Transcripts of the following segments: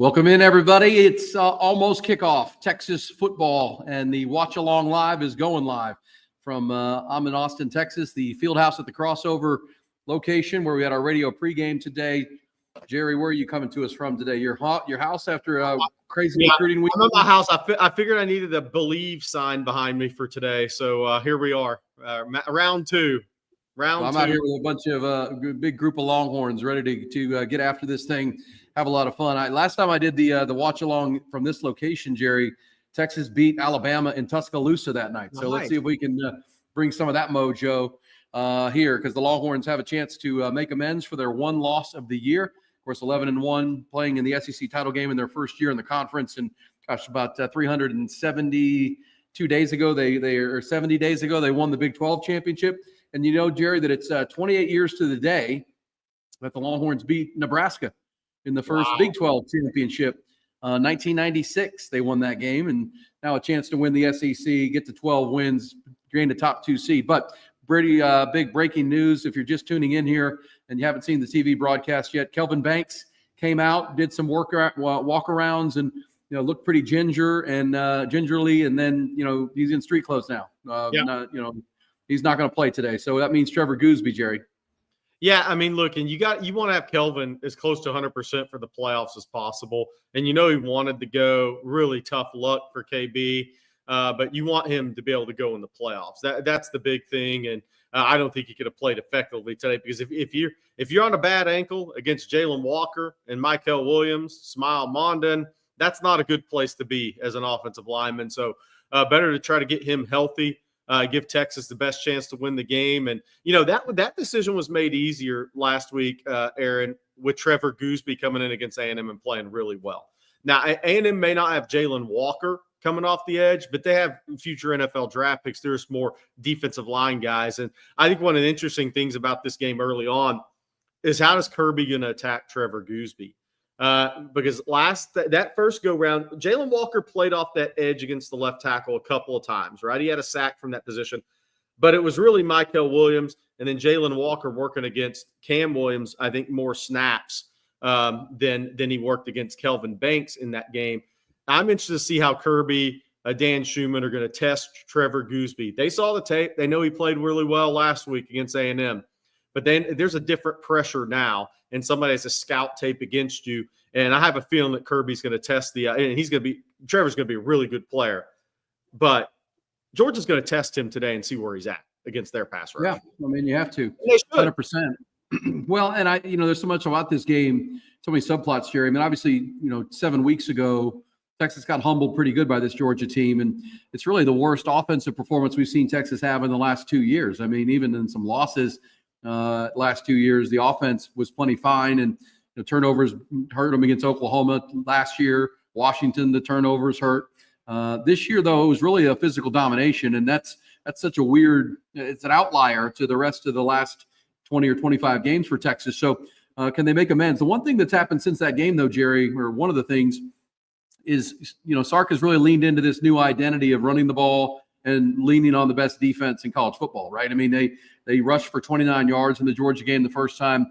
Welcome in, everybody. It's almost kickoff. Texas football, and the Watch Along Live is going live from I'm in Austin, Texas, the field house at the crossover location where we had our radio pregame today. Jerry, where are you coming to us from today? Your house after a crazy recruiting week? I'm at my house. I figured I needed a believe sign behind me for today, so here we are, round two. I'm out here with a bunch of big group of Longhorns ready to get after this thing. Have a lot of fun. Last time I did the watch along from this location, Jerry, Texas beat Alabama in Tuscaloosa that night. So let's see if we can bring some of that mojo here, because the Longhorns have a chance to make amends for their one loss of the year. Of course, 11-1, playing in the SEC title game in their first year in the conference. And gosh, about 372 days ago, or 70 days ago, they won the Big 12 championship. And you know, Jerry, that it's 28 years to the day that the Longhorns beat Nebraska in the first Big 12 championship. 1996, they won that game, and now a chance to win the SEC, get to 12 wins, gain the top 2 seed. But pretty big breaking news if you're just tuning in here and you haven't seen the TV broadcast yet. Kelvin Banks came out, did some walk-arounds, and looked pretty gingerly, and then he's in street clothes now. He's not going to play today, so that means Trevor Gooseby, Jerry. Yeah, I mean, look, and you want to have Kelvin as close to 100% for the playoffs as possible. And he wanted to go. Really tough luck for KB, but you want him to be able to go in the playoffs. That's the big thing. And I don't think he could have played effectively today, because if you're on a bad ankle against Jalen Walker and Michael Williams, Smile Mondon, that's not a good place to be as an offensive lineman. So better to try to get him healthy. Give Texas the best chance to win the game. And, that decision was made easier last week, Aaron, with Trevor Gooseby coming in against A&M and playing really well. Now, A&M may not have Jalen Walker coming off the edge, but they have future NFL draft picks. There's more defensive line guys. And I think one of the interesting things about this game early on is how is Kirby going to attack Trevor Gooseby? Because that first go round, Jalen Walker played off that edge against the left tackle a couple of times, right? He had a sack from that position, but it was really Michael Williams and then Jalen Walker working against Cam Williams, I think, more snaps than he worked against Kelvin Banks in that game. I'm interested to see how Kirby, Dan Schumann are going to test Trevor Gooseby. They saw the tape. They know he played really well last week against A&M. But then there's a different pressure now, and somebody has a scout tape against you. And I have a feeling that Kirby's going to test and Trevor's going to be a really good player. But Georgia's going to test him today and see where he's at against their pass rush. Yeah, I mean, you have to. They should. 100%. Well, and there's so much about this game, so many subplots, Jerry. I mean, obviously, 7 weeks ago, Texas got humbled pretty good by this Georgia team, and it's really the worst offensive performance we've seen Texas have in the last 2 years. I mean, even in some losses last 2 years, the offense was plenty fine, and the turnovers hurt them against Oklahoma last year. Washington, the turnovers hurt. This year, though, it was really a physical domination, and that's such a weird – it's an outlier to the rest of the last 20 or 25 games for Texas. So can they make amends? The one thing that's happened since that game, though, Jerry, or one of the things is, Sark has really leaned into this new identity of running the ball and leaning on the best defense in college football, right? I mean, they rushed for 29 yards in the Georgia game the first time.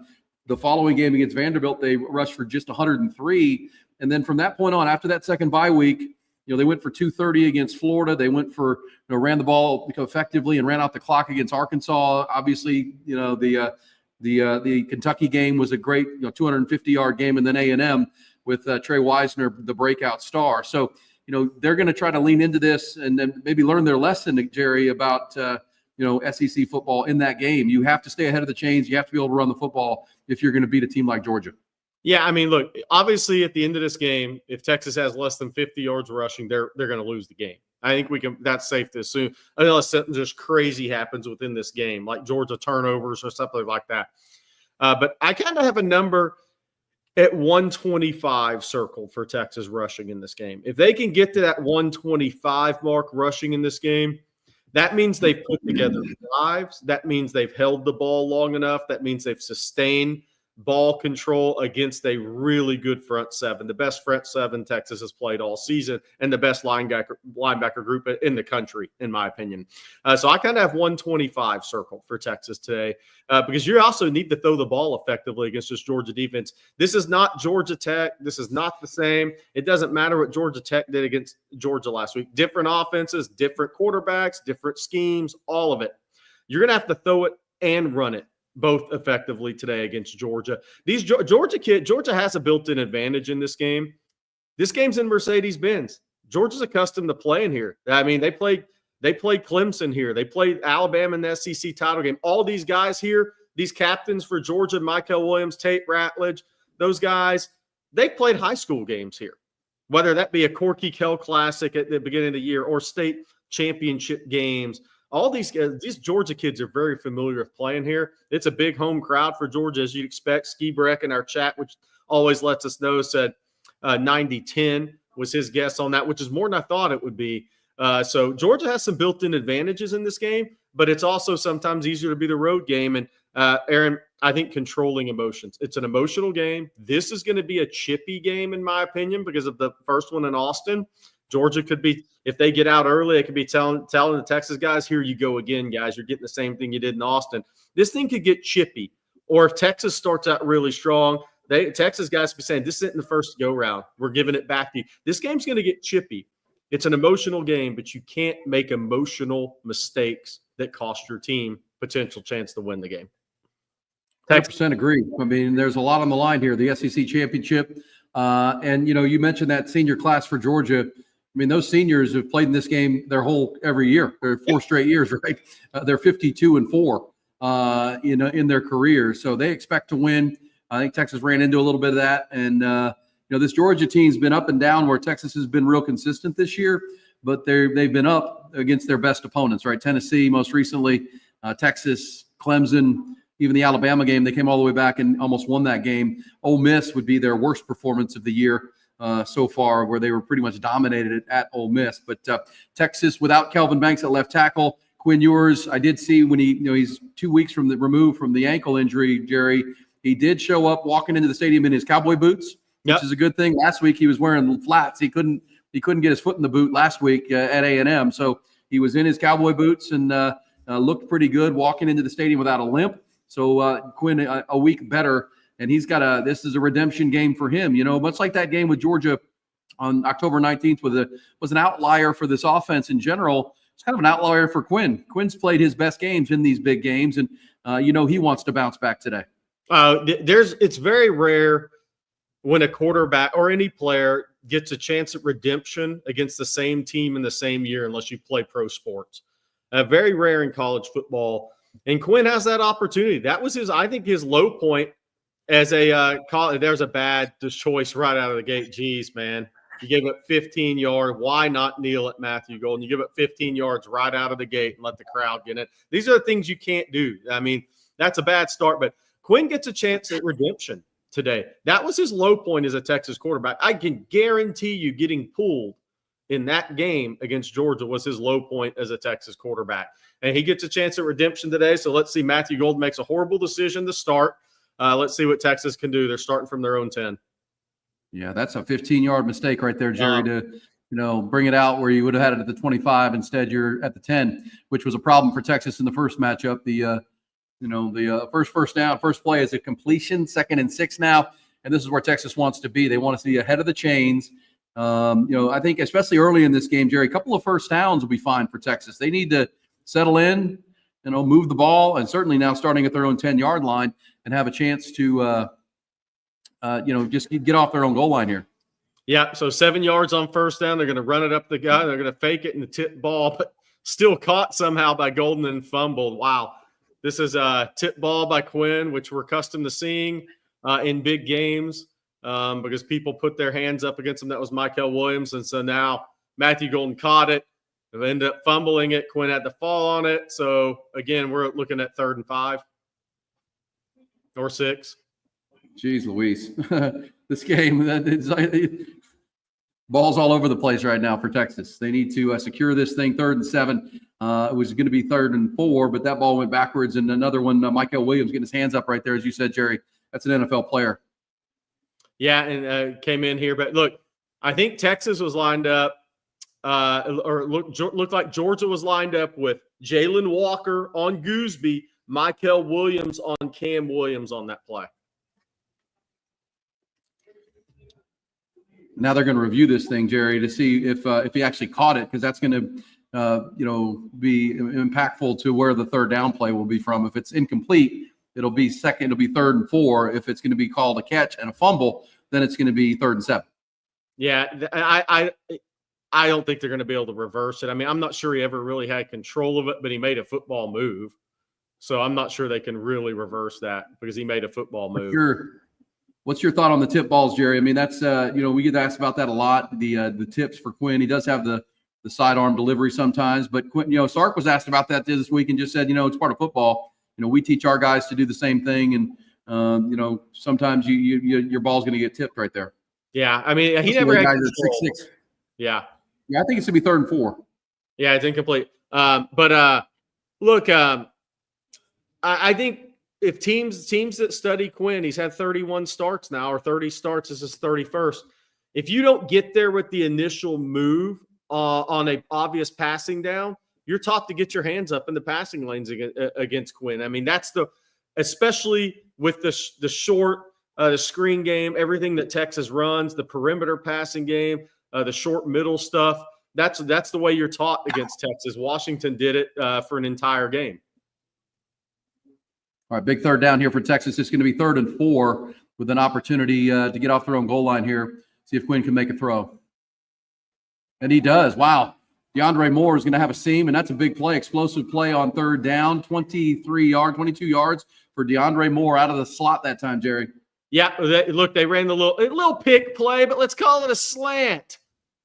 The following game against Vanderbilt, they rushed for just 103. And then from that point on, after that second bye week, they went for 230 against Florida. They went for, ran the ball effectively and ran out the clock against Arkansas. Obviously, the Kentucky game was a great, 250-yard game, and then A&M with Trey Wisner, the breakout star. So, they're going to try to lean into this and then maybe learn their lesson, Jerry, about, SEC football in that game. You have to stay ahead of the chains. You have to be able to run the football if you're going to beat a team like Georgia. Yeah, I mean, look, obviously at the end of this game, if Texas has less than 50 yards rushing, they're going to lose the game. I think that's safe to assume, unless something just crazy happens within this game, like Georgia turnovers or something like that. But I kind of have a number at 125 circled for Texas rushing in this game. If they can get to that 125 mark rushing in this game, that means they've put together drives. That means they've held the ball long enough. That means they've sustained ball control against a really good front seven, the best front seven Texas has played all season, and the best linebacker group in the country, in my opinion. So I kind of have 125 circled for Texas today because you also need to throw the ball effectively against this Georgia defense. This is not Georgia Tech. This is not the same. It doesn't matter what Georgia Tech did against Georgia last week. Different offenses, different quarterbacks, different schemes, all of it. You're going to have to throw it and run it both effectively today against Georgia. These Georgia has a built-in advantage in this game. This game's in Mercedes-Benz. Georgia's accustomed to playing here. I mean, they played Clemson here. They played Alabama in the SEC title game. All these guys here, these captains for Georgia, Michael Williams, Tate Ratledge, those guys, they played high school games here, whether that be a Corky Kell Classic at the beginning of the year or state championship games. All these Georgia kids are very familiar with playing here. It's a big home crowd for Georgia, as you'd expect. Ski Breck in our chat, which always lets us know, said 90-10 was his guess on that, which is more than I thought it would be. So Georgia has some built-in advantages in this game, but it's also sometimes easier to be the road game. And Aaron, I think controlling emotions. It's an emotional game. This is going to be a chippy game, in my opinion, because of the first one in Austin. Georgia could be, if they get out early, they could be telling the Texas guys, here you go again, guys. You're getting the same thing you did in Austin. This thing could get chippy. Or if Texas starts out really strong, Texas guys could be saying, this isn't the first go-round. We're giving it back to you. This game's going to get chippy. It's an emotional game, but you can't make emotional mistakes that cost your team potential chance to win the game. 100% agree. I mean, there's a lot on the line here. The SEC championship. And, you mentioned that senior class for Georgia. I mean, those seniors have played in this game every year. They're 4 straight years, right? They're 52-4, in their careers. So they expect to win. I think Texas ran into a little bit of that. And, this Georgia team's been up and down where Texas has been real consistent this year, but they've been up against their best opponents, right? Tennessee, most recently, Texas, Clemson, even the Alabama game, they came all the way back and almost won that game. Ole Miss would be their worst performance of the year so far, where they were pretty much dominated at Ole Miss. But Texas, without Kelvin Banks at left tackle, Quinn Ewers, I did see when he's 2 weeks removed from the ankle injury, Jerry, he did show up walking into the stadium in his cowboy boots, which is a good thing. Last week he was wearing flats. He couldn't get his foot in the boot last week at A&M. So he was in his cowboy boots and looked pretty good walking into the stadium without a limp. So Quinn, a week better, and he's got this is a redemption game for him. Much like that game with Georgia on October 19th was an outlier for this offense in general. It's kind of an outlier for Quinn. Quinn's played his best games in these big games, and he wants to bounce back today. It's very rare when a quarterback or any player gets a chance at redemption against the same team in the same year, unless you play pro sports. Very rare in college football. And Quinn has that opportunity. That was his low point as a college. There's a bad choice right out of the gate. Jeez, man. You gave up 15 yards. Why not kneel at Matthew Golden? You give up 15 yards right out of the gate and let the crowd get in. These are the things you can't do. I mean, that's a bad start. But Quinn gets a chance at redemption today. That was his low point as a Texas quarterback. I can guarantee you getting pulled in that game against Georgia was his low point as a Texas quarterback. And he gets a chance at redemption today. So let's see. Matthew Golden makes a horrible decision to start. Let's see what Texas can do. They're starting from their own 10. Yeah, that's a 15-yard mistake right there, Jerry, to bring it out where you would have had it at the 25. Instead, you're at the 10, which was a problem for Texas in the first matchup. The first play is a completion, 2nd and 6 now. And this is where Texas wants to be. They want to be ahead of the chains. I think especially early in this game, Jerry, a couple of first downs will be fine for Texas. They need to settle in, move the ball, and certainly now starting at their own 10-yard line and have a chance to, just get off their own goal line here. Yeah, so 7 yards on first down. They're going to run it up the guy. They're going to fake it and the tip ball, but still caught somehow by Golden and fumbled. Wow. This is a tip ball by Quinn, which we're accustomed to seeing in big games because people put their hands up against him. That was Michael Williams. And so now Matthew Golden caught it. They ended up fumbling it. Quinn had to fall on it. So, again, we're looking at 3rd and 5 or 6. Jeez Louise. This game, ball's all over the place right now for Texas. They need to secure this thing. 3rd and 7. It was going to be 3rd and 4, but that ball went backwards. And another one, Michael Williams getting his hands up right there, as you said, Jerry, That's an NFL player. Yeah, and came in here. But look, I think Texas was lined up, or looked like Georgia was lined up with Jalen Walker on Gooseby, Michael Williams on Cam Williams on that play. Now they're going to review this thing, Jerry, to see if he actually caught it, because that's going to be impactful to where the third down play will be from. If it's incomplete, it'll be 3rd and 4. If it's going to be called a catch and a fumble, then it's going to be 3rd and 7. Yeah, I don't think they're going to be able to reverse it. I mean, I'm not sure he ever really had control of it, but he made a football move. So I'm not sure they can really reverse that because he made a football move. What's your thought on the tip balls, Jerry? I mean, that's we get asked about that a lot. The tips for Quinn. He does have the sidearm delivery sometimes, but Quinn, Sark was asked about that this week and just said, it's part of football. We teach our guys to do the same thing, and sometimes your ball's going to get tipped right there. Yeah, I mean, he never had control. 6'6". Yeah, I think it's going to be 3rd and 4. Yeah, it's incomplete. But look, I think if teams that study Quinn, he's had 31 starts now, or 30 starts. This is 31st. If you don't get there with the initial move on a obvious passing down, you're taught to get your hands up in the passing lanes against Quinn. I mean, especially with the short, the screen game, everything that Texas runs, the perimeter passing game, the short middle stuff. That's the way you're taught against Texas. Washington did it for an entire game. All right, big third down here for Texas. It's going to be 3rd and 4 with an opportunity to get off their own goal line here. See if Quinn can make a throw. And he does. Wow. DeAndre Moore is going to have a seam, and that's a big play. Explosive play on 3rd down, 22 yards for DeAndre Moore out of the slot that time, Jerry. Yeah, they ran the little pick play, but let's call it a slant.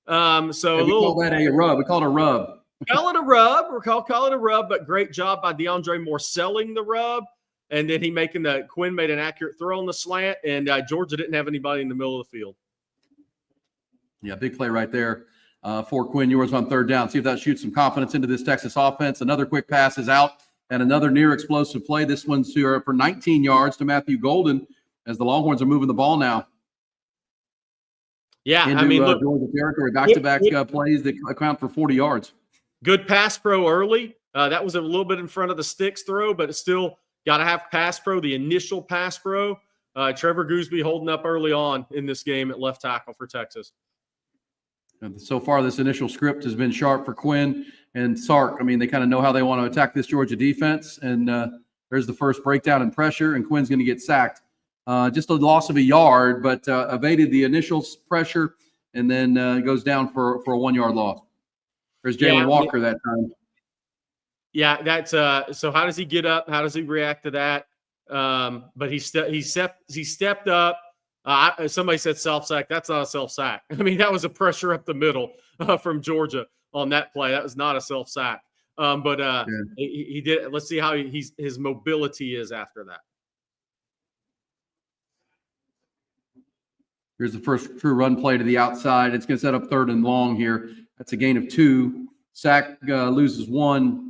We call that a rub. We call it a rub. Call it a rub. Call it a rub, but great job by DeAndre Moore selling the rub. And then Quinn made an accurate throw on the slant, and Georgia didn't have anybody in the middle of the field. Yeah, big play right there for Quinn Ewers on 3rd down. See if that shoots some confidence into this Texas offense. Another quick pass is out, and another near explosive play. This one's for 19 yards to Matthew Golden as the Longhorns are moving the ball now. Yeah, look, Georgia territory, back-to-back plays that account for 40 yards. Good pass pro early. That was a little bit in front of the sticks throw, but it's still – got to have pass pro, the initial pass pro. Trevor Gooseby holding up early on in this game at left tackle for Texas. And so far, this initial script has been sharp for Quinn and Sark. I mean, they kind of know how they want to attack this Georgia defense. And there's the first breakdown in pressure, and Quinn's going to get sacked. Just a loss of a yard, but evaded the initial pressure, and then goes down for a 1-yard loss. There's Jalen Walker that time. Yeah, that's so how does he get up? How does he react to that? But he stepped up. Somebody said self-sack. That's not a self-sack. I mean, that was a pressure up the middle from Georgia on that play. That was not a self-sack. He did. Let's see how his mobility is after that. Here's the first true run play to the outside. It's going to set up 3rd and long here. That's a gain of 2. Sack loses 1.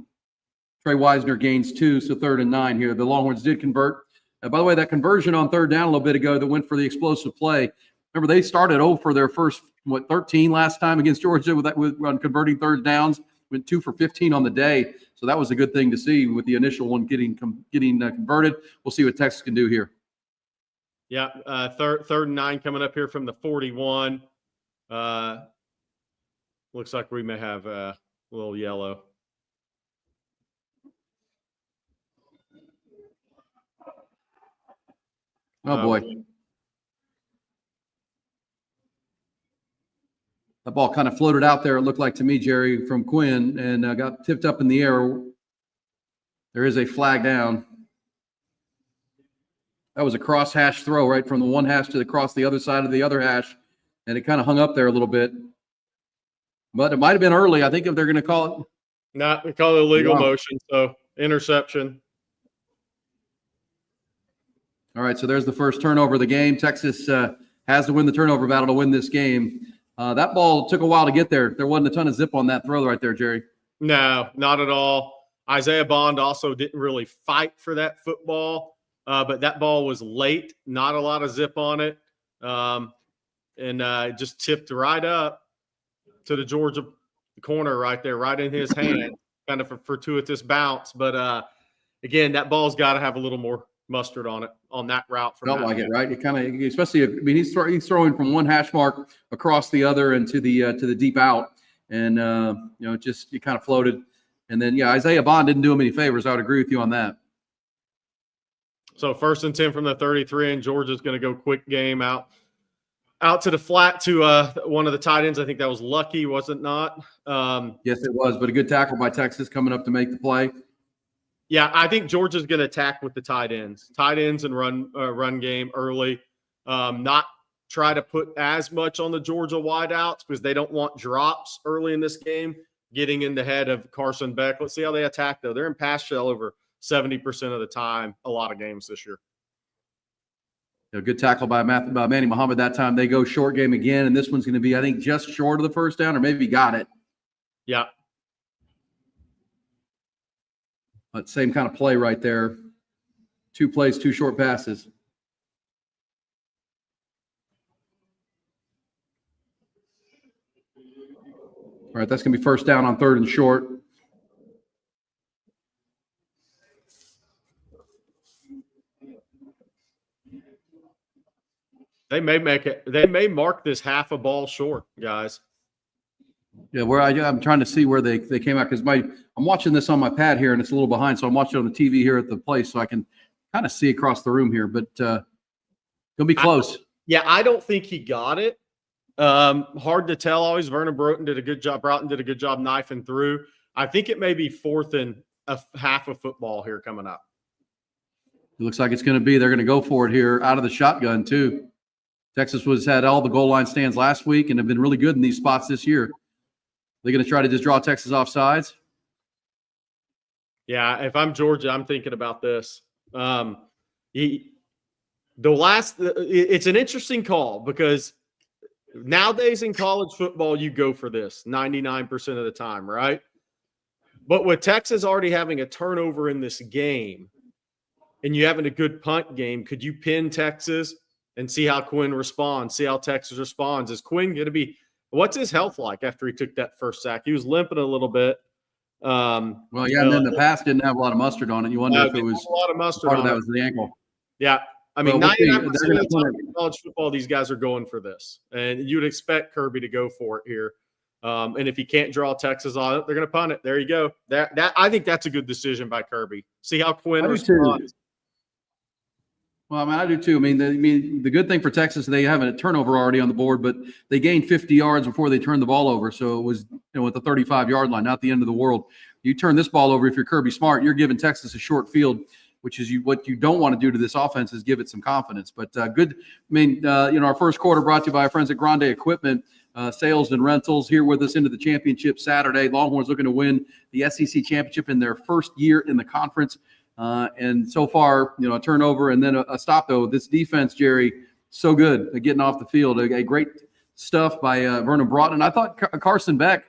Trey Wisner gains 2, so 3rd and 9 here. The Longhorns did convert. By the way, that conversion on 3rd down a little bit ago that went for the explosive play. Remember, they started 0 for their first 13 last time against Georgia on converting 3rd downs. Went 2 for 15 on the day, so that was a good thing to see with the initial one getting converted. We'll see what Texas can do here. Yeah, 3rd and 9 coming up here from the 41. Looks like we may have a little yellow. Oh, boy. The ball kind of floated out there, it looked like to me, Jerry, from Quinn, and got tipped up in the air. There is a flag down. That was a cross-hash throw, right, from the one hash to across the other side of the other hash, and it kind of hung up there a little bit. But it might have been early. I think if they're going to call it. Not we call it illegal motion, so interception. All right, so there's the first turnover of the game. Texas has to win the turnover battle to win this game. That ball took a while to get there. There wasn't a ton of zip on that throw right there, Jerry. No, not at all. Isaiah Bond also didn't really fight for that football. but that ball was late, not a lot of zip on it, and it just tipped right up to the Georgia corner right there, right in his hand, kind of a fortuitous bounce. But again, that ball's got to have a little more mustard on it on that route. Felt like it, right? It kind of, especially, I mean, he's throwing from one hash mark across the other and to the deep out, and it kind of floated. And then Isaiah Bond didn't do him any favors. I would agree with you on that. So 1st and 10 from the 33, and Georgia's going to go quick game out to the flat to one of the tight ends. I think that was Lucky, was it not? Yes, it was, but a good tackle by Texas coming up to make the play. Yeah, I think Georgia's going to attack with the tight ends and run game early. Not try to put as much on the Georgia wideouts because they don't want drops early in this game, getting in the head of Carson Beck. Let's see how they attack, though. They're in pass shell over 70% of the time, a lot of games this year. A good tackle by Manny Muhammad that time. They go short game again, and this one's going to be, I think, just short of the first down, or maybe got it. Yeah. But same kind of play right there. 2 plays, 2 short passes. All right, that's going to be first down on 3rd and short. They may make it. They may mark this half a ball short, guys. Yeah, I'm trying to see where they came out because I'm watching this on my pad here and it's a little behind, so I'm watching it on the TV here at the place, so I can kind of see across the room here. But it'll be close. I don't think he got it. Hard to tell. Always Vernon Broughton did a good job knifing through. I think it may be 4th and a half of football here coming up. It looks like it's going to be. They're going to go for it here out of the shotgun too. Texas had all the goal line stands last week and have been really good in these spots this year. They're going to try to just draw Texas off sides. Yeah, if I'm Georgia, I'm thinking about this. It's an interesting call because nowadays in college football, you go for this 99% of the time, right? But with Texas already having a turnover in this game and you having a good punt game, could you pin Texas and see how Quinn responds, see how Texas responds? Is Quinn going to be – what's his health like after he took that first sack? He was limping a little bit. And then the pass didn't have a lot of mustard on it. You wonder if it was a lot of mustard part on of that it. was the ankle. Yeah. I mean, Well, 99% of the time in college football, these guys are going for this. And you'd expect Kirby to go for it here. And if he can't draw Texas on it, they're going to punt it. There you go. I think that's a good decision by Kirby. See how Quinn responds. Well, I do too. I mean, the good thing for Texas, they have a turnover already on the board, but they gained 50 yards before they turned the ball over. So it was at the 35-yard line, not the end of the world. You turn this ball over, if you're Kirby Smart, you're giving Texas a short field, which is what you don't want to do to this offense is give it some confidence. But good. I mean, our first quarter brought to you by our friends at Grande Equipment, Sales and Rentals, here with us into the championship Saturday. Longhorns looking to win the SEC championship in their first year in the conference. And so far, a turnover and then a stop, though. This defense, Jerry, so good at getting off the field. A great stuff by Vernon Broughton. And I thought Carson Beck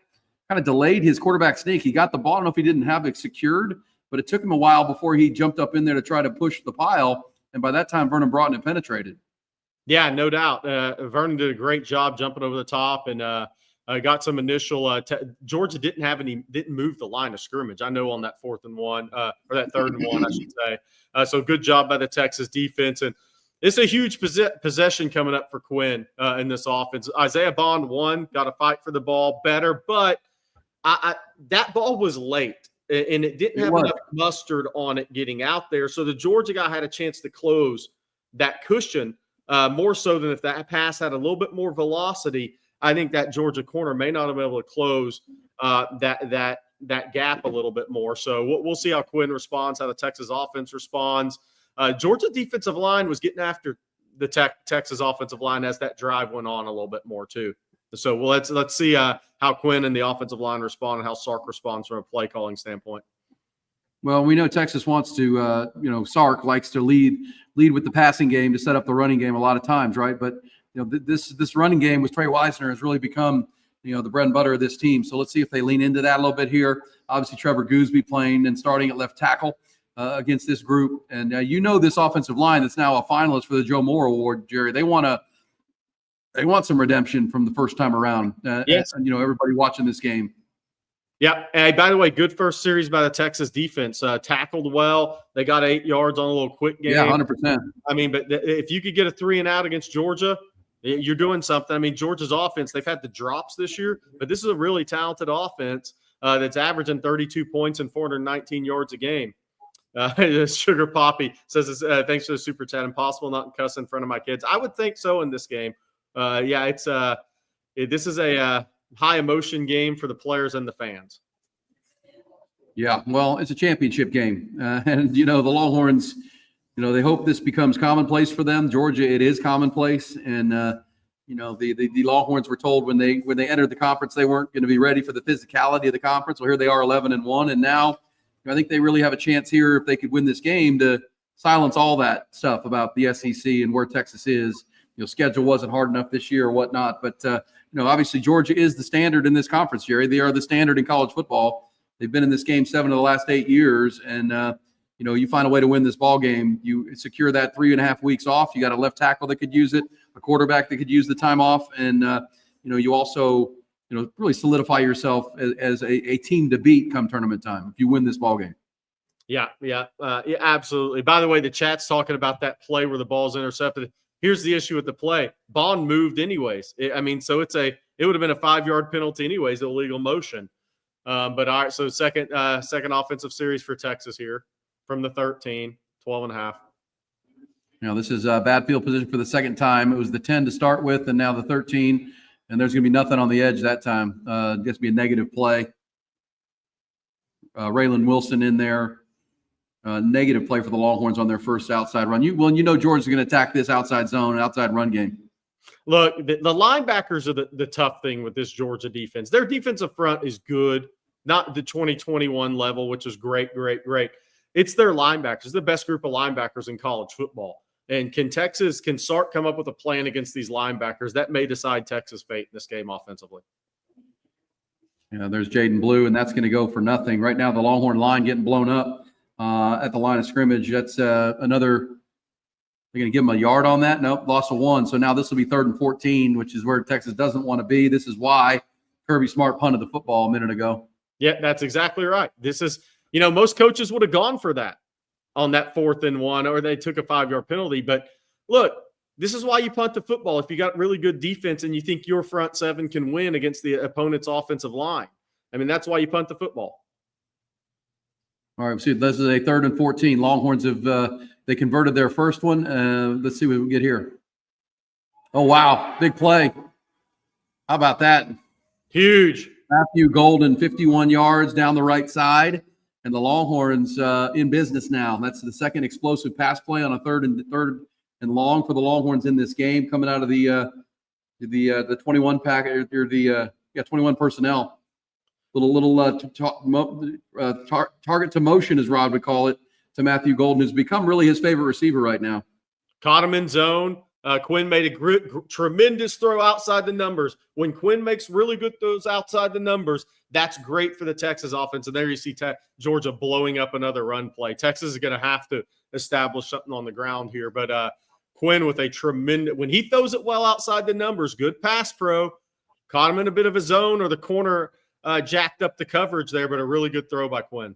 kind of delayed his quarterback sneak. He got the ball. I don't know if he didn't have it secured, but it took him a while before he jumped up in there to try to push the pile. And by that time, Vernon Broughton had penetrated. Yeah, no doubt. Vernon did a great job jumping over the top and got some initial Georgia didn't move the line of scrimmage. I know on that 4th and 1 or that 3rd and 1, I should say. So good job by the Texas defense. And it's a huge possession coming up for Quinn in this offense. Isaiah Bond got to fight for the ball better, but that ball was late and it didn't have enough mustard on it getting out there. So the Georgia guy had a chance to close that cushion more so than if that pass had a little bit more velocity. I think that Georgia corner may not have been able to close that gap a little bit more. So we'll see how Quinn responds, how the Texas offense responds. Georgia defensive line was getting after the Texas offensive line as that drive went on a little bit more too. So let's see how Quinn and the offensive line respond and how Sark responds from a play calling standpoint. Well, we know Texas wants to, Sark likes to lead with the passing game to set up the running game a lot of times, right? But this running game with Trey Wisner has really become, the bread and butter of this team. So let's see if they lean into that a little bit here. Obviously, Trevor Goosby playing and starting at left tackle. against this group. And this offensive line that's now a finalist for the Joe Moore Award, Jerry, they want some redemption from the first time around. Yes. And, everybody watching this game. Yeah. Hey, by the way, good first series by the Texas defense. Tackled well. They got 8 yards on a little quick game. Yeah, 100%. I mean, but if you could get a 3-and-out against Georgia, you're doing something. I mean, Georgia's offense, they've had the drops this year, but this is a really talented offense that's averaging 32 points and 419 yards a game. Sugar Poppy says, thanks for the super chat. Impossible not to cuss in front of my kids. I would think so in this game. This is a high emotion game for the players and the fans. Yeah, well, it's a championship game. And, the Longhorns, they hope this becomes commonplace for them. Georgia, it is commonplace. And, the Longhorns were told when they entered the conference they weren't going to be ready for the physicality of the conference. Well, here they are 11-1. And now I think they really have a chance here, if they could win this game, to silence all that stuff about the SEC and where Texas is. Schedule wasn't hard enough this year or whatnot. But, obviously Georgia is the standard in this conference, Jerry. They are the standard in college football. They've been in this game 7 of the last 8 years. And, you find a way to win this ball game. You secure that 3.5 weeks off. You got a left tackle that could use it, a quarterback that could use the time off. And, you also, really solidify yourself as a team to beat come tournament time if you win this ball game. Yeah, absolutely. By the way, the chat's talking about that play where the ball's intercepted. Here's the issue with the play. Bond moved anyways. It would have been a 5-yard penalty anyways, illegal motion. But all right, so second offensive series for Texas here from the 13, 12.5. This is a bad field position for the second time. It was the 10 to start with, and now the 13. And there's going to be nothing on the edge that time. It's going to be a negative play. Raylan Wilson in there. Negative play for the Longhorns on their first outside run. Georgia's going to attack this outside zone, outside run game. Look, the linebackers are the tough thing with this Georgia defense. Their defensive front is good, not the 2021 level, which is great. It's their linebackers, the best group of linebackers in college football. And can Sark come up with a plan against these linebackers? That may decide Texas' fate in this game offensively. There's Jaden Blue, and that's going to go for nothing. Right now, the Longhorn line getting blown up at the line of scrimmage. That's another – they're going to give them a yard on that? Nope, loss of 1. So now this will be 3rd and 14, which is where Texas doesn't want to be. This is why Kirby Smart punted the football a minute ago. Yeah, that's exactly right. This is – most coaches would have gone for that on that 4th and 1, or they took a 5-yard penalty. But look, this is why you punt the football. If you got really good defense and you think your front seven can win against the opponent's offensive line, that's why you punt the football. All right, see, this is a 3rd and 14. Longhorns have they converted their first one. Let's see what we get here. Oh, wow, big play. How about that? Huge. Matthew Golden, 51 yards down the right side. And the Longhorns in business now. That's the second explosive pass play on a third and long for the Longhorns in this game, coming out of the 21 pack or the 21 personnel. Target to motion, as Rod would call it, to Matthew Golden, who's become really his favorite receiver right now. Caught him in zone. Quinn made a tremendous throw outside the numbers. When Quinn makes really good throws outside the numbers, that's great for the Texas offense. And there you see Georgia blowing up another run play. Texas is going to have to establish something on the ground here. But Quinn with a tremendous – when he throws it well outside the numbers, good pass pro. Caught him in a bit of a zone, or the corner jacked up the coverage there, but a really good throw by Quinn.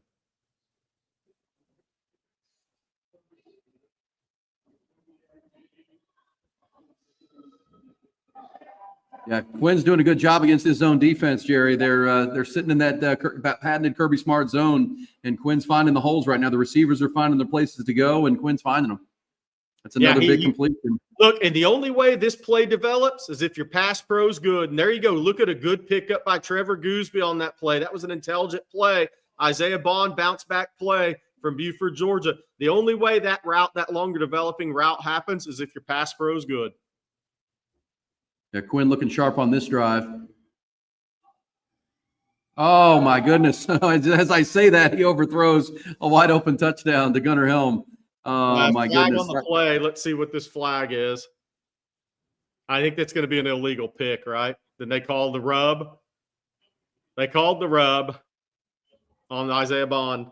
Yeah, Quinn's doing a good job against his zone defense, Jerry. They're sitting in that patented Kirby Smart zone, and Quinn's finding the holes right now. The receivers are finding their places to go, and Quinn's finding them. That's another big completion. Look, and the only way this play develops is if your pass pro's good. And there you go. Look at a good pickup by Trevor Gooseby on that play. That was an intelligent play. Isaiah Bond bounce back play from Buford, Georgia. The only way that longer developing route happens is if your pass pro's good. Yeah, Quinn looking sharp on this drive. Oh, my goodness. As I say that, he overthrows a wide open touchdown to Gunnar Helm. Oh, my goodness. On the play. Let's see what this flag is. I think that's going to be an illegal pick, right? Then they called the rub. They called the rub on Isaiah Bond.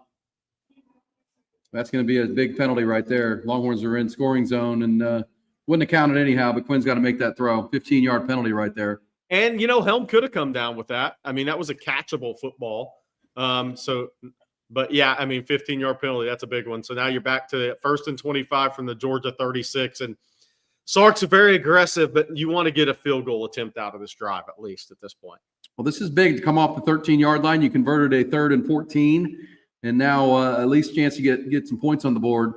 That's going to be a big penalty right there. Longhorns are in scoring zone and wouldn't have counted anyhow, but Quinn's got to make that throw. 15-yard penalty right there. And, Helm could have come down with that. I mean, that was a catchable football. But yeah, I mean, 15-yard penalty, that's a big one. So now you're back to 1st and 25 from the Georgia 36. And Sark's very aggressive, but you want to get a field goal attempt out of this drive, at least at this point. Well, this is big to come off the 13-yard line. You converted a 3rd and 14, and now at least chance to get some points on the board.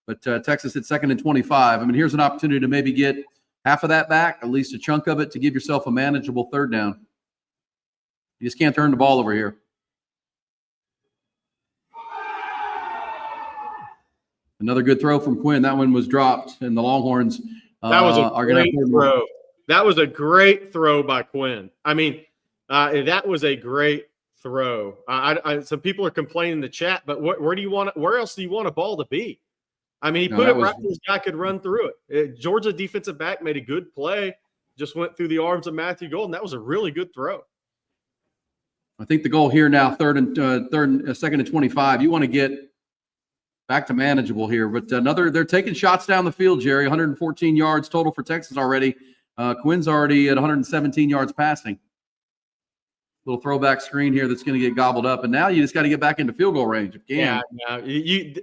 But Texas at 2nd and 25. I mean, here's an opportunity to maybe get half of that back, at least a chunk of it, to give yourself a manageable 3rd down. You just can't turn the ball over here. Another good throw from Quinn. That one was dropped, and the Longhorns that was a great throw. More. That was a great throw by Quinn. I mean, that was a great throw. Some people are complaining in the chat, but where else do you want a ball to be? I mean, he put it right where this guy could run through it. Georgia defensive back made a good play, just went through the arms of Matthew Golden. That was a really good throw. I think the goal here now, 2nd and 25. You want to get back to manageable here, but they're taking shots down the field, Jerry. 114 yards total for Texas already. Quinn's already at 117 yards passing. Little throwback screen here that's going to get gobbled up, and now you just got to get back into field goal range. Yeah,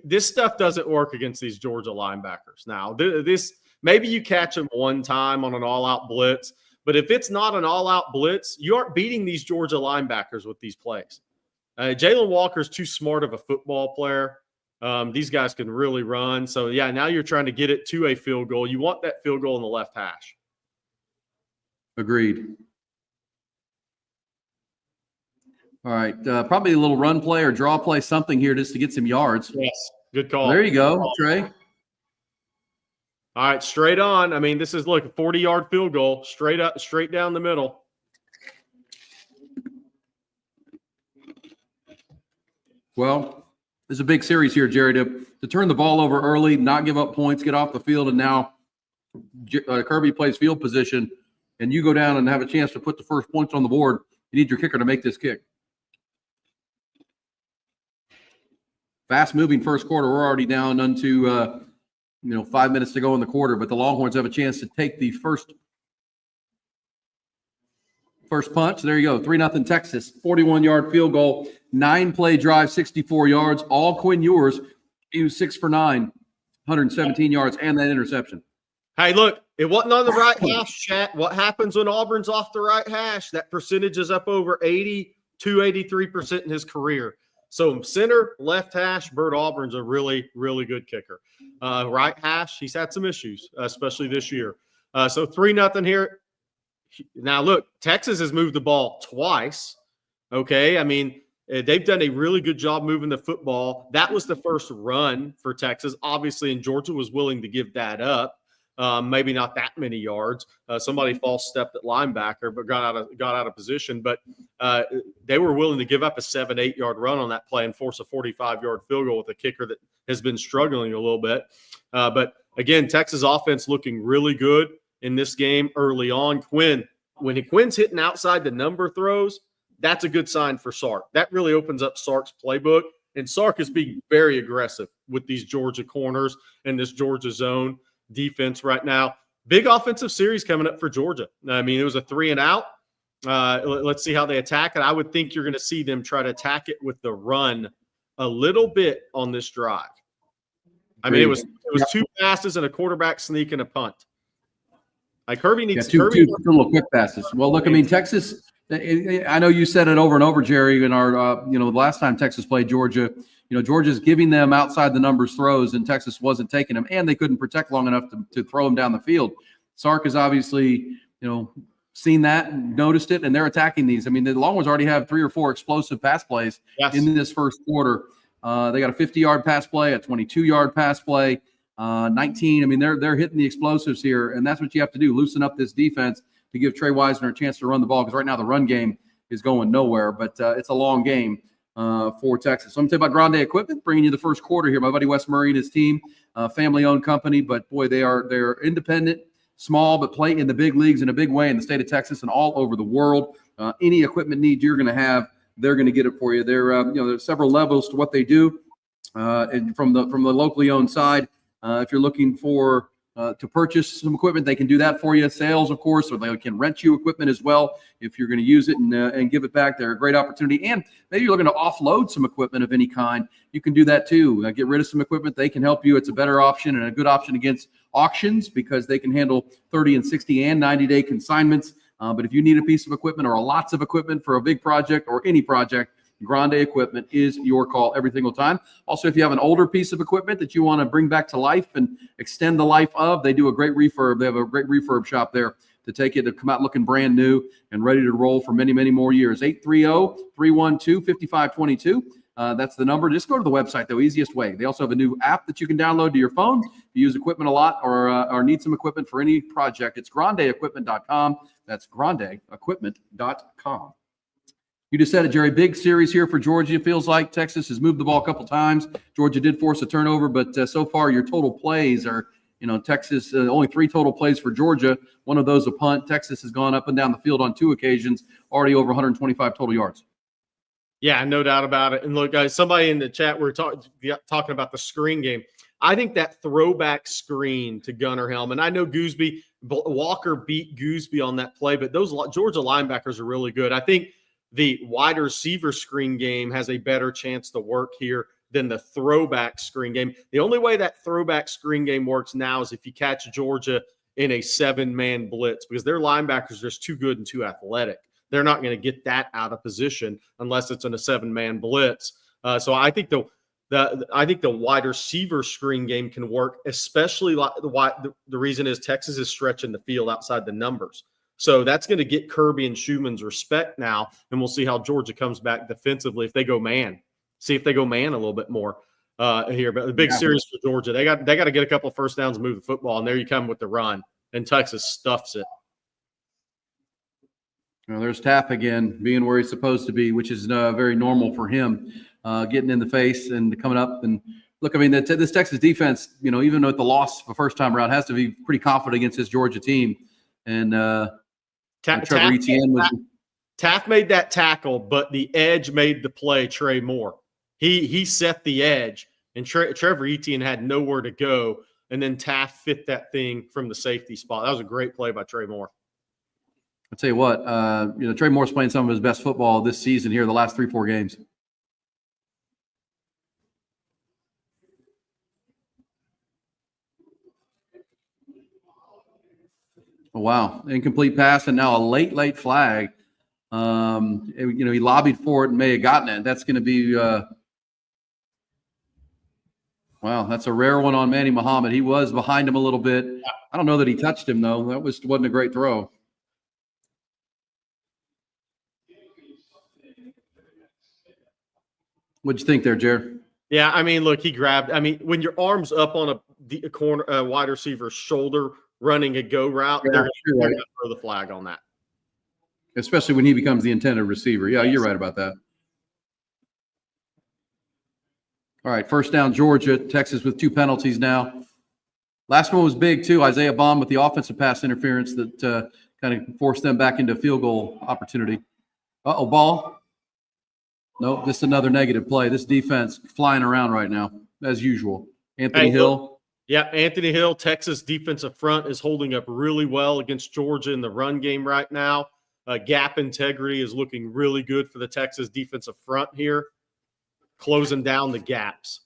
this stuff doesn't work against these Georgia linebackers. Now, this maybe you catch them one time on an all-out blitz, but if it's not an all-out blitz, you aren't beating these Georgia linebackers with these plays. Jalen Walker's too smart of a football player. These guys can really run. So, yeah, now you're trying to get it to a field goal. You want that field goal in the left hash. Agreed. All right, probably a little run play or draw play, something here just to get some yards. Yes, good call. There you go, Trey. All right, straight on. I mean, this is, look, a 40-yard field goal, straight up, straight down the middle. Well, there's a big series here, Jerry, to turn the ball over early, not give up points, get off the field, and now Kirby plays field position, and you go down and have a chance to put the first points on the board. You need your kicker to make this kick. Fast-moving first quarter. We're already down unto 5 minutes to go in the quarter, but the Longhorns have a chance to take the first punch. There you go, 3-0 Texas. 41-yard field goal, 9-play drive, 64 yards. All Quinn Ewers. He was 6 for 9, 117 yards, and that interception. Hey, look, it wasn't on the right hash, chat. What happens when Auburn's off the right hash? That percentage is up over 80 to 83% in his career. So center, left hash, Bert Auburn's a really, really good kicker. Right hash, he's had some issues, especially this year. So 3-0 here. Now, look, Texas has moved the ball twice. Okay, I mean, they've done a really good job moving the football. That was the first run for Texas, obviously, and Georgia was willing to give that up. Maybe not that many yards. Somebody false stepped at linebacker, but got out of position. But they were willing to give up a 7-8 yard run on that play and force a 45-yard field goal with a kicker that has been struggling a little bit. But again, Texas offense looking really good in this game early on. When Quinn's hitting outside the number throws, that's a good sign for Sark. That really opens up Sark's playbook. And Sark is being very aggressive with these Georgia corners and this Georgia zone defense right now. Big offensive series coming up for Georgia. I mean, it was a 3-and-out. Let's see how they attack it. I would think you're going to see them try to attack it with the run a little bit on this drive. I mean, it was 2 passes and a quarterback sneak and a punt. Like Kirby needs two little quick passes. Well, look, I mean, Texas. I know you said it over and over, Jerry. In our the last time Texas played Georgia, Georgia's giving them outside the numbers throws, and Texas wasn't taking them, and they couldn't protect long enough to throw them down the field. Sark has obviously seen that, and noticed it, and they're attacking these. I mean, the Longhorns already have 3 or 4 explosive pass plays in this first quarter. They got a 50-yard pass play, a 22-yard pass play. 19. I mean, they're hitting the explosives here, and that's what you have to do: loosen up this defense to give Trey Wisner a chance to run the ball, because right now the run game is going nowhere. But it's a long game for Texas. So I'm going to tell you about Grande Equipment, bringing you the first quarter here. My buddy Wes Murray and his team, family-owned company, but boy, they're independent, small, but play in the big leagues in a big way in the state of Texas and all over the world. Any equipment need you're going to have, they're going to get it for you. There's several levels to what they do. and from the locally owned side. If you're looking for to purchase some equipment, they can do that for you. Sales, of course, or they can rent you equipment as well if you're going to use it and give it back. They're a great opportunity. And maybe you're looking to offload some equipment of any kind. You can do that too. Get rid of some equipment. They can help you. It's a better option and a good option against auctions because they can handle 30 and 60 and 90-day consignments. But if you need a piece of equipment or lots of equipment for a big project or any project, Grande Equipment is your call every single time. Also, if you have an older piece of equipment that you want to bring back to life and extend the life of, they do a great refurb. They have a great refurb shop there to take it to come out looking brand new and ready to roll for many, many more years. 830-312-5522. That's the number. Just go to the website, though, easiest way. They also have a new app that you can download to your phone. If you use equipment a lot or need some equipment for any project, it's grandeequipment.com. That's grandeequipment.com. You just said it, Jerry. Big series here for Georgia. Feels like Texas has moved the ball a couple times. Georgia did force a turnover, but so far your total plays are, Texas, only 3 total plays for Georgia. One of those a punt. Texas has gone up and down the field on 2 occasions, already over 125 total yards. Yeah, no doubt about it. And look, guys, somebody in the chat, we're talking about the screen game. I think that throwback screen to Gunnar Helm, and I know Walker beat Gooseby on that play, but those Georgia linebackers are really good. I think the wide receiver screen game has a better chance to work here than the throwback screen game. The only way that throwback screen game works now is if you catch Georgia in a 7-man blitz because their linebackers are just too good and too athletic. They're not going to get that out of position unless it's in a 7-man blitz. So I think the wide receiver screen game can work, especially the reason is Texas is stretching the field outside the numbers. So that's going to get Kirby and Schumann's respect now, and we'll see how Georgia comes back defensively if they go man. See if they go man a little bit more here. But the big series for Georgia, they got to get a couple of first downs and move the football, and there you come with the run, and Texas stuffs it. Well, there's Tapp again, being where he's supposed to be, which is very normal for him, getting in the face and coming up. And look, I mean, this Texas defense, even with the loss the first time around, has to be pretty confident against this Georgia team. And Trevor Etienne was. Taft made that tackle, but the edge made the play. Trey Moore, he set the edge, and Trevor Etienne had nowhere to go, and then Taft fit that thing from the safety spot. That was a great play by Trey Moore. I'll tell you what, Trey Moore's playing some of his best football this season here, the last 3-4 games. Oh, wow. Incomplete pass, and now a late flag. He lobbied for it and may have gotten it. That's going to be wow, that's a rare one on Manny Muhammad. He was behind him a little bit. I don't know that he touched him, though. That wasn't a great throw. What'd you think there, Jared? Yeah, I mean, look, he grabbed. I mean, when your arm's up on a corner, wide receiver's shoulder running a go route, they're going to throw the flag on that. Especially when he becomes the intended receiver. Yeah, you're right about that. All right, first down, Georgia. Texas with 2 penalties now. Last one was big, too. Isaiah Bond with the offensive pass interference that kind of forced them back into field goal opportunity. Uh-oh, ball. Nope, this is another negative play. This defense flying around right now, as usual. Anthony Hill. Yeah, Anthony Hill, Texas defensive front is holding up really well against Georgia in the run game right now. Gap integrity is looking really good for the Texas defensive front here, closing down the gaps.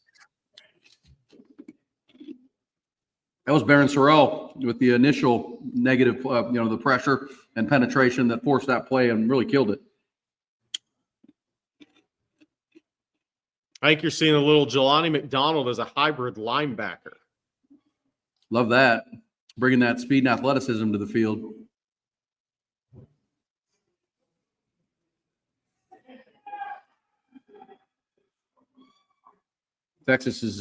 That was Barron Sorrell with the initial negative, the pressure and penetration that forced that play and really killed it. I think you're seeing a little Jelani McDonald as a hybrid linebacker. Love that. Bringing that speed and athleticism to the field. Texas is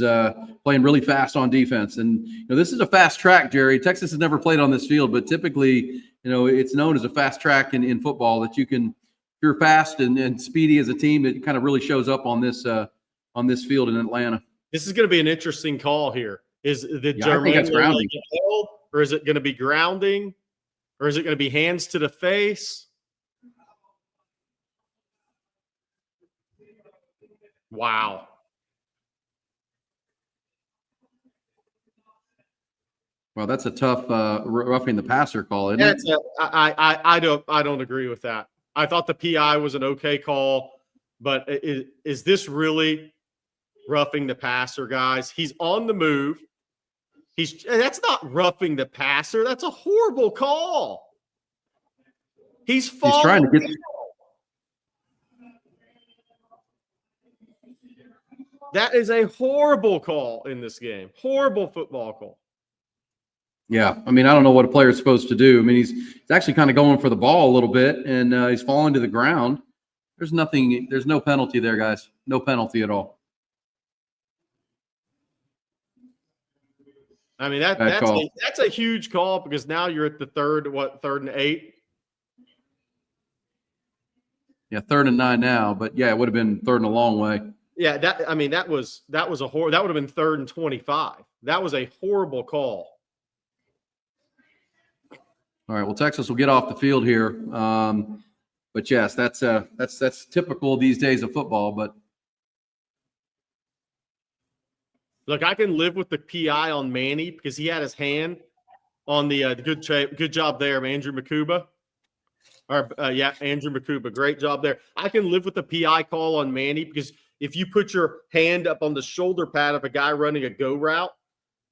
playing really fast on defense. And, this is a fast track, Jerry. Texas has never played on this field, but typically, it's known as a fast track in football that you can, if you're fast and speedy as a team, it kind of really shows up on this field in Atlanta. This is going to be an interesting call here. Is the I think that's grounding, or is it going to be grounding, or is it going to be hands to the face? Wow. Well, that's a tough roughing the passer call, isn't it? I don't agree with that. I thought the PI was an okay call, but is this really roughing the passer, guys? He's on the move. That's not roughing the passer. That's a horrible call. He's trying to get. That is a horrible call in this game. Horrible football call. Yeah, I mean, I don't know what a player's supposed to do. I mean, he's actually kind of going for the ball a little bit, and he's falling to the ground. There's no penalty there, guys. No penalty at all. I mean, that's a huge call because now you're at the third and 8? Yeah, 3rd and 9 now, but yeah, it would have been 3rd and a long way. Yeah, that would have been 3rd and 25. That was a horrible call. All right, well, Texas will get off the field here, but yes, that's typical these days of football. But look, I can live with the PI on Manny because he had his hand on the good job there, Andrew Makuba. Andrew Makuba, great job there. I can live with the PI call on Manny because if you put your hand up on the shoulder pad of a guy running a go route,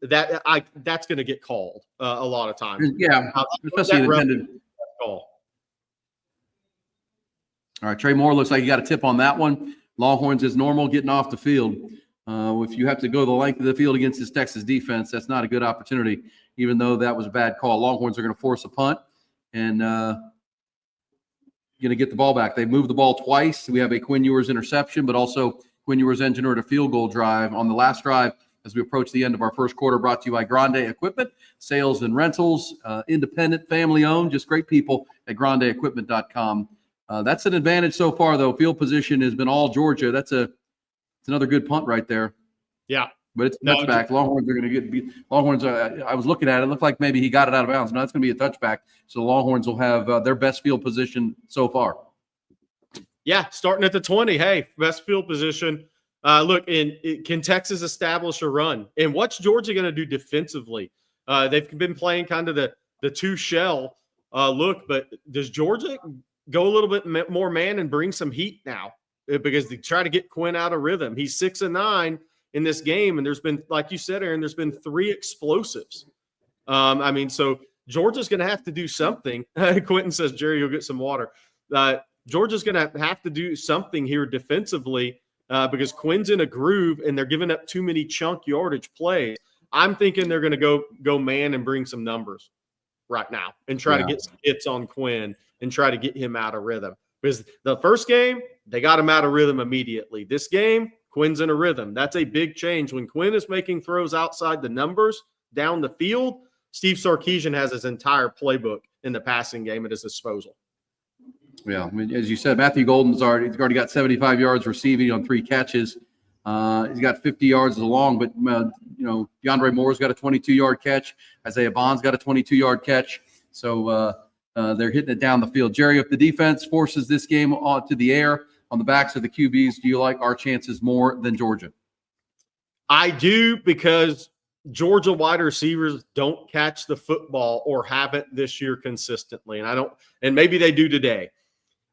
that's going to get called a lot of times. Yeah, especially an intended call. All right, Trey Moore looks like you got a tip on that one. Longhorns as normal getting off the field. If you have to go the length of the field against this Texas defense, that's not a good opportunity, even though that was a bad call. Longhorns are going to force a punt and going to get the ball back. They've moved the ball twice. We have a Quinn Ewers interception, but also Quinn Ewers engineered a field goal drive on the last drive as we approach the end of our first quarter, brought to you by Grande Equipment, sales and rentals, independent, family-owned, just great people at grandeequipment.com. That's an advantage so far, though. Field position has been all Georgia. It's another good punt right there. Yeah. But it's a touchback. Longhorns are going to get Longhorns. I was looking at it. It looked like maybe he got it out of bounds. No, it's going to be a touchback. So the Longhorns will have their best field position so far. Yeah, starting at the 20. Hey, best field position. Look, can Texas establish a run? And what's Georgia going to do defensively? They've been playing kind of the two shell look, but does Georgia go a little bit more man and bring some heat now? Because they try to get Quinn out of rhythm. He's 6-9 in this game, and there's been, like you said, Aaron, there's been 3 explosives. So Georgia's going to have to do something. Quentin says, Jerry, you'll get some water. Georgia's going to have to do something here defensively because Quinn's in a groove, and they're giving up too many chunk yardage plays. I'm thinking they're going to go man and bring some numbers right now and try to get some hits on Quinn and try to get him out of rhythm. Because the first game, they got him out of rhythm immediately. This game, Quinn's in a rhythm. That's a big change. When Quinn is making throws outside the numbers down the field, Steve Sarkisian has his entire playbook in the passing game at his disposal. Yeah, I mean, as you said, Matthew Golden's already got 75 yards receiving on 3 catches. He's got 50 yards along, but DeAndre Moore's got a 22-yard catch. Isaiah Bond's got a 22-yard catch. So they're hitting it down the field. Jerry, if the defense forces this game to the air on the backs of the QBs, do you like our chances more than Georgia? I do, because Georgia wide receivers don't catch the football or haven't this year consistently. And maybe they do today.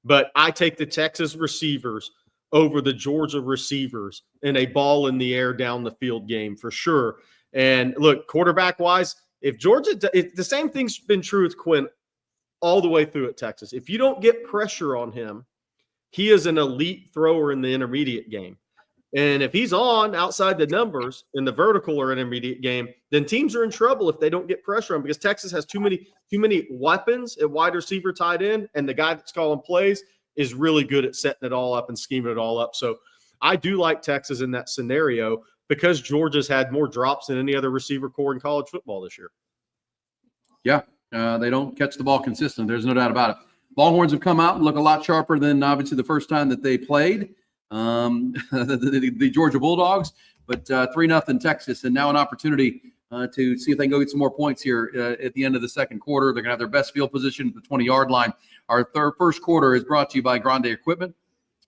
But I take the Texas receivers over the Georgia receivers in a ball in the air down the field game for sure. And look, quarterback-wise, if the same thing's been true with Quinn all the way through at Texas. If you don't get pressure on him, he is an elite thrower in the intermediate game. And if he's on outside the numbers in the vertical or intermediate game, then teams are in trouble if they don't get pressure on him, because Texas has too many weapons at wide receiver, tight end, and the guy that's calling plays is really good at setting it all up and scheming it all up. So I do like Texas in that scenario because Georgia's had more drops than any other receiver core in college football this year. Yeah. They don't catch the ball consistent. There's no doubt about it. Longhorns have come out and look a lot sharper than obviously the first time that they played the Georgia Bulldogs, but 3-0 Texas, and now an opportunity to see if they can go get some more points here at the end of the second quarter. They're going to have their best field position at the 20-yard line. Our first quarter is brought to you by Grande Equipment,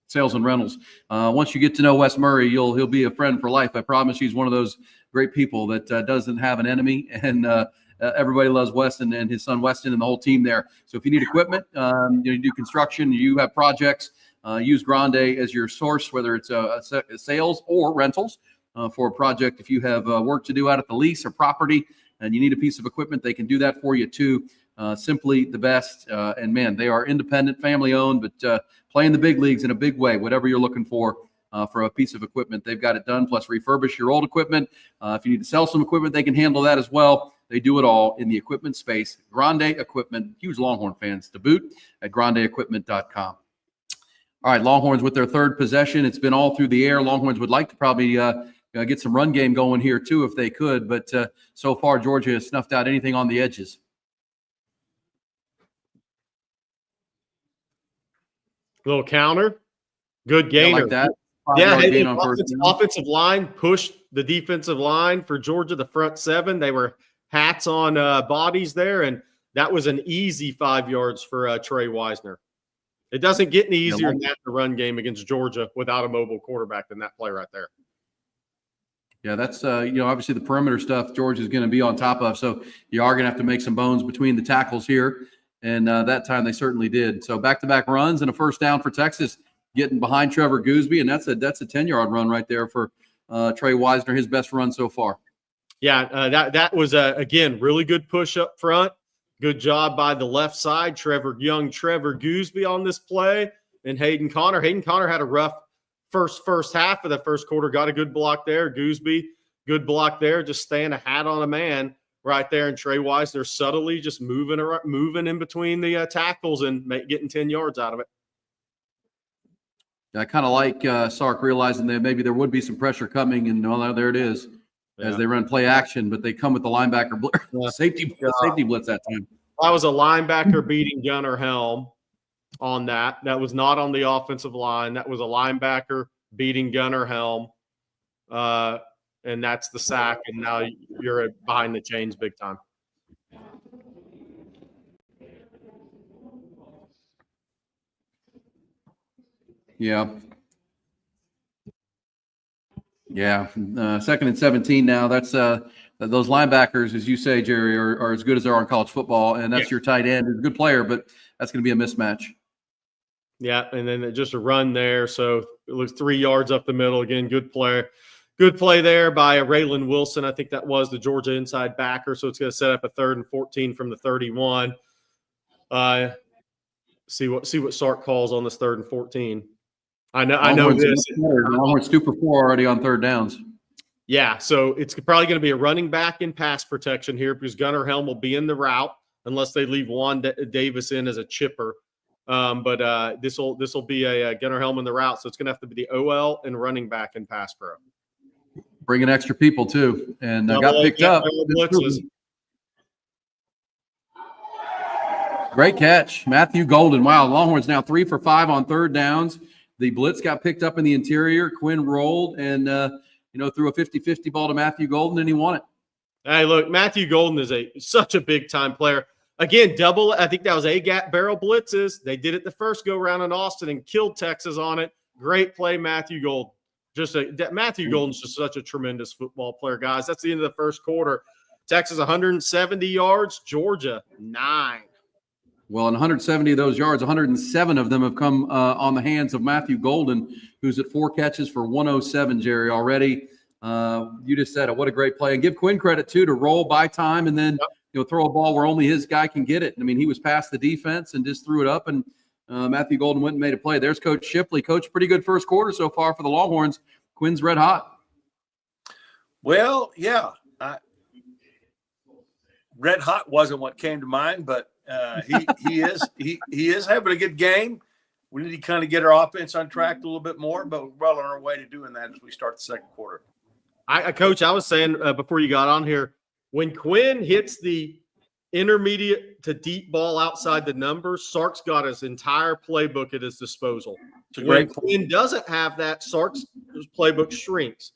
sales and rentals. Once you get to know Wes Murray, he'll be a friend for life. I promise. He's one of those great people that doesn't have an enemy, and everybody loves Weston and his son Weston and the whole team there. So if you need equipment, you do construction, you have projects, use Grande as your source, whether it's sales or rentals for a project. If you have work to do out at the lease or property and you need a piece of equipment, they can do that for you too. Simply the best. And man, they are independent, family owned, but playing the big leagues in a big way. Whatever you're looking for a piece of equipment, they've got it done. Plus refurbish your old equipment. If you need to sell some equipment, they can handle that as well. They do it all in the equipment space. Grande Equipment, huge Longhorn fans to boot, at grandeequipment.com. All right, Longhorns with their third possession. It's been all through the air. Longhorns would like to probably get some run game going here too if they could, but so far Georgia has snuffed out anything on the edges. Little counter, good gainer. Like that. Yeah, hey, gain the on offensive line pushed the defensive line for Georgia, the front seven. They were hats on bodies there, and that was an easy 5 yards for Trey Wisner. It doesn't get any easier than that to run game against Georgia without a mobile quarterback than that play right there. Yeah, that's obviously the perimeter stuff Georgia's going to be on top of. So you are going to have to make some bones between the tackles here, and that time they certainly did. So back-to-back runs and a first down for Texas, getting behind Trevor Gooseby, and that's a 10-yard run right there for Trey Wisner, his best run so far. Yeah, that was again really good push up front. Good job by the left side, Trevor Gooseby on this play, and Hayden Connor. Hayden Connor had a rough first half of the first quarter. Got a good block there. Gooseby, good block there, just staying a hat on a man right there. And Trey Wisner subtly just moving in between the tackles and getting 10 yards out of it. I kind of like Sark realizing that maybe there would be some pressure coming, and there it is as they run play action, but they come with the linebacker safety blitz that time. That was a linebacker beating Gunnar Helm on that. That was not on the offensive line. That was a linebacker beating Gunnar Helm, and that's the sack, and now you're behind the chains big time. Yeah. Second and 17 now. That's those linebackers, as you say, Jerry, are as good as there are in college football, and that's your tight end. He's a good player, but that's going to be a mismatch. Yeah, and then just a run there. So it looks 3 yards up the middle. Again, good player. Good play there by Raylan Wilson. I think that was the Georgia inside backer. So it's going to set up a 3rd and 14 from the 31. See what Sark calls on this 3rd and 14. I know this. Longhorns 2 for 4 already on 3rd downs. Yeah, so it's probably going to be a running back in pass protection here because Gunnar Helm will be in the route unless they leave Juan Davis in as a chipper. But this will be a Gunnar Helm in the route, so it's going to have to be the OL and running back in pass pro. Bringing extra people too, and got picked up. Great catch, Matthew Golden. Wow, Longhorns now 3 for 5 on 3rd downs. The blitz got picked up in the interior. Quinn rolled and threw a 50-50 ball to Matthew Golden, and he won it. Hey, look, Matthew Golden is such a big-time player. Again, I think that was A-gap barrel blitzes. They did it the first go-round in Austin and killed Texas on it. Great play, Matthew Golden. Matthew Golden's just such a tremendous football player, guys. That's the end of the first quarter. Texas 170 yards, Georgia 9. Well, in 170 of those yards, 107 of them have come on the hands of Matthew Golden, who's at 4 catches for 107, Jerry, already. You just said it. What a great play. And give Quinn credit, too, to roll by time and then throw a ball where only his guy can get it. I mean, he was past the defense and just threw it up, and Matthew Golden went and made a play. There's Coach Shipley. Coach, pretty good first quarter so far for the Longhorns. Quinn's red hot. Well, yeah. Red hot wasn't what came to mind, but he is having a good game. We need to kind of get our offense on track a little bit more, but we're well on our way to doing that as we start the second quarter. Coach, I was saying before you got on here, when Quinn hits the intermediate to deep ball outside the numbers, Sark's got his entire playbook at his disposal. When Quinn doesn't have that, Sark's playbook shrinks.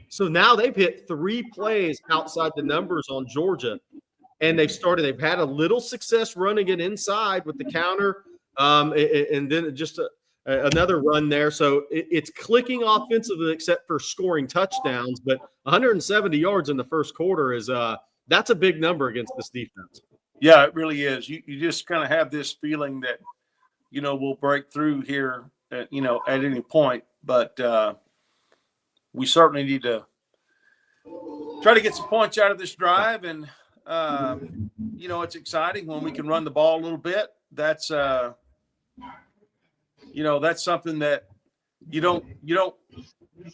So now they've hit 3 plays outside the numbers on Georgia. And they've had a little success running it inside with the counter, and then just another run there. So it's clicking offensively except for scoring touchdowns, but 170 yards in the first quarter is that's a big number against this defense. Yeah, it really is. You just kind of have this feeling that, we'll break through here at any point, but we certainly need to try to get some points out of this drive. And, it's exciting when we can run the ball a little bit. That's, that's something that you don't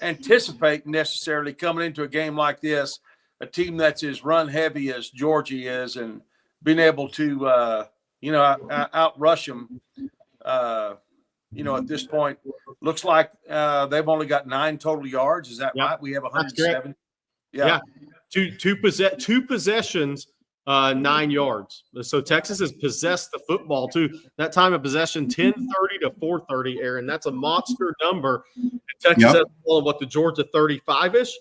anticipate necessarily coming into a game like this, a team that's as run heavy as Georgia is, and being able to, outrush them, at this point. Looks like they've only got 9 total yards. Is that right? We have 107. Yeah. Two possessions, 9 yards. So Texas has possessed the football too. That time of possession, 10:30 to 4:30, Aaron. That's a monster number. And Texas has what the Georgia 35-ish.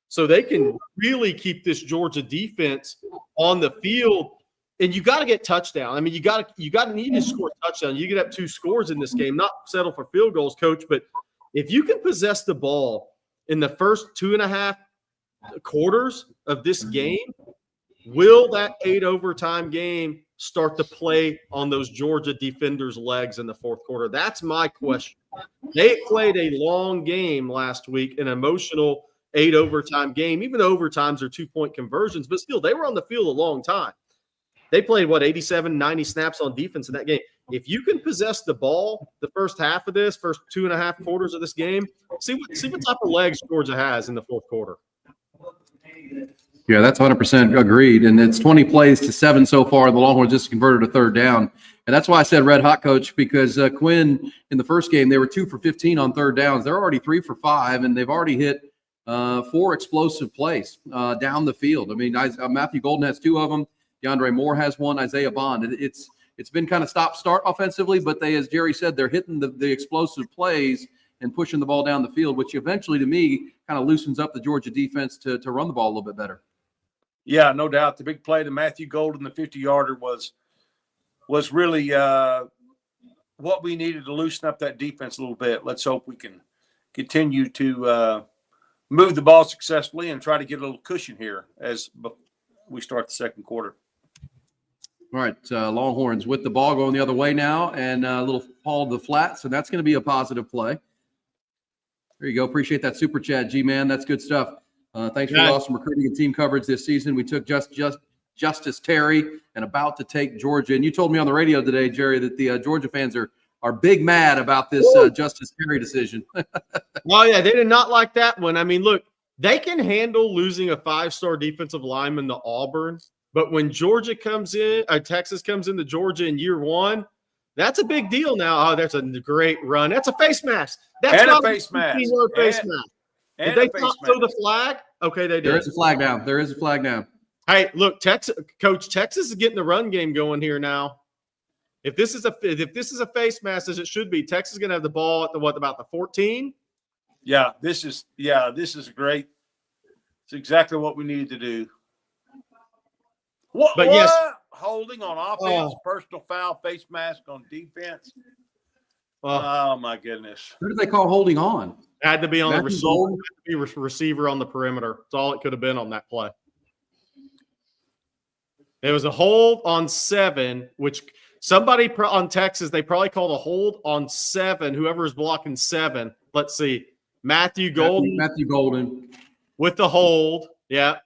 So they can really keep this Georgia defense on the field. And you got to get touchdown. I mean, you got to need to score a touchdown. You get up 2 scores in this game, not settle for field goals, Coach. But if you can possess the ball in the first 2.5 quarters of this game, will that 8 overtime game start to play on those Georgia defenders' legs in the fourth quarter? That's my question. They played a long game last week, an emotional 8 overtime game. Even overtimes are 2-point conversions, but still, they were on the field a long time. They played, 87, 90 snaps on defense in that game. If you can possess the ball the first half of this, first 2.5 quarters of this game, see what type of legs Georgia has in the fourth quarter. Yeah, that's 100% agreed. And it's 20 plays to 7 so far. The Longhorns just converted a 3rd down. And that's why I said red hot, Coach, because Quinn in the first game, they were 2 for 15 on 3rd downs. They're already 3 for 5, and they've already hit 4 explosive plays down the field. I mean, Matthew Golden has 2 of them. DeAndre Moore has 1. Isaiah Bond. It's been kind of stop-start offensively, but they, as Jerry said, they're hitting the explosive plays and pushing the ball down the field, which eventually, to me, kind of loosens up the Georgia defense to run the ball a little bit better. Yeah, no doubt. The big play to Matthew Golden, the 50-yarder, was really what we needed to loosen up that defense a little bit. Let's hope we can continue to move the ball successfully and try to get a little cushion here as we start the second quarter. All right, Longhorns with the ball going the other way now, and a little fall to the flat, so that's going to be a positive play. There you go. Appreciate that super chat, G-Man. That's good stuff. Thanks for the awesome recruiting and team coverage this season. We took Justice Terry and about to take Georgia. And you told me on the radio today, Jerry, that the Georgia fans are big mad about this Justice Terry decision. Well, yeah, they did not like that one. I mean, look, they can handle losing a 5-star defensive lineman to Auburn. But when Georgia comes in, or Texas comes into Georgia in year 1, that's a big deal now. Oh, that's a great run. That's a face mask. That's and not a face mask. Face mask. Did they not throw the flag? Okay, they did. There is a flag down. There is a flag down. Hey, look, Texas is getting the run game going here now. If this is a face mask as it should be, Texas is going to have the ball at about the 14. Yeah, this is great. It's exactly what we needed to do. What? Yes, holding on offense, personal foul, face mask on defense. Oh my goodness! Who did they call holding on? Had to be on the receiver. Had to be receiver on the perimeter. That's all it could have been on that play. There was a hold on 7, which somebody on Texas, they probably called a hold on 7. Whoever is blocking 7. Let's see. Matthew Golden. Matthew Golden. With the hold. Yeah.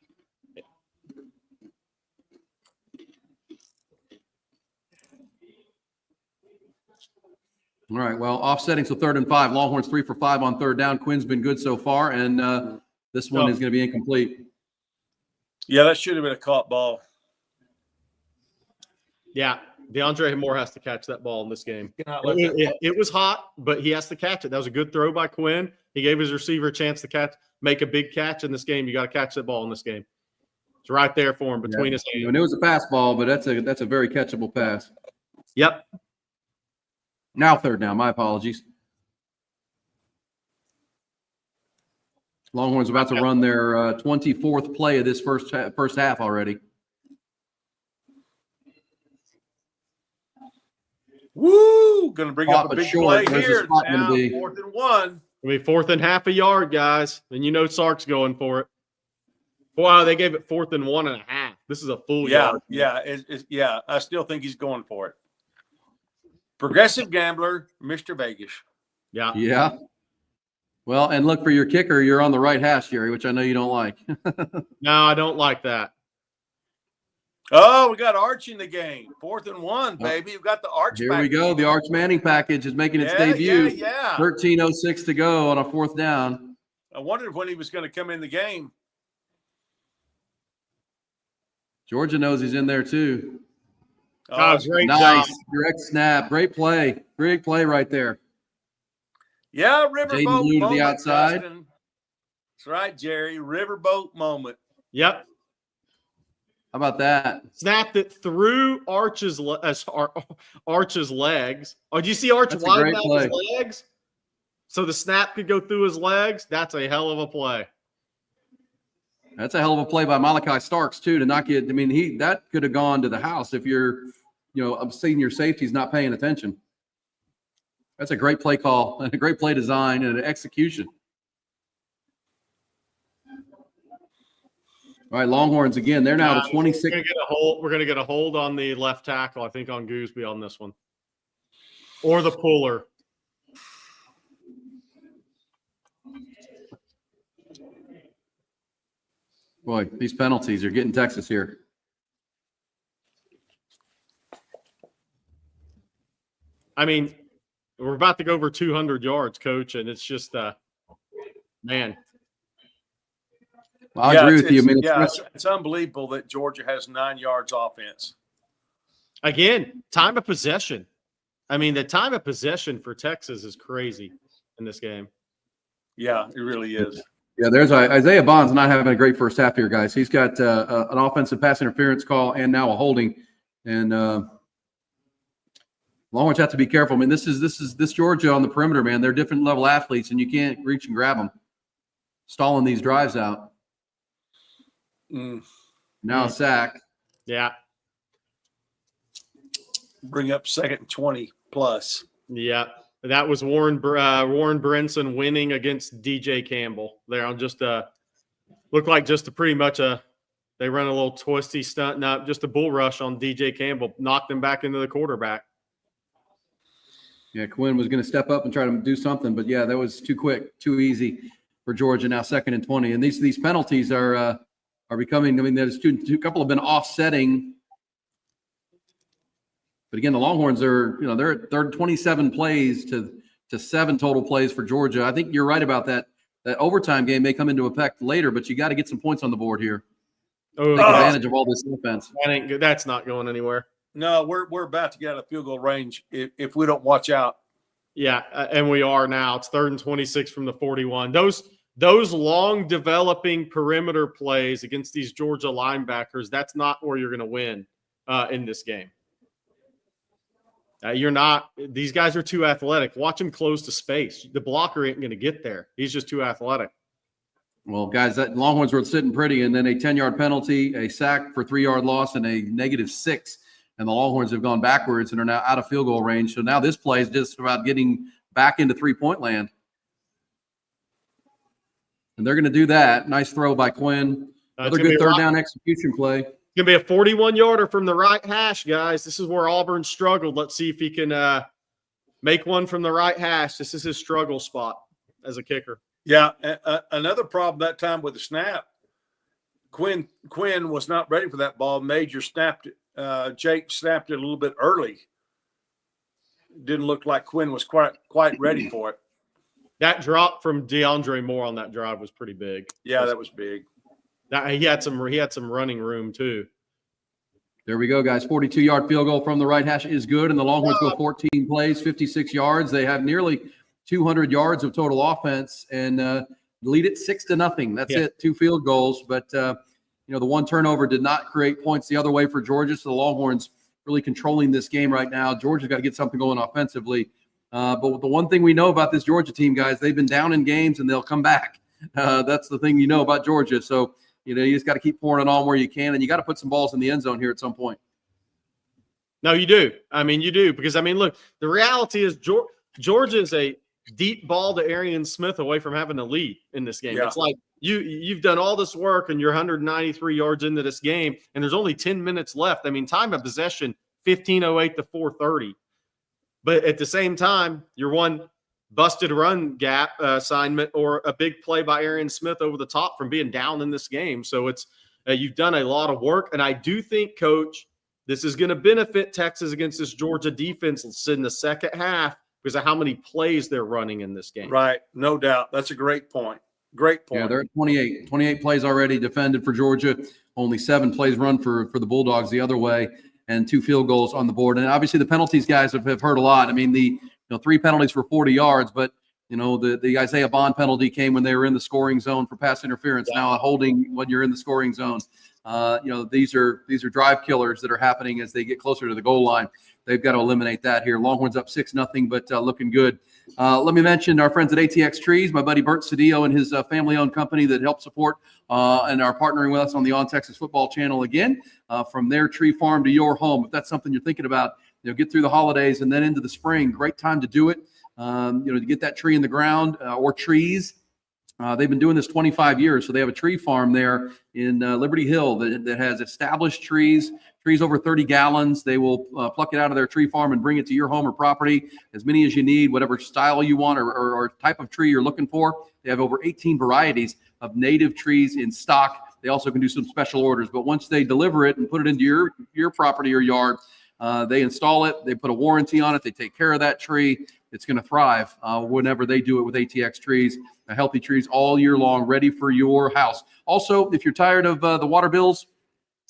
All right, well, offsetting, so 3rd and 5. Longhorns 3 for 5 on 3rd down. Quinn's been good so far, and this one is going to be incomplete. Yeah, that should have been a caught ball. Yeah, DeAndre Moore has to catch that ball in this game. It was hot, but he has to catch it. That was a good throw by Quinn. He gave his receiver a chance to make a big catch in this game. You got to catch that ball in this game. It's right there for him between his hands. And it was a pass ball, but that's a very catchable pass. Yep. Now 3rd down. My apologies. Longhorns about to run their 24th play of this first half already. Woo! Going to bring up a But big short. play Where's the here. spot gonna Now, be? 4th and 1. It'll be 4th and half a yard, guys. And you know Sark's going for it. Wow, they gave it 4th and 1.5. This is a full yard. Yeah. I still think he's going for it. Progressive gambler, Mr. Vegas. Yeah. Yeah. Well, and look, for your kicker, you're on the right hash, Jerry, which I know you don't like. No, I don't like that. Oh, we got Arch in the game. 4th and 1, baby. We've got the Arch. Here we go. The Arch Manning package is making its debut. Yeah. 13:06 to go on a 4th down. I wondered when he was going to come in the game. Georgia knows he's in there too. Oh, great Nice. job. Direct snap. Great play. Great play right there. Yeah, riverboat Jaden Blue to moment. the outside. Dustin. That's right, Jerry. Riverboat moment. Yep. How about that? Snapped it through Arch's legs. Oh, do you see Arch That's a widen great out play. his legs? So the snap could go through his legs. That's a hell of a play. That's a hell of a play by Malachi Starks too to not get. I mean, that could have gone to the house if you're, seeing your safety's not paying attention. That's a great play call and a great play design and an execution. All right, Longhorns again. They're now to 26. We're going to get a hold on the left tackle, I think, on Gooseby on this one. Or the puller. Boy, these penalties are getting Texas here. I mean, we're about to go over 200 yards, Coach, and it's just, man. Well, I agree with you. I mean, it's unbelievable that Georgia has 9 yards offense. Again, time of possession. I mean, the time of possession for Texas is crazy in this game. Yeah, it really is. Yeah, there's Isaiah Bond's not having a great first half here, guys. He's got an offensive pass interference call and now a holding. And Longhorns have to be careful. I mean, this Georgia on the perimeter, man. They're different level athletes, and you can't reach and grab them. Stalling these drives out. Now a sack. Yeah. Bring up 2nd and 20 plus. Yeah. That was Warren Brinson winning against DJ Campbell. There on just looked like just a pretty much they run a little twisty stunt, not just a bull rush on DJ Campbell, knocked him back into the quarterback. Yeah, Quinn was going to step up and try to do something, but yeah, that was too quick, too easy for Georgia. Now 2nd and 20, and these penalties are becoming. I mean, there's a couple have been offsetting. But again, the Longhorns are, they're 27 plays to 7 total plays for Georgia. I think you're right about that. That overtime game may come into effect later, but you got to get some points on the board here. Take advantage of all this offense. That ain't good. That's not going anywhere. No, we're about to get out of field goal range if we don't watch out. Yeah, and we are now. It's 3rd and 26 from the 41. Those long developing perimeter plays against these Georgia linebackers, that's not where you're going to win in this game. You're not. These guys are too athletic. Watch him close to space. The blocker ain't going to get there. He's just too athletic. Well, guys, that Longhorns were sitting pretty, and then a 10-yard penalty, a sack for 3-yard loss, and a -6. And the Longhorns have gone backwards and are now out of field goal range. So now this play is just about getting back into 3-point land. And they're going to do that. Nice throw by Quinn. Another good 3rd down execution play. It's going to be a 41-yarder from the right hash, guys. This is where Auburn struggled. Let's see if he can make one from the right hash. This is his struggle spot as a kicker. Yeah, another problem that time with the snap. Quinn was not ready for that ball. Major snapped it. Jake snapped it a little bit early. Didn't look like Quinn was quite ready for it. That drop from DeAndre Moore on that drive was pretty big. Yeah, that was big. He had some running room too. There we go, guys. 42-yard field goal from the right hash is good, and the Longhorns go 14 plays, 56 yards. They have nearly 200 yards of total offense and lead it 6-0. That's it. 2 field goals, but the one turnover did not create points the other way for Georgia. So the Longhorns really controlling this game right now. Georgia's got to get something going offensively. But the one thing we know about this Georgia team, guys, they've been down in games and they'll come back. That's the thing about Georgia. So you just got to keep pouring it on where you can, and you got to put some balls in the end zone here at some point. No, you do. I mean, you do, because I mean, look, the reality is Georgia is a deep ball to Arian Smith away from having the lead in this game. Yeah. It's like you've done all this work and you're 193 yards into this game, and there's only 10 minutes left. I mean, time of possession 15:08 to 4:30, but at the same time, you're one busted run gap assignment or a big play by Arian Smith over the top from being down in this game. So it's you've done a lot of work, and I do think, Coach, this is going to benefit Texas against this Georgia defense in the second half because of how many plays they're running in this game. Right. No doubt. That's a great point. Great point. Yeah, they're at 28 plays already defended for Georgia, only 7 plays run for the Bulldogs the other way, and 2 field goals on the board. And obviously the penalties guys have heard a lot. I mean, the 3 penalties for 40 yards, but the Isaiah Bond penalty came when they were in the scoring zone for pass interference. Yeah. Now a holding when you're in the scoring zone. These are drive killers that are happening as they get closer to the goal line. They've got to eliminate that here. Longhorns up 6-0, but looking good. Let me mention our friends at ATX Trees, my buddy Bert Cedillo and his family-owned company that help support and are partnering with us on the On Texas Football channel again. From their tree farm to your home, if that's something you're thinking about, get through the holidays and then into the spring. Great time to do it. To get that tree in the ground or trees. They've been doing this 25 years, so they have a tree farm there in Liberty Hill that has established trees over 30 gallons. They will pluck it out of their tree farm and bring it to your home or property, as many as you need, whatever style you want or type of tree you're looking for. They have over 18 varieties of native trees in stock. They also can do some special orders, but once they deliver it and put it into your property or yard, they install it, they put a warranty on it, they take care of that tree. It's going to thrive whenever they do it with ATX Trees. Healthy trees all year long, ready for your house. Also, if you're tired of the water bills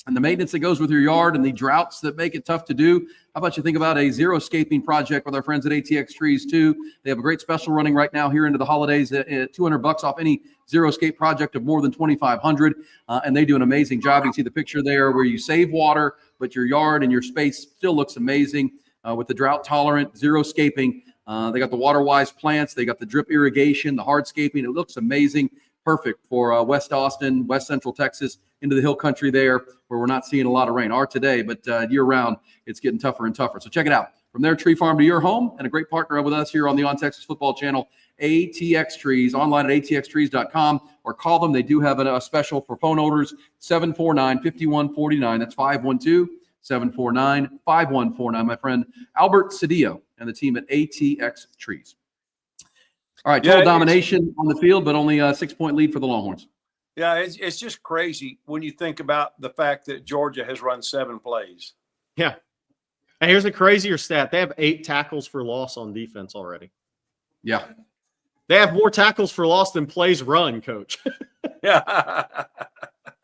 and the maintenance that goes with your yard and the droughts that make it tough to do, how about you think about a zero-scaping project with our friends at ATX Trees too? They have a great special running right now here into the holidays at $200 off any zero-scape project of more than $2,500, and they do an amazing job. You can see the picture there where you save water, but your yard and your space still looks amazing with the drought-tolerant zero-scaping. They got the water-wise plants. They got the drip irrigation, the hardscaping. It looks amazing. Perfect for West Austin, West Central Texas, into the hill country there where we're not seeing a lot of rain. Are today, but year-round, it's getting tougher and tougher. So check it out. From their tree farm to your home, and a great partner with us here on the On Texas Football channel, ATX Trees, online at atxtrees.com, or call them. They do have a special for phone orders, 749-5149. That's 512-749-5149. My friend Albert Cedillo and the team at ATX Trees. All right, total domination on the field, but only a 6-point lead for the Longhorns. Yeah, it's just crazy when you think about the fact that Georgia has run 7 plays. Yeah. And here's a crazier stat. They have 8 tackles for loss on defense already. Yeah. They have more tackles for loss than plays run, Coach. Yeah.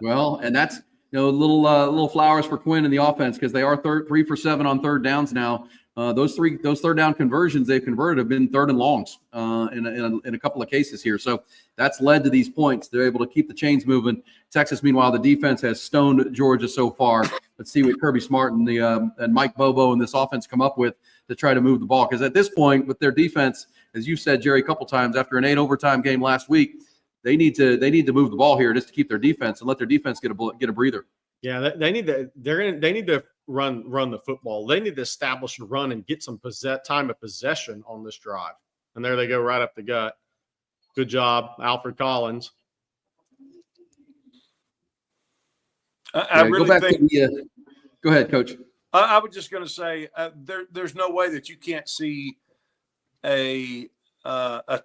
Well, and that's little flowers for Quinn in the offense because they are 3 for 7 on third downs now. Those third down conversions they've converted have been 3rd and longs in a couple of cases here. So that's led to these points. They're able to keep the chains moving. Texas, meanwhile, the defense has stoned Georgia so far. Let's see what Kirby Smart and Mike Bobo and this offense come up with to try to move the ball. Because at this point, with their defense, as you said, Jerry, a couple times after an 8 overtime game last week, they need to move the ball here just to keep their defense and let their defense get a breather. Yeah, they need to run the football. They need to establish a run and get some time of possession on this drive. And there they go, right up the gut. Good job, Alfred Collins. I really think. Go ahead, Coach. I was just going to say there's no way that you can't see a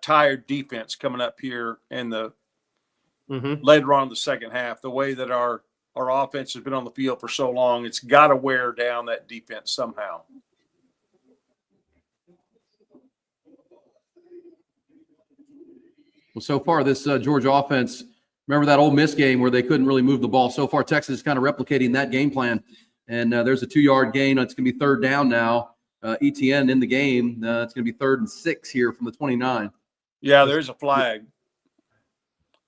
tired defense coming up here in the later on in the second half. The way that our offense has been on the field for so long, it's got to wear down that defense somehow. Well, so far this Georgia offense, remember that Ole Miss game where they couldn't really move the ball. So far, Texas is kind of replicating that game plan. And there's a 2-yard gain. It's going to be 3rd down now. ETN in the game. It's going to be 3rd and 6 here from the 29. Yeah, there's a flag.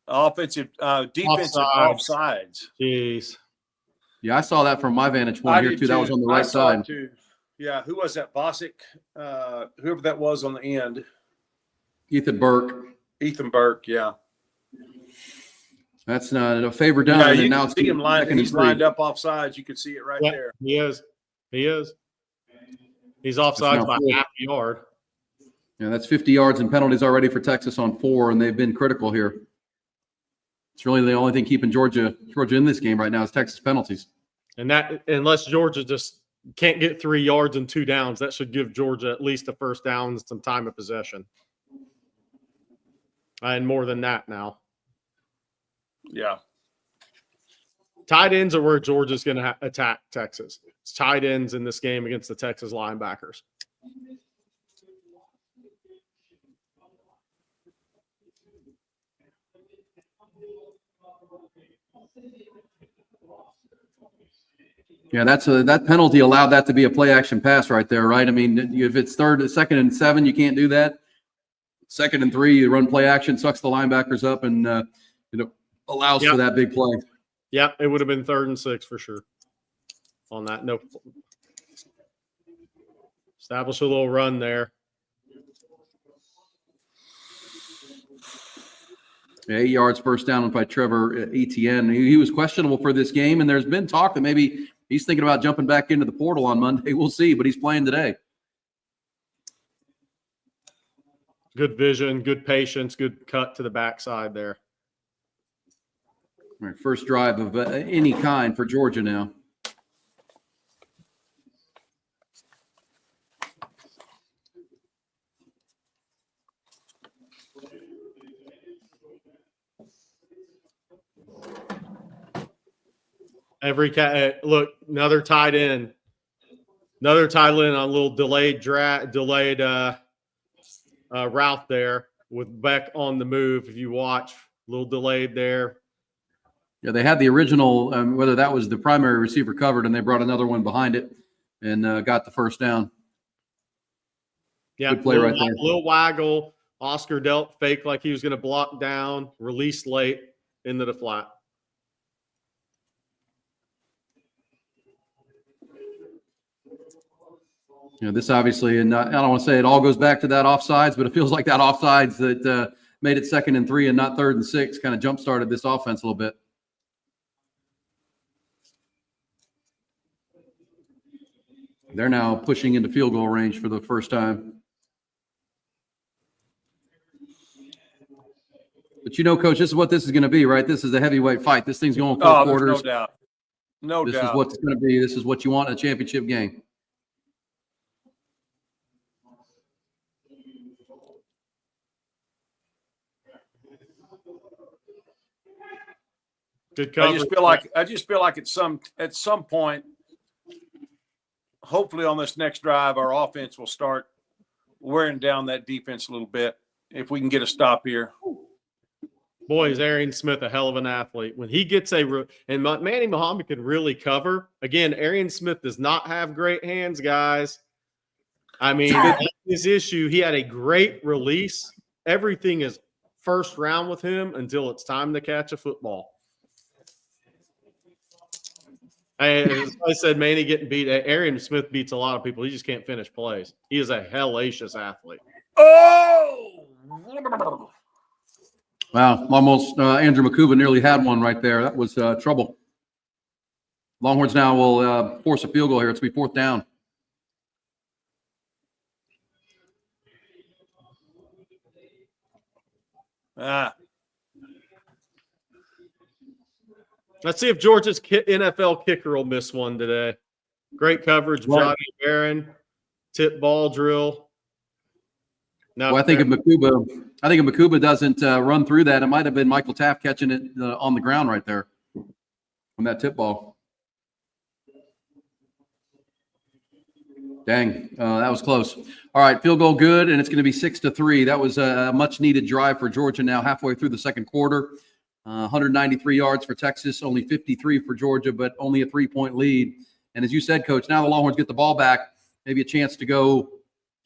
Offensive, defensive offsides. Jeez. Yeah, I saw that from my vantage point here too. That was on the right side. Too. Yeah, who was that? Bosick, whoever that was on the end. Ethan Burke, yeah. That's not a favor done. Yeah, and you now can see him lined up offsides. You can see it right there. He is. He's offsides now by 4. half a yard. Yeah, that's 50 yards and penalties already for Texas on 4, and they've been critical here. It's really the only thing keeping Georgia in this game right now is Texas penalties. And that, unless Georgia just can't get 3 yards and 2 downs, that should give Georgia at least a first down and some time of possession. And more than that now. Yeah. Tight ends are where Georgia's going to attack Texas. It's tight ends in this game against the Texas linebackers. Yeah, that penalty allowed that to be a play action pass right there, right? I mean, if it's 2nd and 7, you can't do that. 2nd and 3, you run play action, sucks the linebackers up, and allows for that big play. Yeah, it would have been 3rd and 6 for sure on that. No, establish a little run there. 8 yards first down by Trevor Etienne. He was questionable for this game, and there's been talk that maybe he's thinking about jumping back into the portal on Monday. We'll see, but he's playing today. Good vision, good patience, good cut to the backside there. All right, first drive of any kind for Georgia now. Look, another tight end on a little delayed route there with Beck on the move. If you watch, a little delayed there. Yeah, they had the original, whether that was the primary receiver covered, and they brought another one behind it and got the first down. Yeah, good play right there. Little waggle. Oscar dealt fake like he was going to block down, released late into the flat. This obviously, and I don't want to say it all goes back to that offsides, but it feels like that offsides that made it 2nd and 3 and not 3rd and 6 kind of jump-started this offense a little bit. They're now pushing into field goal range for the first time. But Coach, this is what this is going to be, right? This is a heavyweight fight. This thing's going 4 quarters. No doubt. No doubt. This is what it's going to be. This is what you want in a championship game. Good coverage. I just feel like at some point, hopefully on this next drive, our offense will start wearing down that defense a little bit if we can get a stop here. Boy, is Arian Smith a hell of an athlete. When he gets and Manny Muhammad can really cover. Again, Arian Smith does not have great hands, guys. I mean, his issue, he had a great release. Everything is first round with him until it's time to catch a football. As I said, Manny getting beat. Arian Smith beats a lot of people. He just can't finish plays. He is a hellacious athlete. Oh! Wow, almost Andrew Makuba nearly had one right there. That was trouble. Longhorns now will force a field goal here. It's going to be 4th down. Let's see if Georgia's NFL kicker will miss one today. Great coverage, Johnny Barron. Tip ball drill. No, well, I think if Makuba doesn't run through that, it might have been Michael Taft catching it on the ground right there on that tip ball. Dang, that was close. All right, field goal good, and it's going to be 6-3. That was a much-needed drive for Georgia now halfway through the second quarter. 193 yards for Texas, only 53 for Georgia, but only a 3-point lead. And as you said, Coach, now the Longhorns get the ball back, maybe a chance to go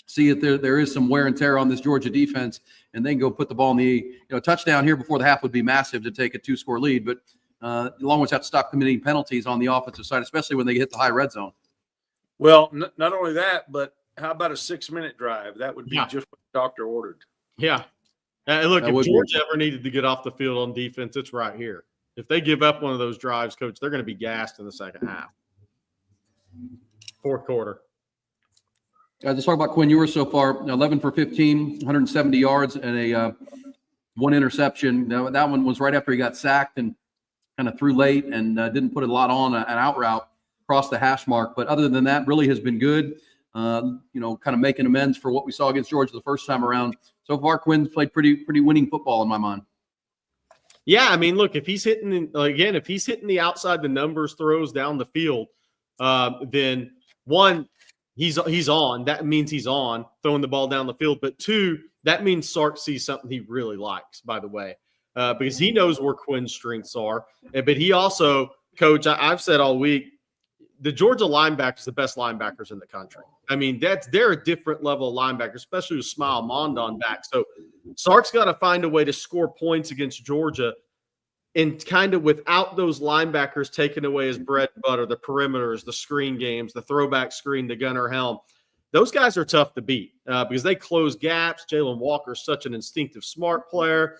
see if there is some wear and tear on this Georgia defense, and then go put the ball in the touchdown here before the half would be massive to take a 2-score lead. But the Longhorns have to stop committing penalties on the offensive side, especially when they hit the high red zone. Well, not only that, but how about a 6-minute drive? That would be just what the doctor ordered. Yeah. Look, if Georgia ever needed to get off the field on defense, it's right here. If they give up one of those drives, Coach, they're going to be gassed in the second half. 4th quarter. Let's talk about Quinn Ewers so far. 11 for 15, 170 yards, and a one interception. Now, that one was right after he got sacked and kind of threw late and didn't put a lot on an out route across the hash mark. But other than that, really has been good. Kind of making amends for what we saw against Georgia the first time around. So far, Quinn's played pretty winning football in my mind. Yeah, I mean, look, if he's hitting the outside the numbers throws down the field, then one, he's on. That means he's on throwing the ball down the field. But two, that means Sark sees something he really likes, by the way, because he knows where Quinn's strengths are. But he also, Coach, I've said all week, the Georgia linebackers, the best linebackers in the country. I mean, they're a different level of linebacker, especially with Smile Mondon back. So Sark's got to find a way to score points against Georgia and kind of without those linebackers taking away his bread and butter, the perimeters, the screen games, the throwback screen, the gunner helm. Those guys are tough to beat because they close gaps. Jalen Walker's such an instinctive, smart player.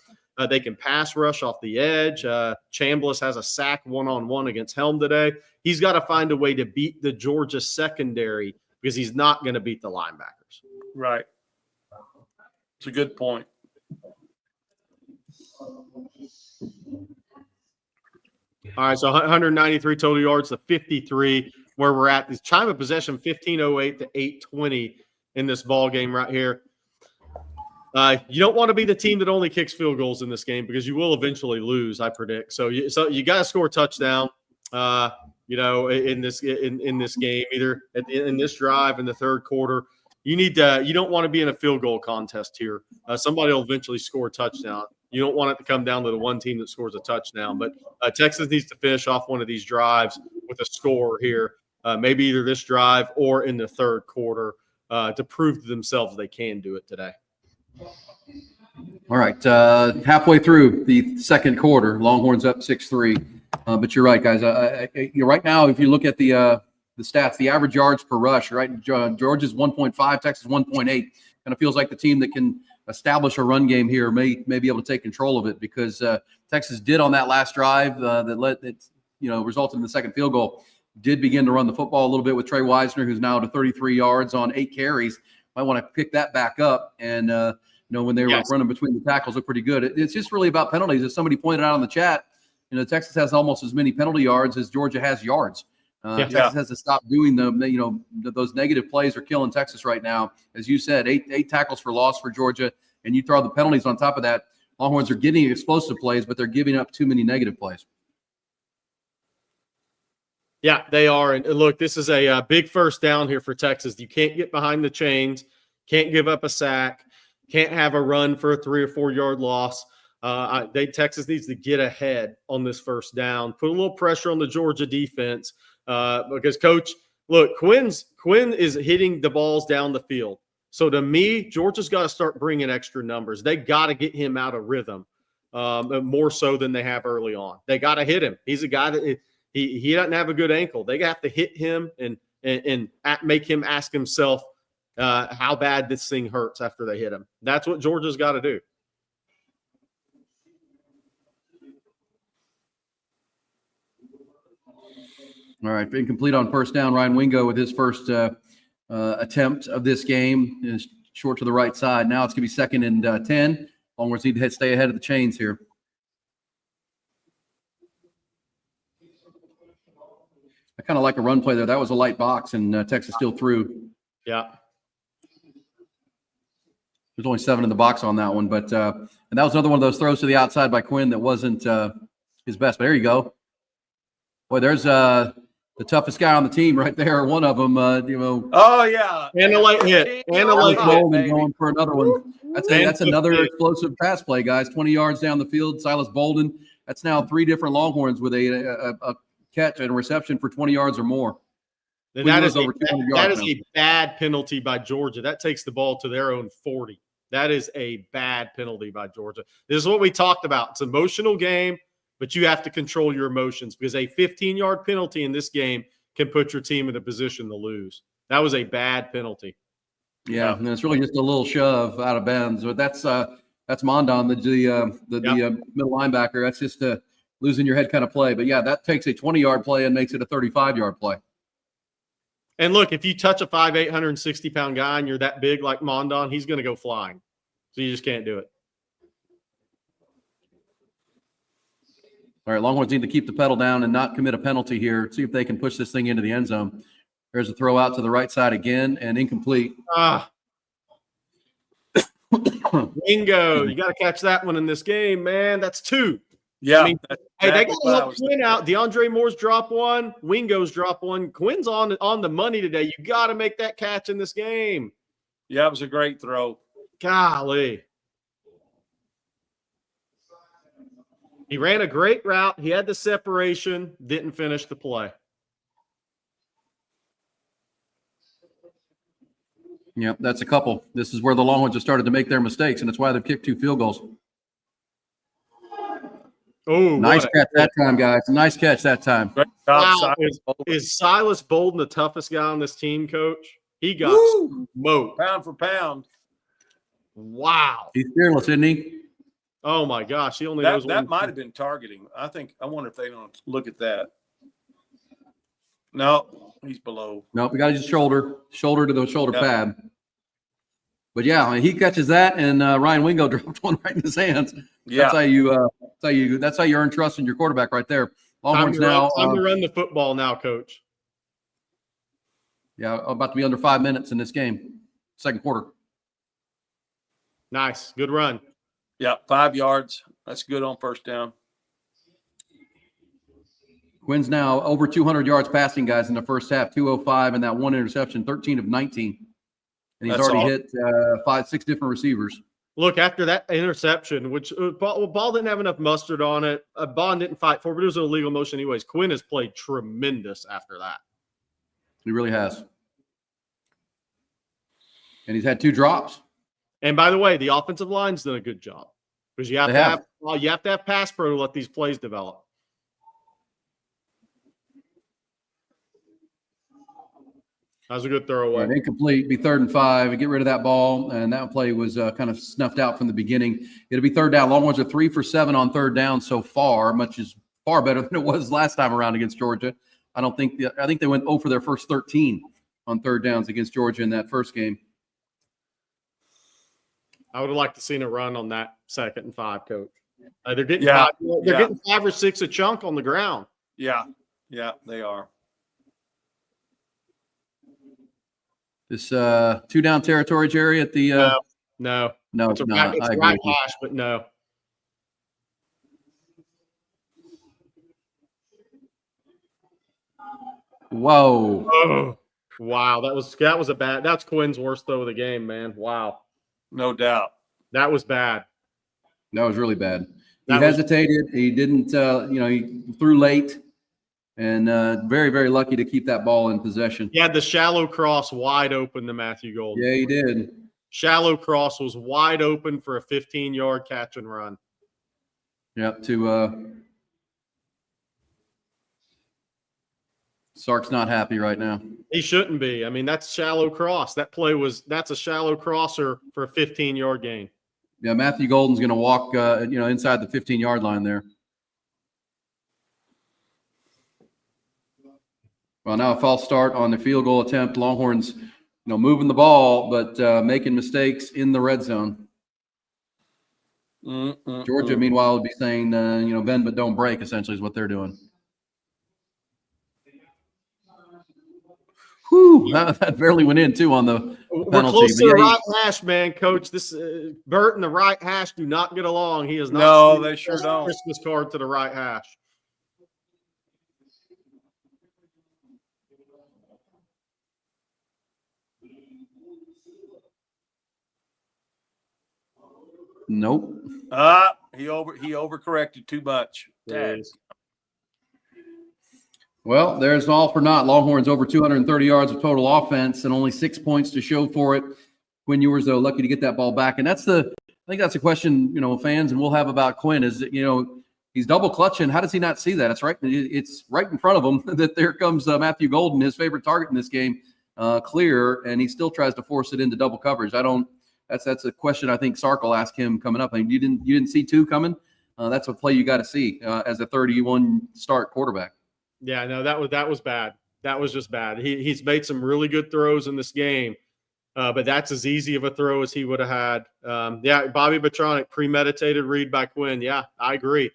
They can pass rush off the edge. Chambliss has a sack one-on-one against Helm today. He's got to find a way to beat the Georgia secondary because he's not going to beat the linebackers. Right. It's a good point. All right, so 193 total yards to 53 where we're at. This time of possession, 15:08 to 8:20 in this ball game right here. You don't want to be the team that only kicks field goals in this game because you will eventually lose, I predict. So you got to score a touchdown, in this game, either in this drive in the third quarter. You don't want to be in a field goal contest here. Somebody will eventually score a touchdown. You don't want it to come down to the one team that scores a touchdown. But Texas needs to finish off one of these drives with a score here, maybe either this drive or in the third quarter to prove to themselves they can do it today. All right, halfway through the second quarter, Longhorns up 6-3. But you're right, guys. Right now, if you look at the stats, the average yards per rush, right? Georgia's 1.5, Texas 1.8. Kind of feels like the team that can establish a run game here may be able to take control of it because Texas did on that last drive that resulted in the second field goal. Did begin to run the football a little bit with Trey Wisner, who's now to 33 yards on 8 carries. Might want to pick that back up and. When they were running between the tackles, look pretty good. It's just really about penalties. As somebody pointed out in the chat, Texas has almost as many penalty yards as Georgia has yards. Texas has to stop doing those negative plays are killing Texas right now. As you said, eight tackles for loss for Georgia, and you throw the penalties on top of that. Longhorns are getting explosive plays, but they're giving up too many negative plays. Yeah, they are. And look, this is a big first down here for Texas. You can't get behind the chains, can't give up a sack. Can't have a run for a 3 or 4 yard loss. Texas needs to get ahead on this first down, put a little pressure on the Georgia defense because, Coach, look, Quinn is hitting the balls down the field. So to me, Georgia's got to start bringing extra numbers. They got to get him out of rhythm more so than they have early on. They got to hit him. He's a guy that he doesn't have a good ankle. They have to hit him and make him ask himself, how bad this thing hurts after they hit him. That's what Georgia's got to do. All right, incomplete on first down. Ryan Wingo with his first attempt of this game is short to the right side. Now it's going to be second and 10. Longhorns need to stay ahead of the chains here. I kind of like a run play there. That was a light box, and Texas still threw. Yeah. There's only 7 in the box on that one, but and that was another one of those throws to the outside by Quinn that wasn't his best. But there you go. Boy, there's the toughest guy on the team right there. One of them, Oh yeah, and a light hit, and a light hit. Going for another one. That's another explosive pass play, guys. 20 yards down the field. Silas Bolden. That's now 3 different Longhorns with a catch and reception for 20 yards or more. That is a bad penalty by Georgia. That takes the ball to their own 40. That is a bad penalty by Georgia. This is what we talked about. It's an emotional game, but you have to control your emotions because a 15-yard penalty in this game can put your team in a position to lose. That was a bad penalty. Yeah, and it's really just a little shove out of bounds. But that's Mondon, the middle linebacker. That's just a losing your head kind of play. But, yeah, that takes a 20-yard play and makes it a 35-yard play. And look, if you touch a 5'8", 160-pound guy and you're that big like Mondon, he's going to go flying. So you just can't do it. All right, Longhorns need to keep the pedal down and not commit a penalty here. See if they can push this thing into the end zone. There's a throw out to the right side again and incomplete. Bingo. You got to catch that one in this game, man. That's 2. Yeah. I mean, hey, they got to help Quinn out. DeAndre Moore's drop 1. Wingo's drop 1. Quinn's on the money today. You got to make that catch in this game. Yeah, it was a great throw. Golly. He ran a great route. He had the separation, didn't finish the play. Yep, that's a couple. This is where the Longhorns have started to make their mistakes, and that's why they've kicked 2 field goals. Oh, nice catch that time, guys. Nice catch that time. Great job, wow. Silas. Is Silas Bolden the toughest guy on this team, Coach? He got smoked. Pound for pound. Wow. He's fearless, isn't he? Oh, my gosh. He only knows that might have been targeting. I wonder if they don't look at that. No, he's below. No, we got his shoulder to the shoulder pad. But yeah, I mean, he catches that, and Ryan Wingo dropped one right in his hands. Yeah, that's how you earn trust in your quarterback right there. Longhorns time to run the football now, Coach. Yeah, about to be under 5 minutes in this game, second quarter. Nice, good run. Yeah, 5 yards. That's good on first down. Quinn's now over 200 yards passing, guys, in the first half, 205, and that 1 interception, 13 of 19. And he's already hit 5-6 different receivers. Look, after that interception, which ball didn't have enough mustard on it, Bond didn't fight for it, but it was an illegal motion anyways. Quinn has played tremendous after that. He really has. And he's had 2 drops. And by the way, the offensive line's done a good job because you have to have pass pro to let these plays develop. That was a good throwaway. Right, incomplete, be 3rd and 5, and get rid of that ball. And that play was kind of snuffed out from the beginning. It'll be 3rd down. Longhorns are 3 for 7 on 3rd down so far, much is far better than it was last time around against Georgia. I think they went 0 for their first 13 on 3rd downs against Georgia in that first game. I would have liked to seen a run on that 2nd and 5, Coach. They're getting getting 5 or 6 a chunk on the ground. Yeah, they are. This 2-down territory, Jerry, at the no, it's not. It's I agree right with you. hash, but no. Whoa. Oh, wow, that's Quinn's worst throw of the game, man. Wow. No doubt. That was bad. That was really bad. He hesitated. He didn't, he threw late, and very, very lucky to keep that ball in possession. He had the shallow cross wide open to Matthew Golden. Yeah, he did. Shallow cross was wide open for a 15-yard catch and run. Yep, Sark's not happy right now. He shouldn't be. I mean, that's shallow cross. That's a shallow crosser for a 15-yard gain. Yeah, Matthew Golden's going to walk, inside the 15-yard line there. Well, now a false start on the field goal attempt. Longhorns, moving the ball, but making mistakes in the red zone. Georgia, meanwhile, would be saying, bend but don't break, essentially, is what they're doing. Whew, that barely went in, too, on the penalty. We're close to the right hash, man, Coach. This Bert and the right hash do not get along. He is not. No, they sure don't. Christmas card to the right hash. Nope. He overcorrected too much. Well, there's all for naught. Longhorns over 230 yards of total offense and only 6 points to show for it. Quinn Ewers, though, lucky to get that ball back. And I think that's a question, fans and we'll have about Quinn is, he's double clutching. How does he not see that? It's right in front of him that there comes Matthew Golden, his favorite target in this game, clear, and he still tries to force it into double coverage. That's a question I think Sark will ask him coming up. I mean, you didn't see 2 coming. That's a play you got to see as a 31 start quarterback. Yeah, no, that was bad. That was just bad. He's made some really good throws in this game, but that's as easy of a throw as he would have had. Bobby Petronic, premeditated read by Quinn. Yeah, I agree.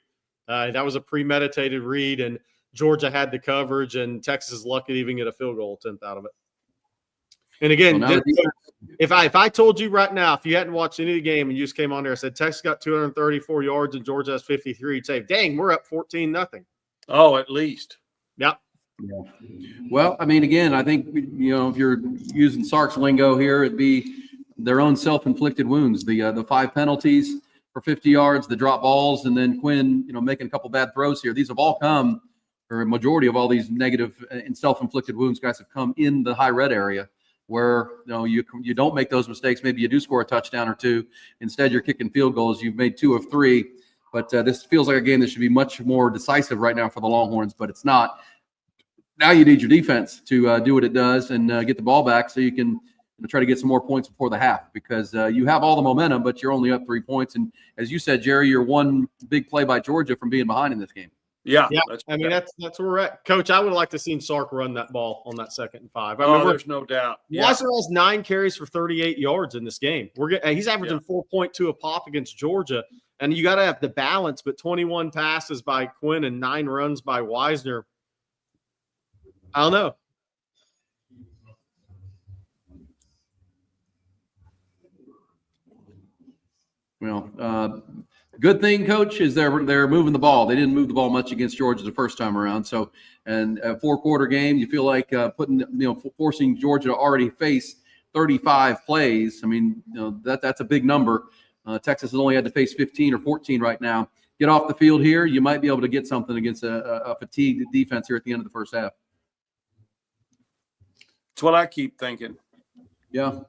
That was a premeditated read, and Georgia had the coverage, and Texas is lucky to even get a field goal attempt out of it. And again, if I told you right now, if you hadn't watched any of the game and you just came on there and said Texas got 234 yards and Georgia has 53, you'd say, dang, we're up 14-0. Oh, at least. Yep. Yeah. Well, I mean, again, I think, if you're using Sark's lingo here, it'd be their own self-inflicted wounds. The 5 penalties for 50 yards, the drop balls, and then Quinn, making a couple bad throws here. These have all come, or a majority of all these negative and self-inflicted wounds, guys, have come in the high red area where, you don't make those mistakes. Maybe you do score a touchdown or two. Instead, you're kicking field goals. You've made 2 of 3. But this feels like a game that should be much more decisive right now for the Longhorns, but it's not. Now you need your defense to do what it does and get the ball back so you can try to get some more points before the half, because you have all the momentum, but you're only up 3 points. And as you said, Jerry, you're one big play by Georgia from being behind in this game. Yeah. That's where we're at. Coach, I would like to see Sark run that ball on that 2nd and 5. There's no doubt. Weiser has 9 carries for 38 yards in this game. He's averaging 4.2 a pop against Georgia, and you got to have the balance, but 21 passes by Quinn and 9 runs by Weiser. I don't know. Well, good thing, Coach, is they're moving the ball. They didn't move the ball much against Georgia the first time around. So, and a 4-quarter game, you feel like forcing Georgia to already face 35 plays. I mean, that's a big number. Texas has only had to face 15 or 14 right now. Get off the field here, you might be able to get something against a fatigued defense here at the end of the first half. That's what I keep thinking. Yeah.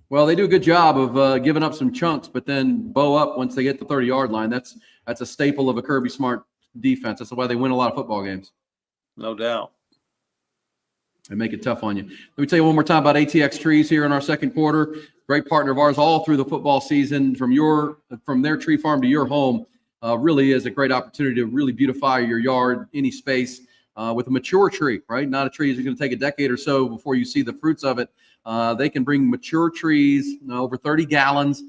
Well, they do a good job of giving up some chunks, but then bow up once they get the 30-yard line. That's a staple of a Kirby Smart defense. That's why they win a lot of football games. No doubt. They make it tough on you. Let me tell you one more time about ATX Trees here in our second quarter. Great partner of ours all through the football season. From their tree farm to your home, really is a great opportunity to really beautify your yard, any space. With a mature tree, right? Not a tree that's going to take a decade or so before you see the fruits of it. They can bring mature trees, over 30 gallons,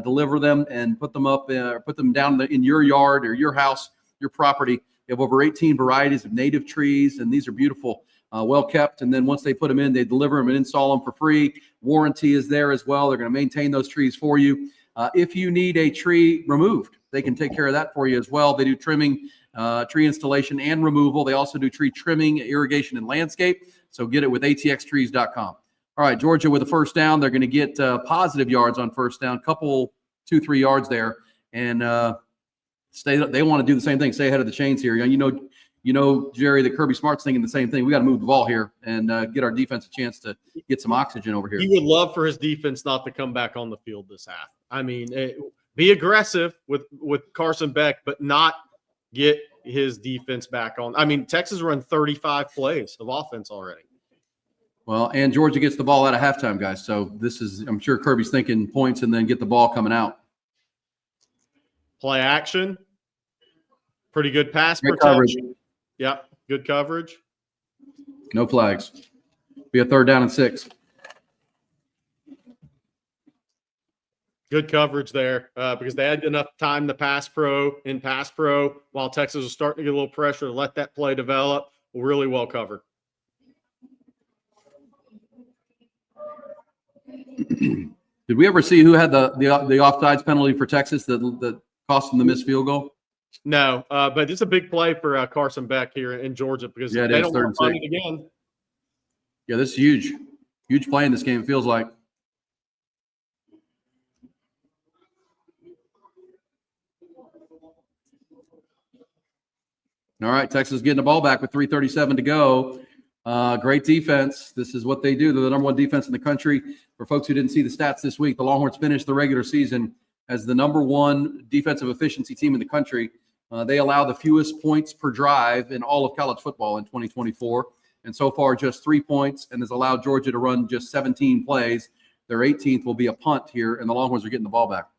deliver them and put them up, put them down in your yard or your house, your property. They have over 18 varieties of native trees, and these are beautiful, well kept. And then once they put them in, they deliver them and install them for free. Warranty is there as well. They're going to maintain those trees for you. If you need a tree removed, they can take care of that for you as well. They do trimming, tree installation and removal. They also do tree trimming, irrigation, and landscape. So get it with atxtrees.com. All right, Georgia with a first down. They're going to get positive yards on first down, couple 2-3 yards there, and they want to do the same thing. Stay ahead of the chains here. You know, Jerry, that Kirby Smart's thinking the same thing. We got to move the ball here and get our defense a chance to get some oxygen over here. He would love for his defense not to come back on the field this half. I mean, be aggressive with Carson Beck, but not get his defense back on. I mean, Texas run 35 plays of offense already. Well, and Georgia gets the ball out of halftime, guys. So this is, I'm sure Kirby's thinking points and then get the ball coming out. Play action. Pretty good pass Great protection. coverage. Yep, good coverage. No flags. Be a 3rd down and 6. Good coverage there because they had enough time to pass pro while Texas was starting to get a little pressure to let that play develop. Really well covered. Did we ever see who had the offsides penalty for Texas that cost them the missed field goal? No, but it's a big play for Carson Beck here in Georgia because they don't want to run it again. Yeah, this is huge. Huge play in this game, it feels like. All right, Texas getting the ball back with 3:37 to go. Great defense. This is what they do. They're the number 1 defense in the country. For folks who didn't see the stats this week, the Longhorns finished the regular season as the number 1 defensive efficiency team in the country. They allow the fewest points per drive in all of college football in 2024. And so far, just 3 points, and has allowed Georgia to run just 17 plays. Their 18th will be a punt here, and the Longhorns are getting the ball back.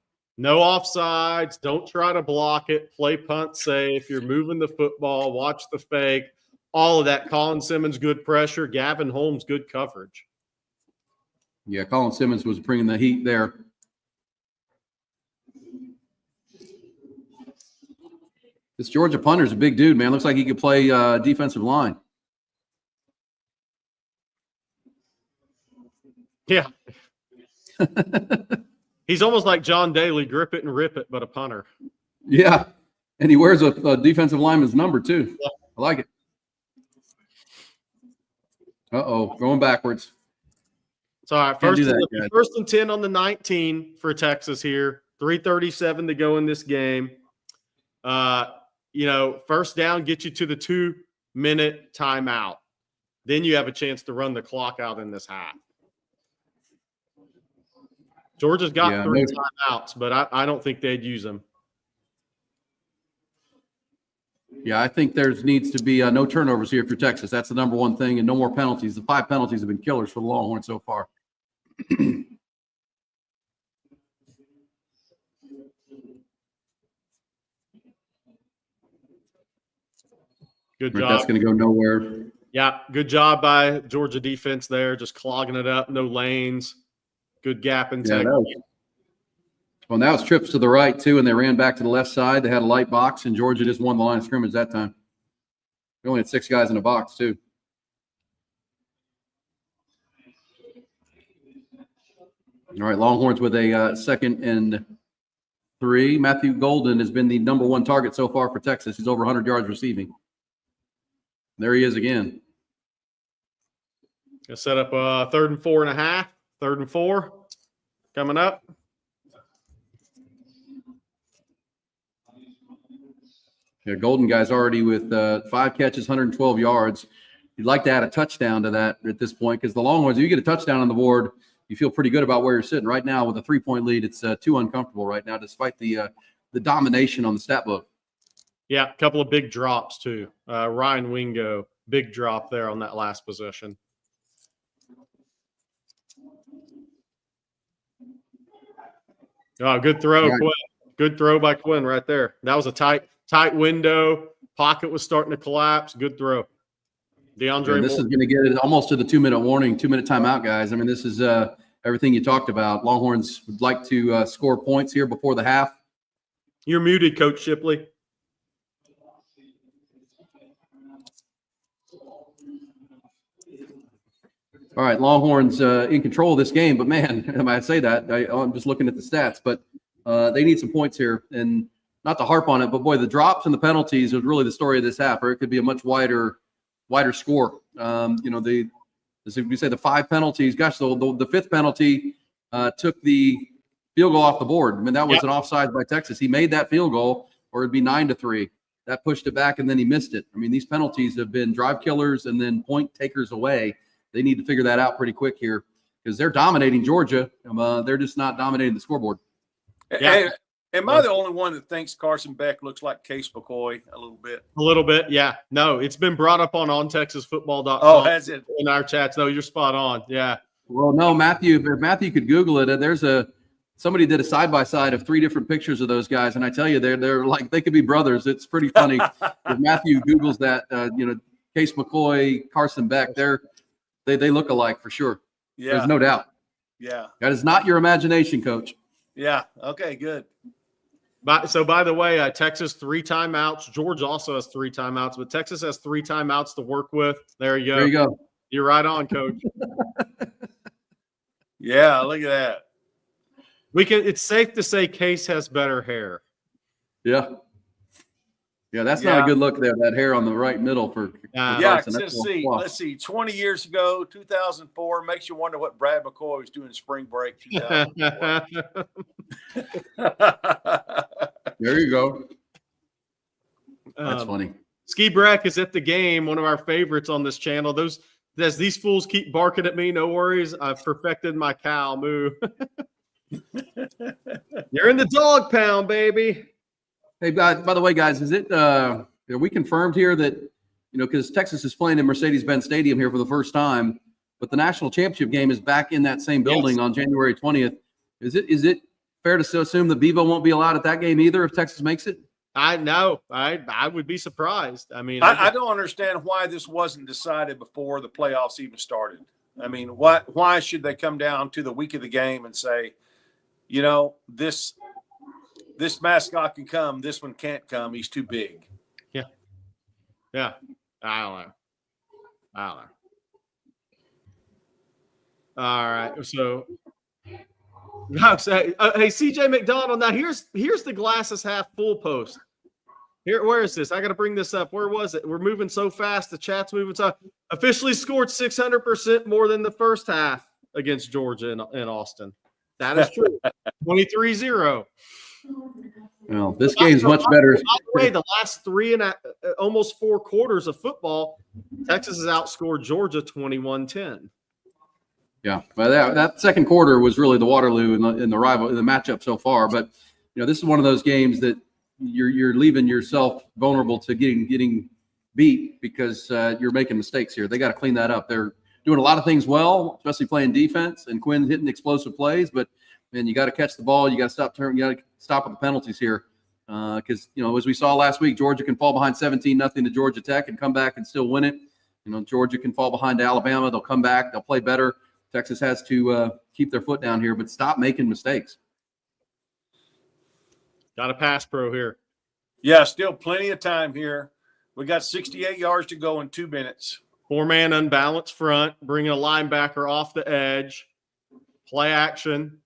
No offsides. Don't try to block it. Play punt safe. You're moving the football. Watch the fake. all of that. Colin Simmons, good pressure. Gavin Holmes, good coverage. Yeah, Colin Simmons was bringing the heat there. This Georgia punter's a big dude, man. Looks like he could play defensive line. Yeah. He's almost like John Daly, grip it and rip it, but a punter. Yeah, and he wears a defensive lineman's number too. Yeah. I like it. Uh-oh, going backwards. It's all right. First and 10 on the 19 for Texas here. 3:37 to go in this game. First down, get you to the 2-minute timeout. Then you have a chance to run the clock out in this half. Georgia's got 3 timeouts, but I don't think they'd use them. Yeah, I think there needs to be no turnovers here for Texas. That's the number one thing, and no more penalties. The 5 penalties have been killers for the Longhorns so far. Good job. That's going to go nowhere. Yeah, good job by Georgia defense there, just clogging it up, no lanes, good gap in technique. Well, now it's trips to the right, too, and they ran back to the left side. They had a light box, and Georgia just won the line of scrimmage that time. They only had 6 guys in the box, too. All right, Longhorns with a 2nd and 3. Matthew Golden has been the number 1 target so far for Texas. He's over 100 yards receiving. There he is again. Gonna set up 3rd and 4.5. 3rd and 4 coming up. Yeah, Golden guy's already with 5 catches, 112 yards. You'd like to add a touchdown to that at this point because the Longhorns, if you get a touchdown on the board, you feel pretty good about where you're sitting. Right now with a 3-point lead, it's too uncomfortable right now despite the domination on the stat book. Yeah, a couple of big drops too. Ryan Wingo, big drop there on that last possession. Oh, good throw, Quinn. Good throw by Quinn right there. That was a tight window. Pocket was starting to collapse. Good throw. DeAndre this is going to get it almost to the 2-minute warning, 2-minute timeout, guys. I mean, this is everything you talked about. Longhorns would like to score points here before the half. You're muted, Coach Shipley. All right, Longhorns in control of this game, but man, I say that I'm just looking at the stats, but they need some points here, and not to harp on it, but boy, the drops and the penalties was really the story of this half, or it could be a much wider score. As we say, the 5 penalties. Gosh, the 5th penalty took the field goal off the board. I mean, that was an offside by Texas. He made that field goal, or it'd be 9-3. That pushed it back, and then he missed it. I mean, these penalties have been drive killers and then point takers away. They need to figure that out pretty quick here because they're dominating Georgia. They're just not dominating the scoreboard. Yeah. Am I the only one that thinks Carson Beck looks like Case McCoy a little bit? A little bit, yeah. No, it's been brought up on ontexasfootball.com. Oh, has it? In our chats. No, you're spot on. Yeah. Well, no, Matthew, if Matthew could Google it, there's somebody did a side-by-side of 3 different pictures of those guys, and I tell you, they're like they could be brothers. It's pretty funny. If Matthew Googles that, Case McCoy, Carson Beck, they look alike for sure. Yeah. There's no doubt. Yeah. That is not your imagination, Coach. Yeah. Okay, good. So, by the way, Texas 3 timeouts. Georgia also has 3 timeouts, but Texas has 3 timeouts to work with. There you go. There you go. You're right on, Coach. Yeah, look at that. It's safe to say Case has better hair. Yeah. Yeah, that's not a good look there. That hair on the right middle for Carson. Let's see. 20 years ago, 2004, makes you wonder what Brad McCoy was doing spring break 2004. There you go. That's funny. Ski Brack is at the game, one of our favorites on this channel. As these fools keep barking at me, no worries. I've perfected my cow moo. You're in the dog pound, baby. Hey, by the way, guys, is it are we confirmed here that because Texas is playing in Mercedes-Benz Stadium here for the first time, but the national championship game is back in that same building on January 20th. Is it fair to assume that Bevo won't be allowed at that game either if Texas makes it? I know. I would be surprised. I mean, I don't understand why this wasn't decided before the playoffs even started. I mean, why should they come down to the week of the game and say, you know, this mascot can come, this one can't come, he's too big. Yeah. I don't know. All right. So, hey, CJ McDonald. Now here's the glasses half full post. Here, where is this? I got to bring this up. Where was it? We're moving so fast. The chat's moving so. Officially scored 600% more than the first half against Georgia in Austin. That is true. 23-0. Well, this game's much better. By the way, the last almost 4 quarters of football, Texas has outscored Georgia 21-10. Yeah, but that second quarter was really the Waterloo in the matchup so far. But this is one of those games that you're leaving yourself vulnerable to getting beat because you're making mistakes here. They got to clean that up. They're doing a lot of things well, especially playing defense, and Quinn's hitting explosive plays. But man, you got to catch the ball. You got to you got to stop with the penalties here because as we saw last week, Georgia can fall behind 17-0 to Georgia Tech and come back and still win it. Georgia can fall behind to Alabama. They'll come back. They'll play better. Texas has to keep their foot down here, but stop making mistakes. Got a pass pro here. Yeah, still plenty of time here. We got 68 yards to go in 2 minutes. 4-man unbalanced front, bringing a linebacker off the edge. Play action.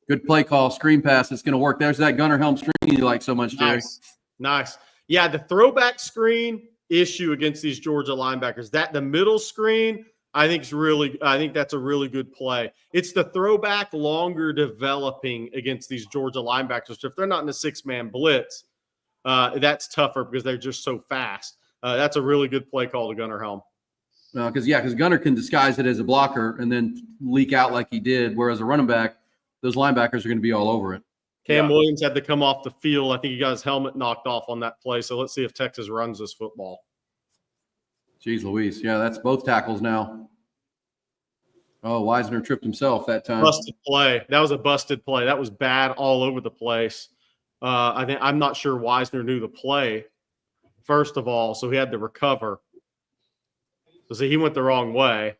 Good play call, screen pass. It's going to work. There's that Gunnar Helm screen you like so much, Jerry. Nice. Yeah, the throwback screen issue against these Georgia linebackers. The middle screen, I think that's a really good play. It's the throwback longer developing against these Georgia linebackers. So if they're not in a 6-man blitz, that's tougher because they're just so fast. That's a really good play call to Gunnar Helm. Because Gunnar can disguise it as a blocker and then leak out like he did, whereas a running back, those linebackers are going to be all over it. Cam Williams had to come off the field. I think he got his helmet knocked off on that play. So let's see if Texas runs this football. Jeez Louise. Yeah, that's both tackles now. Oh, Wisner tripped himself that time. Busted play. That was a busted play. That was bad all over the place. I'm not sure Wisner knew the play, first of all, so he had to recover. So see, he went the wrong way.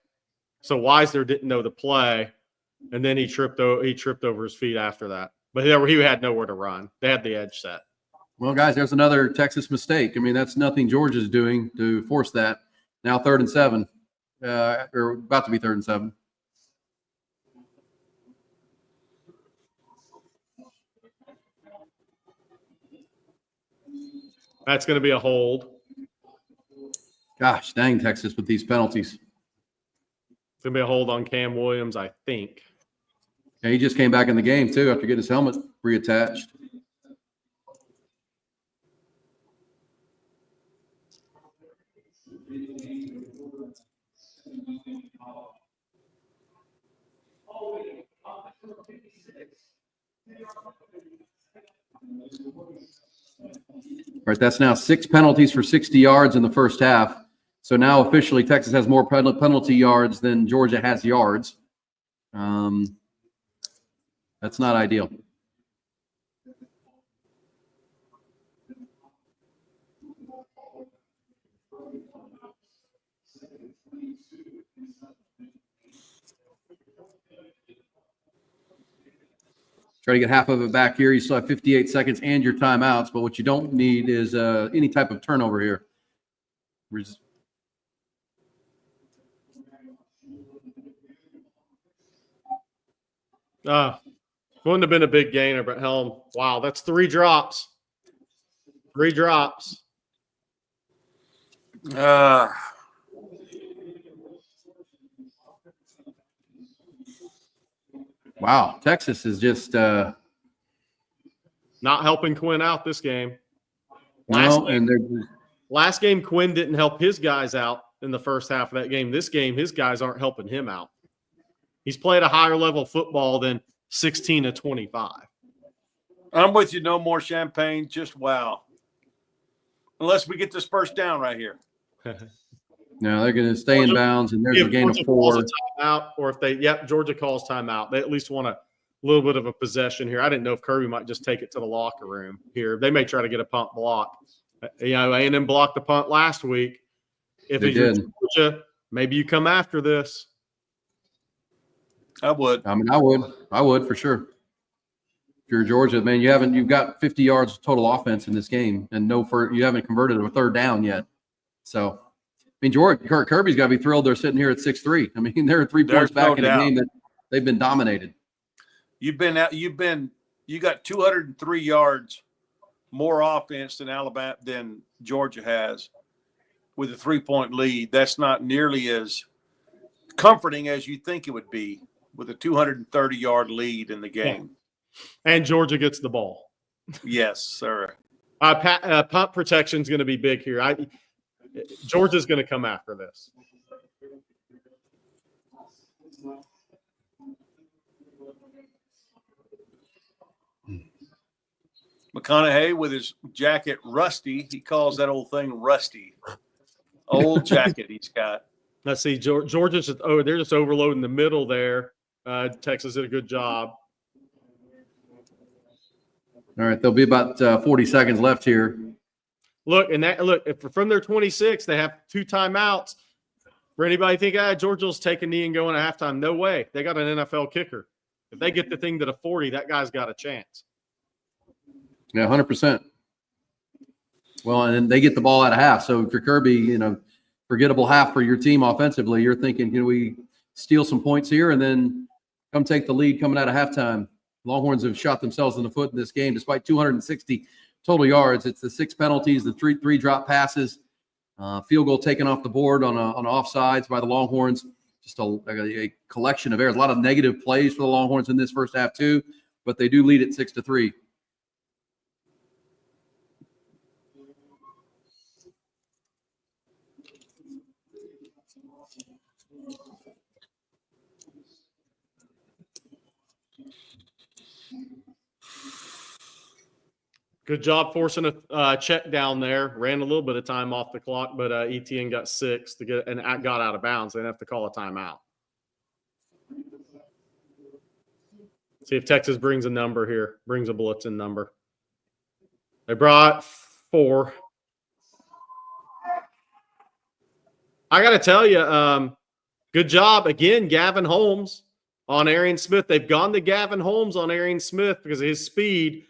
So Wisner didn't know the play, and then he tripped over his feet after that. But he had nowhere to run. They had the edge set. Well, guys, there's another Texas mistake. I mean, that's nothing Georgia's doing to force that. Now 3rd and 7, or about to be 3rd and 7. That's going to be a hold. Gosh, dang, Texas with these penalties. It's going to be a hold on Cam Williams, I think. Yeah, he just came back in the game, too, after getting his helmet reattached. All right, that's now 6 penalties for 60 yards in the first half. So now officially Texas has more penalty yards than Georgia has yards. That's not ideal. Try to get half of it back here. You still have 58 seconds and your timeouts, but what you don't need is any type of turnover here. Wouldn't have been a big gainer, but Helm. Wow, that's 3 drops. 3 drops. Wow, Texas is just not helping Quinn out this game. Last game, Quinn didn't help his guys out in the first half of that game. This game, his guys aren't helping him out. He's played a higher level of football than 16-25. I'm with you. No more champagne. Just wow. Unless we get this first down right here. No, they're going to stay in bounds, and there's a gain of 4. Timeout, or if Georgia calls timeout, they at least want to little bit of a possession here. I didn't know if Kirby might just take it to the locker room here. They may try to get a punt block. A&M blocked the punt last week. If They you're did. Georgia, maybe you come after this. I would. I mean, I would for sure. If you're Georgia, man, you've got 50 yards total offense in this game, and you haven't converted a third down yet. So, I mean, Kirby's got to be thrilled they're sitting here at 6-3. I mean, they're 3 points back in a game that they've been dominated. You got 203 yards more offense than Georgia has with a 3-point lead. That's not nearly as comforting as you think it would be with a 230-yard lead in the game. And Georgia gets the ball. Yes, sir. Punt protection is going to be big here. Georgia's going to come after this. McConaughey with his jacket rusty. He calls that old thing rusty. Old jacket he's got. Let's see. Georgia's they're just overloading the middle there. Texas did a good job. All right, there'll be about 40 seconds left here. Look, if from their 26, they have 2 timeouts. For anybody think Georgia's take a knee and going at halftime, no way. They got an NFL kicker. If they get the thing to the 40, that guy's got a chance. Yeah, 100%. Well, and then they get the ball at a half. So if you're Kirby, forgettable half for your team offensively, you're thinking, can we steal some points here and then come take the lead coming out of halftime? Longhorns have shot themselves in the foot in this game, despite 260 total yards. It's the 6 penalties, the three drop passes, field goal taken off the board on offsides by the Longhorns. Just a collection of errors. A lot of negative plays for the Longhorns in this first half too, but they do lead at 6-3. Good job forcing a check down there. Ran a little bit of time off the clock, but ETN got 6 to get and got out of bounds. They didn't have to call a timeout. See if Texas brings a number here, brings a bulletin number. They brought 4. I got to tell you, good job again, Gavin Holmes on Arian Smith. They've gone to Gavin Holmes on Arian Smith because of his speed.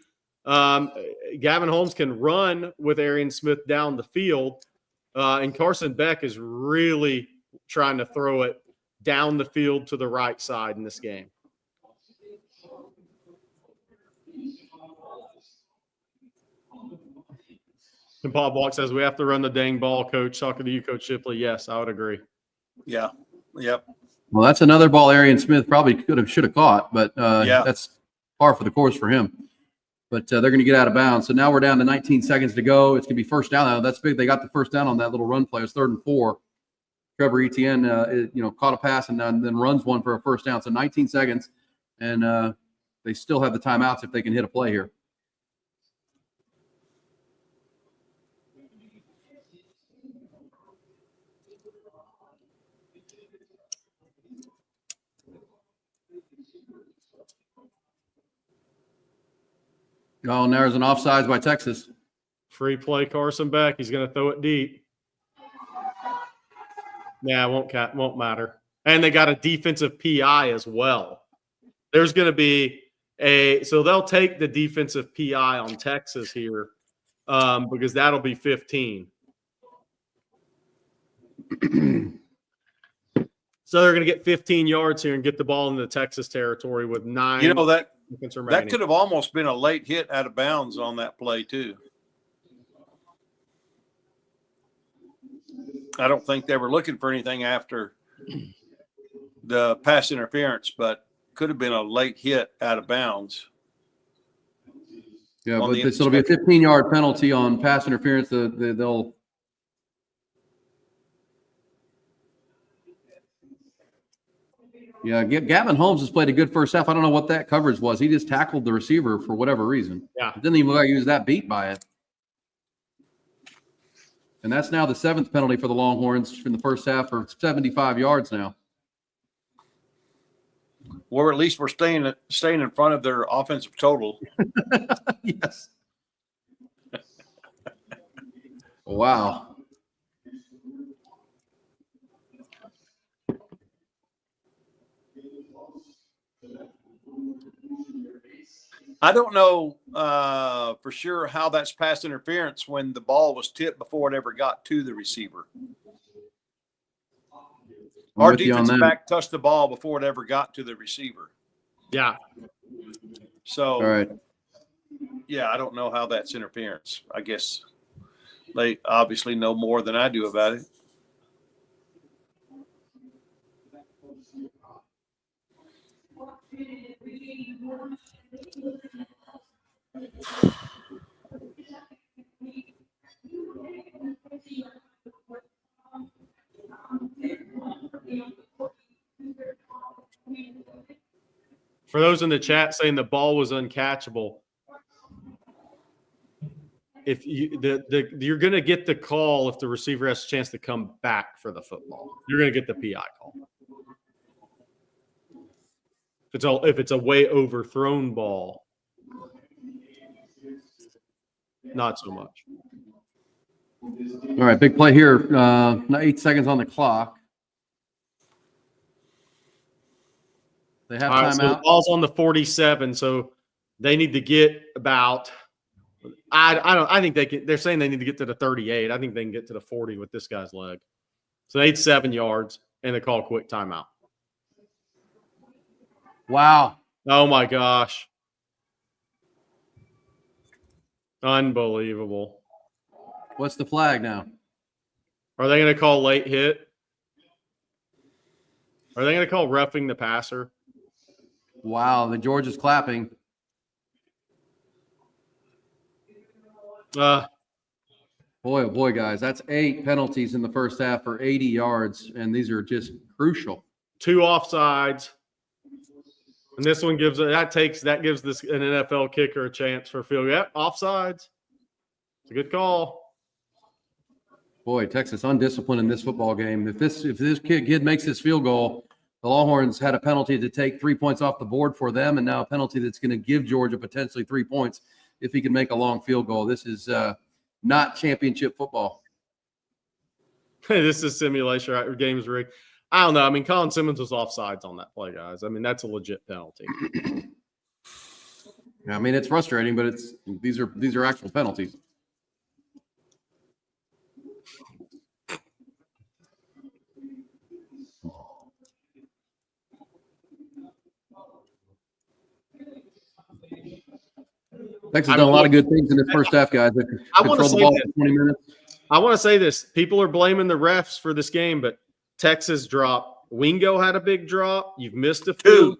Gavin Holmes can run with Arian Smith down the field, and Carson Beck is really trying to throw it down the field to the right side in this game. And Paul Block says we have to run the dang ball, Coach. Talking to you, Coach Shipley. Yes, I would agree. Yeah. Yep. Well, that's another ball Arian Smith probably should have caught, but that's par for the course for him. But they're going to get out of bounds. So now we're down to 19 seconds to go. It's going to be first down now. That's big. They got the first down on that little run play. It was 3rd and 4. Trevor Etienne, caught a pass and then runs one for a first down. So 19 seconds, and they still have the timeouts if they can hit a play here. Oh, and there's an offsides by Texas. Free play, Carson Beck. He's going to throw it deep. Yeah, it won't matter. And they got a defensive PI as well. There's going to be so they'll take the defensive PI on Texas here because that'll be 15. So they're going to get 15 yards here and get the ball into Texas territory with 9. That could have almost been a late hit out of bounds on that play too. I don't think they were looking for anything after the pass interference, but could have been a late hit out of bounds. Yeah, but so it'll be a 15-yard penalty on pass interference. They'll Yeah, Gavin Holmes has played a good first half. I don't know what that coverage was. He just tackled the receiver for whatever reason. Yeah. It didn't even look like he was that beat by it. And that's now the 7th penalty for the Longhorns from the first half for 75 yards now. Or at least we're staying in front of their offensive total. Yes. Wow. I don't know for sure how that's pass interference when the ball was tipped before it ever got to the receiver. Our defensive back touched the ball before it ever got to the receiver. Yeah. So, all right. Yeah, I don't know how that's interference. I guess they obviously know more than I do about it. For those in the chat saying the ball was uncatchable, if you're going to get the call if the receiver has a chance to come back for the football. You're going to get the PI call. If it's a way overthrown ball, not so much. All right, big play here. 8 seconds on the clock. They have All right, so the timeout. ball's on the 47, so they need to get about. I think they can. They're saying they need to get to the 38. I think they can get to the 40 with this guy's leg. So they need 7 yards, and they call a quick timeout. Wow. Oh my gosh. Unbelievable. What's the flag now? Are they going to call late hit? Are they going to call roughing the passer? Wow, the Georgia's clapping. Boy, oh boy, guys, that's 8 penalties in the first half for 80 yards, and these are just crucial. 2 offsides. And this one gives that gives this an NFL kicker a chance for a field goal. Yep, offsides. It's a good call. Boy, Texas undisciplined in this football game. If this kid makes this field goal, the Longhorns had a penalty to take 3 points off the board for them, and now a penalty that's going to give Georgia potentially 3 points if he can make a long field goal. This is not championship football. This is simulation, right? Game's rigged. I don't know. I mean, Colin Simmons was offsides on that play, guys. I mean, that's a legit penalty. I mean, it's frustrating, but these are actual penalties. Texas done a lot of good things in this first half, guys. I want to say for 20 minutes. I want to say this. People are blaming the refs for this game, but Texas dropped. Wingo had a big drop. You've missed a few.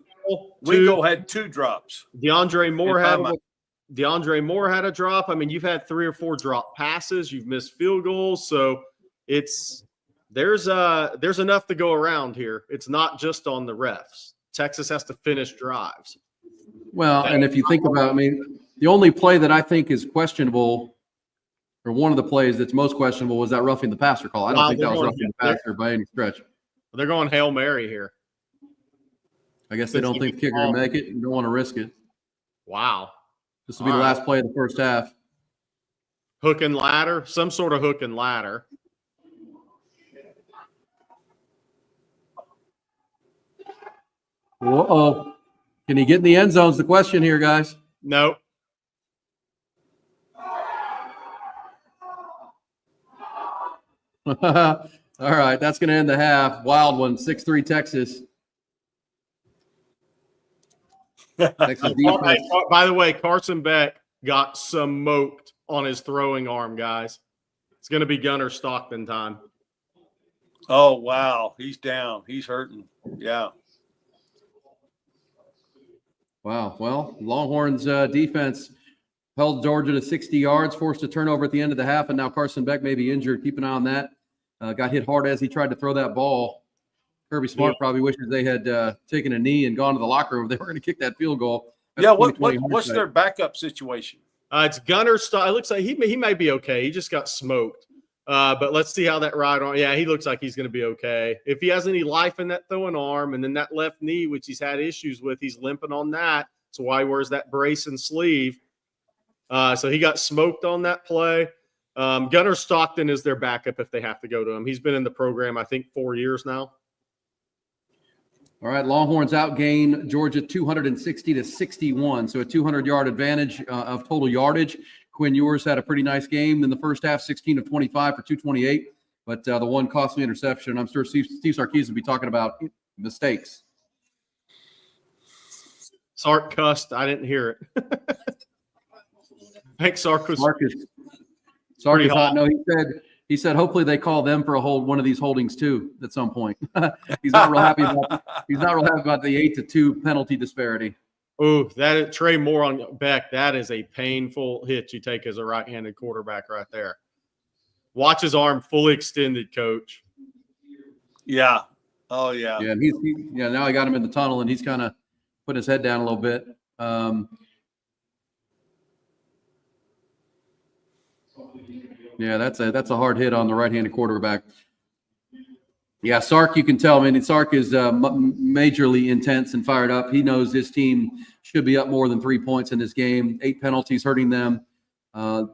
Wingo had 2 drops. DeAndre Moore had a drop. I mean, you've had 3 or 4 drop passes. You've missed field goals. So there's enough to go around here. It's not just on the refs. Texas has to finish drives. Well, and if you think about, I mean, the only play that I think is questionable, or one of the plays that's most questionable, was that roughing the passer call. I don't think that was roughing the passer by any stretch. They're going Hail Mary here. I guess they don't think the kicker will make it and don't want to risk it. Wow. This will be the last play of the first half. Hook and ladder, some sort of hook and ladder. Uh-oh. Can he get in the end zone is the question here, guys. No. All right, that's going to end the half. Wild one, 6-3 Texas. Texas defense. By the way, Carson Beck got smoked on his throwing arm, guys. It's going to be Gunnar Stockton time. Oh, wow. He's down. He's hurting. Yeah. Wow. Well, Longhorns defense held Georgia to 60 yards, forced a turnover at the end of the half, and now Carson Beck may be injured. Keep an eye on that. Got hit hard as he tried to throw that ball. Kirby Smart probably wishes they had taken a knee and gone to the locker room. They were going to kick that field goal. Yeah, what's their backup situation? It's Gunnar Stockton. It looks like he may be okay. He just got smoked. But let's see how that ride on. Yeah, he looks like he's going to be okay. If he has any life in that throwing arm and then that left knee, which he's had issues with, he's limping on that. So why he wears that brace and sleeve. So he got smoked on that play. Gunnar Stockton is their backup if they have to go to him. He's been in the program, I think, 4 years now. All right, Longhorns outgain Georgia 260-61, so a 200-yard advantage of total yardage. Quinn Ewers had a pretty nice game in the first half, 16 of 25 for 228, but the one costly interception. I'm sure Steve Sarkis will be talking about mistakes. Sark cussed. I didn't hear it. I think Sark was Sark is hot. No, he said hopefully they call them for one of these holdings too at some point. He's not real happy about the 8-2 penalty disparity. Oh, that is Trey Moore on Beck. That is a painful hit you take as a right-handed quarterback right there. Watch his arm fully extended, Coach. Yeah. Oh yeah. Yeah. And now I got him in the tunnel and he's kind of put his head down a little bit. Yeah, that's a hard hit on the right-handed quarterback. Yeah, Sark, you can tell. I mean, Sark is majorly intense and fired up. He knows his team should be up more than 3 points in this game. 8 penalties hurting them. I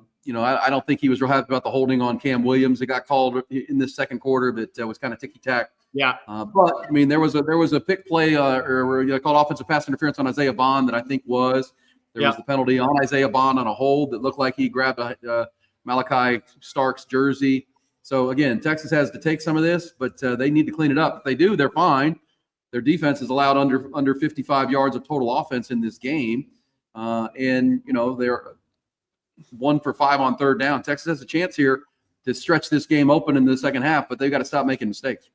don't think he was real happy about the holding on Cam Williams. It got called in this second quarter that was kind of ticky-tack. Yeah. But I mean, there was a pick play or called offensive pass interference on Isaiah Bond that I think was the penalty on Isaiah Bond on a hold that looked like he grabbed Malachi Stark's jersey. So, again, Texas has to take some of this, but they need to clean it up. If they do, they're fine. Their defense is allowed under 55 yards of total offense in this game. They're 1 for 5 on third down. Texas has a chance here to stretch this game open in the second half, but they've got to stop making mistakes.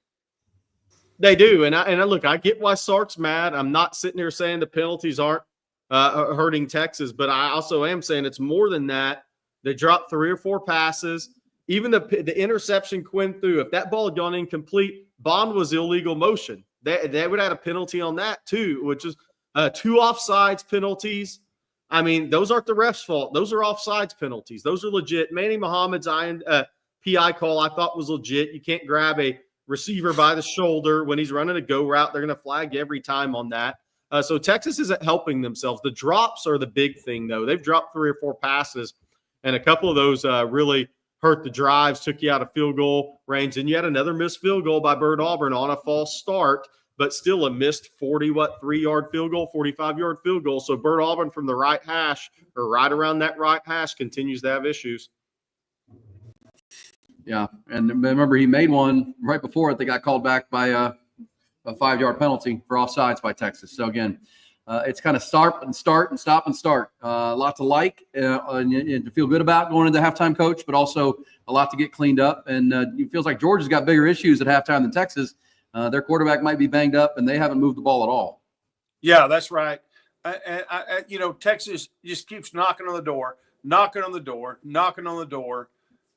They do. And I look, I get why Sark's mad. I'm not sitting here saying the penalties aren't hurting Texas, but I also am saying it's more than that. They dropped 3 or 4 passes. Even the interception Quinn threw, if that ball had gone incomplete, Bond was illegal motion. They would have had a penalty on that too, which is 2 offsides penalties. I mean, those aren't the ref's fault. Those are offsides penalties. Those are legit. Manny Muhammad's PI call I thought was legit. You can't grab a receiver by the shoulder when he's running a go route. They're going to flag every time on that. So Texas isn't helping themselves. The drops are the big thing, though. They've dropped 3 or 4 passes, and a couple of those really hurt the drives, took you out of field goal range. And you had another missed field goal by Bird Auburn on a false start, but still a missed 3-yard field goal, 45-yard field goal. So Bird Auburn from the right hash or right around that right hash continues to have issues. Yeah, and remember he made one right before it that got called back by a 5-yard penalty for offsides by Texas. So, again, it's kind of start and stop and start. A lot to like and to feel good about going into halftime, Coach, but also a lot to get cleaned up. And it feels like Georgia's got bigger issues at halftime than Texas. Their quarterback might be banged up, and they haven't moved the ball at all. Yeah, that's right. Texas just keeps knocking on the door.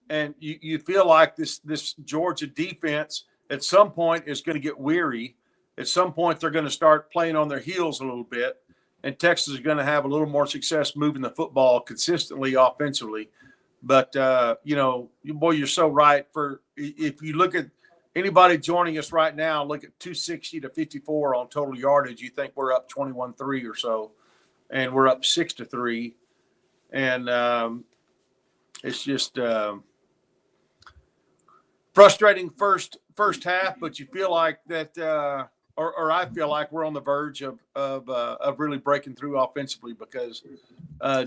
And you feel like this Georgia defense at some point is going to get weary. At some point, they're going to start playing on their heels a little bit, and Texas is going to have a little more success moving the football consistently offensively. But, you're so right. If you look at anybody joining us right now, look at 260-54 on total yardage, you think we're up 21-3 or so, and we're up 6-3. And it's just frustrating first half, but you feel like that or I feel like we're on the verge of really breaking through offensively because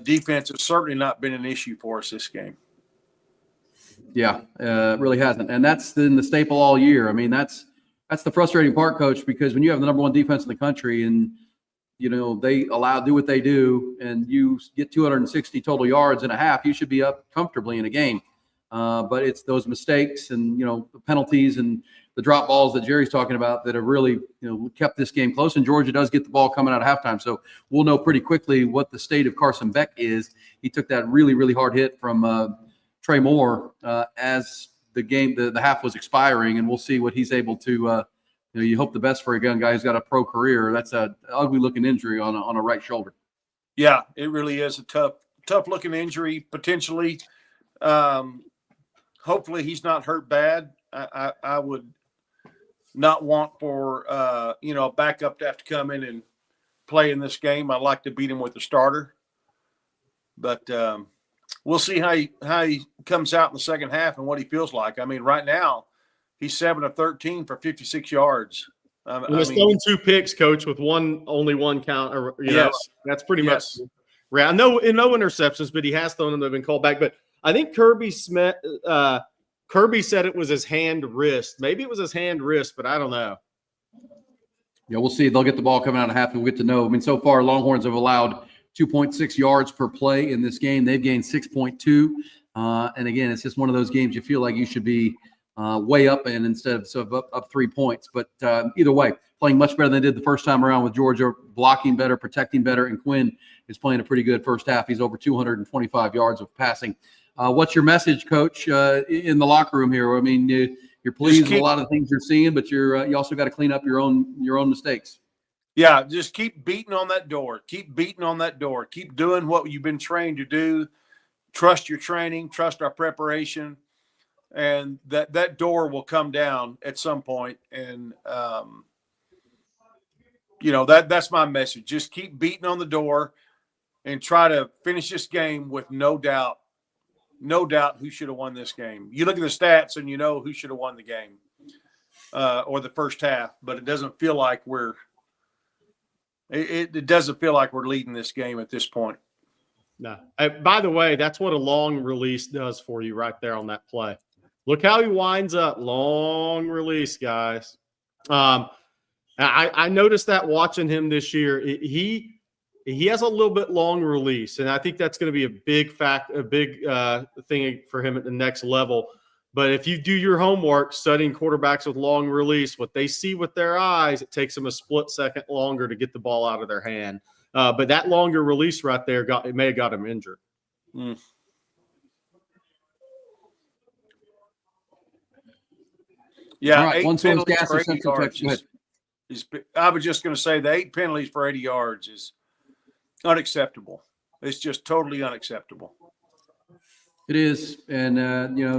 defense has certainly not been an issue for us this game. Yeah, it really hasn't. And that's been the staple all year. I mean, that's the frustrating part, Coach, because when you have the number 1 defense in the country and, they do what they do and you get 260 total yards in a half, you should be up comfortably in a game. But it's those mistakes and, the penalties and the drop balls that Jerry's talking about that have really, kept this game close. And Georgia does get the ball coming out of halftime. So we'll know pretty quickly what the state of Carson Beck is. He took that really, really hard hit from Trey Moore as the half was expiring. And we'll see what he's able to, you hope the best for a young guy who's got a pro career. That's an ugly looking injury on a right shoulder. Yeah, it really is a tough looking injury, potentially. hopefully he's not hurt bad. I would not want for a backup to have to come in and play in this game. I'd like to beat him with the starter, but we'll see how he comes out in the second half and what he feels like. I mean, right now he's 7 of 13 for 56 yards. He's thrown 2 picks, Coach, with only one count. That's pretty much. Right. No interceptions, but he has thrown them. They've been called back. But I think Kirby said it was his hand wrist. Maybe it was his hand wrist, but I don't know. Yeah, we'll see. They'll get the ball coming out of half, and we'll get to know. I mean, so far, Longhorns have allowed 2.6 yards per play in this game. They've gained 6.2. And again, it's just one of those games you feel like you should be way up in instead of up 3 points. But either way, playing much better than they did the first time around with Georgia, blocking better, protecting better, and Quinn is playing a pretty good first half. He's over 225 yards of passing. What's your message, Coach, in the locker room here? I mean, you're pleased with a lot of the things you're seeing, but you also got to clean up your own mistakes. Yeah, just keep beating on that door. Keep beating on that door. Keep doing what you've been trained to do. Trust your training. Trust our preparation. And that door will come down at some point. And, that's my message. Just keep beating on the door and try to finish this game with no doubt who should have won this game. You look at the stats and you know who should have won the game or the first half, but it doesn't feel like it doesn't feel like we're leading this game at this point. No. By the way, that's what a long release does for you right there on that play. Look how he winds up. Long release, guys. I noticed that watching him this year. He has a little bit long release, and I think that's going to be a big thing for him at the next level. But if you do your homework studying quarterbacks with long release, what they see with their eyes, it takes them a split second longer to get the ball out of their hand. But that longer release right there may have got him injured. Mm. Yeah, all right, 8 penalties for 80 yards. I was just going to say the 8 penalties for 80 yards is unacceptable. It's just totally unacceptable. It is, and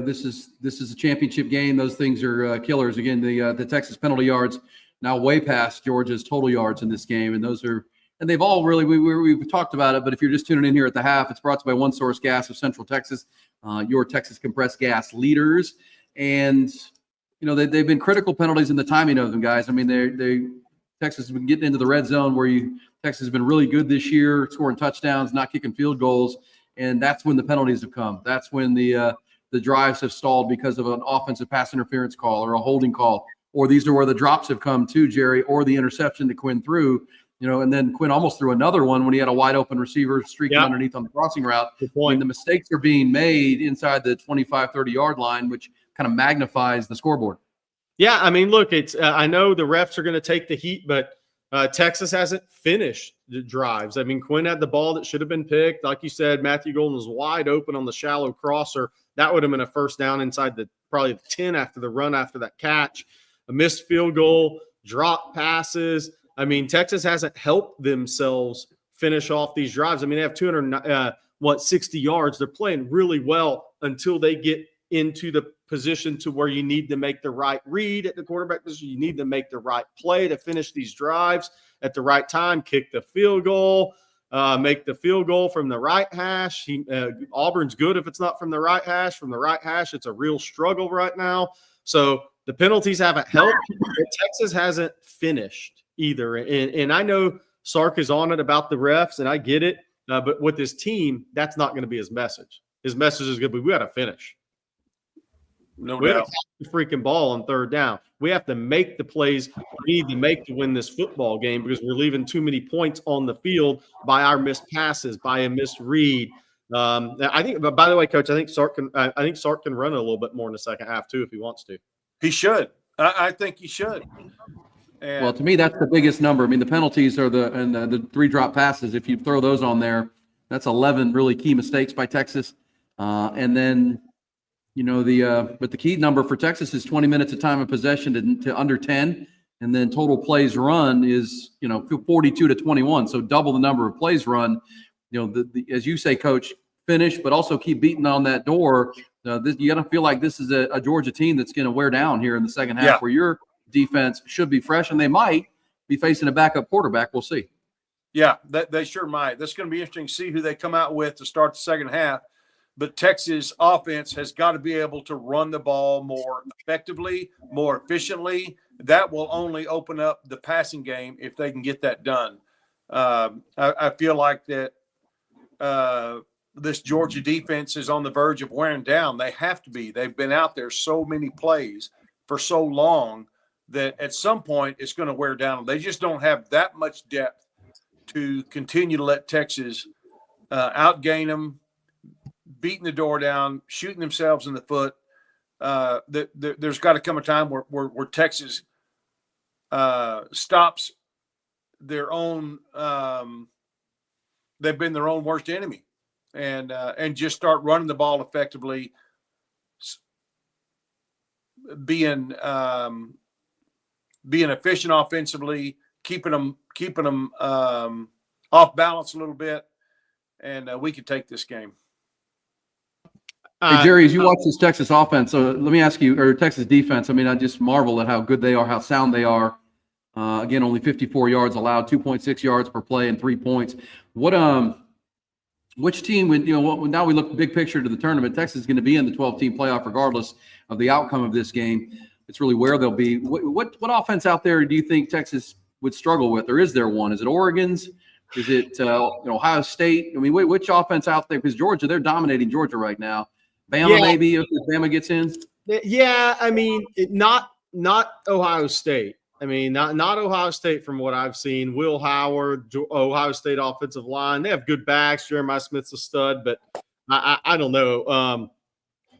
this is a championship game. Those things are killers. Again, the Texas penalty yards now way past Georgia's total yards in this game, and they've all really we've talked about it. But if you're just tuning in here at the half, it's brought to you by One Source Gas of Central Texas, your Texas compressed gas leaders, and they've been critical penalties in the timing of them, guys. I mean, Texas has been getting into the red zone where Texas has been really good this year, scoring touchdowns, not kicking field goals. And that's when the penalties have come. That's when the drives have stalled because of an offensive pass interference call or a holding call. Or these are where the drops have come too, Jerry, or the interception that Quinn threw. And then Quinn almost threw another one when he had a wide open receiver streaking underneath on the crossing route. Good point. I mean, the mistakes are being made inside the 25, 30-yard line, which kind of magnifies the scoreboard. Yeah, I mean, look, it's I know the refs are going to take the heat, but Texas hasn't finished the drives. I mean, Quinn had the ball that should have been picked. Like you said, Matthew Golden was wide open on the shallow crosser. That would have been a first down inside probably the 10 after the run after that catch. A missed field goal, drop passes. I mean, Texas hasn't helped themselves finish off these drives. I mean, they have 260 yards. They're playing really well until they get into the position to where you need to make the right read at the quarterback position. You need to make the right play to finish these drives at the right time, kick the field goal, make the field goal from the right hash. Auburn's good if it's not from the right hash. From the right hash, it's a real struggle right now. So the penalties haven't helped, but Texas hasn't finished either. And I know Sark is on it about the refs, and I get it. But with this team, that's not going to be his message. His message is going to be, we got to finish. No we doubt. have to have the freaking ball on third down. We have to make the plays we need to make to win this football game because we're leaving too many points on the field by our missed passes, by a missed read. I think, but by the way, Coach, I think Sark can run it a little bit more in the second half too if he wants to. He should. I think he should. And well, to me, that's the biggest number. I mean, the penalties are the 3 drop passes. If you throw those on there, that's 11 really key mistakes by Texas. And then, but the key number for Texas is 20 minutes of time of possession to under 10. And then total plays run is, 42 to 21. So double the number of plays run, as you say, Coach, finish, but also keep beating on that door. You got to feel like this is a Georgia team that's going to wear down here in the second half, Yeah. where your defense should be fresh, and they might be facing a backup quarterback. We'll see. Yeah, they sure might. That's going to be interesting to see who they come out with to start the second half. But Texas offense has got to be able to run the ball more effectively, more efficiently. That will only open up the passing game if they can get that done. I feel like that this Georgia defense is on the verge of wearing down. They have to be. They've been out there so many plays for so long that at some point it's going to wear down. They just don't have that much depth to continue to let Texas outgain them, beating the door down, shooting themselves in the foot. There's got to come a time where Texas stops their own. They've been their own worst enemy, and just start running the ball effectively, being efficient offensively, keeping them off balance a little bit, and we could take this game. Hey, Jerry, as you watch this Texas offense, so let me ask you, or Texas defense, I mean, I just marvel at how good they are, how sound they are. Again, only 54 yards allowed, 2.6 yards per play, and 3 points. Which team, now we look big picture to the tournament, Texas is going to be in the 12-team playoff regardless of the outcome of this game. It's really where they'll be. What offense out there do you think Texas would struggle with, or is there one? Is it Oregon's? Is it Ohio State? I mean, which offense out there? Because Georgia, they're dominating Georgia right now. Bama, maybe, if Bama gets in? Yeah, I mean, not Ohio State. I mean, not Ohio State from what I've seen. Will Howard, Ohio State offensive line, they have good backs. Jeremiah Smith's a stud, but I don't know.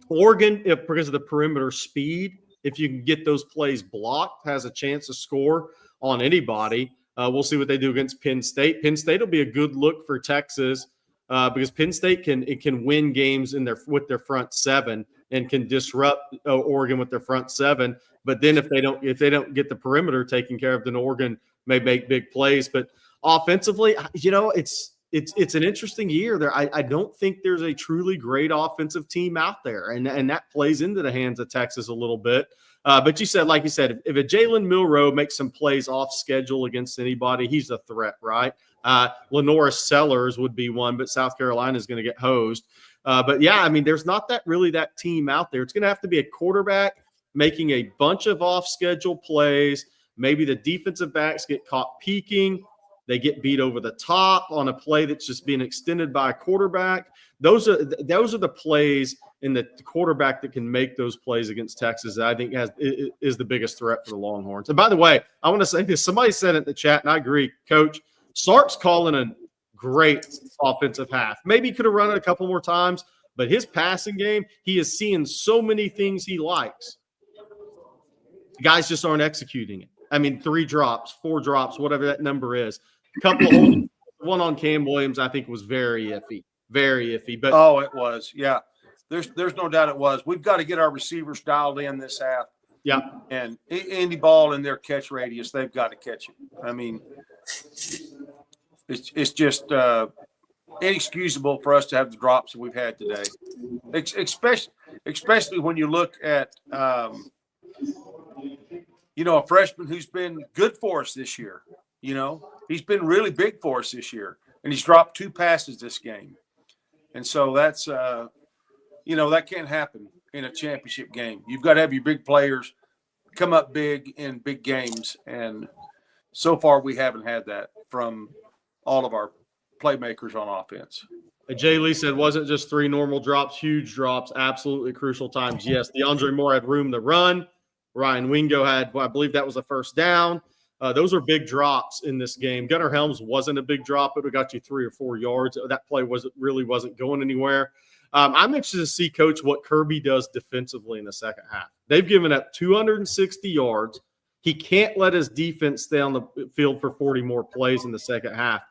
Oregon, because of the perimeter speed, if you can get those plays blocked, has a chance to score on anybody. We'll see what they do against Penn State. Penn State will be a good look for Texas because Penn State can win games with their front seven and can disrupt Oregon with their front seven. But then if they don't get the perimeter taken care of, then Oregon may make big plays. But offensively, it's an interesting year there. I don't think there's a truly great offensive team out there, and that plays into the hands of Texas a little bit. But like you said, if a Jalen Milroe makes some plays off schedule against anybody, he's a threat, right? Lenora Sellers would be one, but South Carolina is going to get hosed. But yeah, I mean, there's not that team out there. It's going to have to be a quarterback making a bunch of off-schedule plays. Maybe the defensive backs get caught peeking. They get beat over the top on a play that's just being extended by a quarterback. Those are the plays in the quarterback that can make those plays against Texas that I think is the biggest threat for the Longhorns. And by the way, I want to say this. Somebody said it in the chat, and I agree, Coach. Sark's calling a great offensive half. Maybe he could have run it a couple more times, but his passing game, he is seeing so many things he likes. The guys just aren't executing it. I mean, 3 drops, 4 drops, whatever that number is. A couple of one on Cam Williams, I think, was very iffy. Very iffy. But it was. Yeah. There's no doubt it was. We've got to get our receivers dialed in this half. Yeah. And any ball in their catch radius, they've got to catch it. I mean, it's just inexcusable for us to have the drops that we've had today, especially when you look at a freshman who's been good for us this year. He's been really big for us this year, and he's dropped 2 passes this game. And so that's that can't happen in a championship game. You've got to have your big players come up big in big games, and so far we haven't had that from all of our playmakers on offense. Jay Lee said, wasn't just 3 normal drops, huge drops, absolutely crucial times. Yes, DeAndre Moore had room to run. Ryan Wingo had, I believe that was a first down. Those are big drops in this game. Gunnar Helms wasn't a big drop. It would have got you 3 or 4 yards. That play wasn't going anywhere. I'm interested to see, Coach, what Kirby does defensively in the second half. They've given up 260 yards. He can't let his defense stay on the field for 40 more plays in the second half.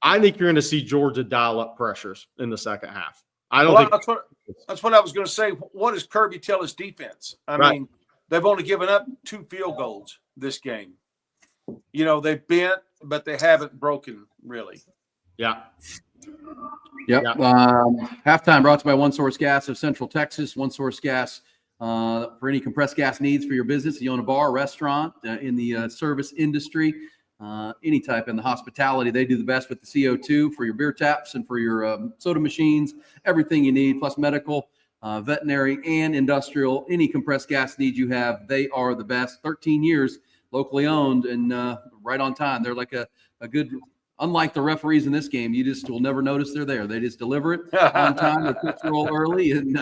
I think you're going to see Georgia dial up pressures in the second half. That's what I was going to say. What does Kirby tell his defense? I mean, they've only given up 2 field goals this game. They've bent, but they haven't broken, really. Yeah. Yep. Yeah. Halftime brought to you by One Source Gas of Central Texas. One Source Gas for any compressed gas needs for your business. You own a bar, restaurant, in the service industry, any type in the hospitality. They do the best with the CO2 for your beer taps and for your soda machines, everything you need, plus medical, veterinary, and industrial. Any compressed gas needs you have, they are the best. 13 years locally owned and right on time. They're like a good – unlike the referees in this game, you just will never notice they're there. They just deliver it on time. They pitch roll early, and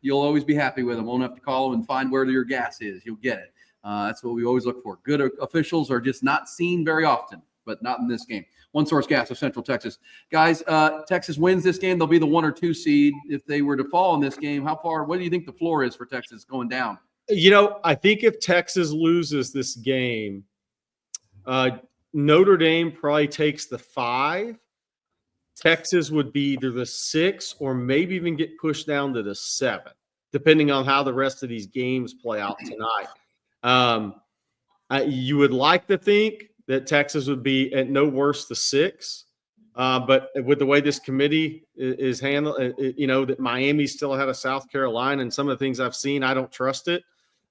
you'll always be happy with them. Won't have to call them and find where your gas is. You'll get it. That's what we always look for. Good officials are just not seen very often, but not in this game. One Source Gas of Central Texas. Guys, Texas wins this game. They'll be the 1 or 2 seed. If they were to fall in this game, what do you think the floor is for Texas going down? I think if Texas loses this game, Notre Dame probably takes the 5. Texas would be either the 6 or maybe even get pushed down to the 7, depending on how the rest of these games play out tonight. You would like to think that Texas would be at no worse the 6, but with the way this committee is handled, that Miami still ahead of South Carolina and some of the things I've seen, I don't trust it.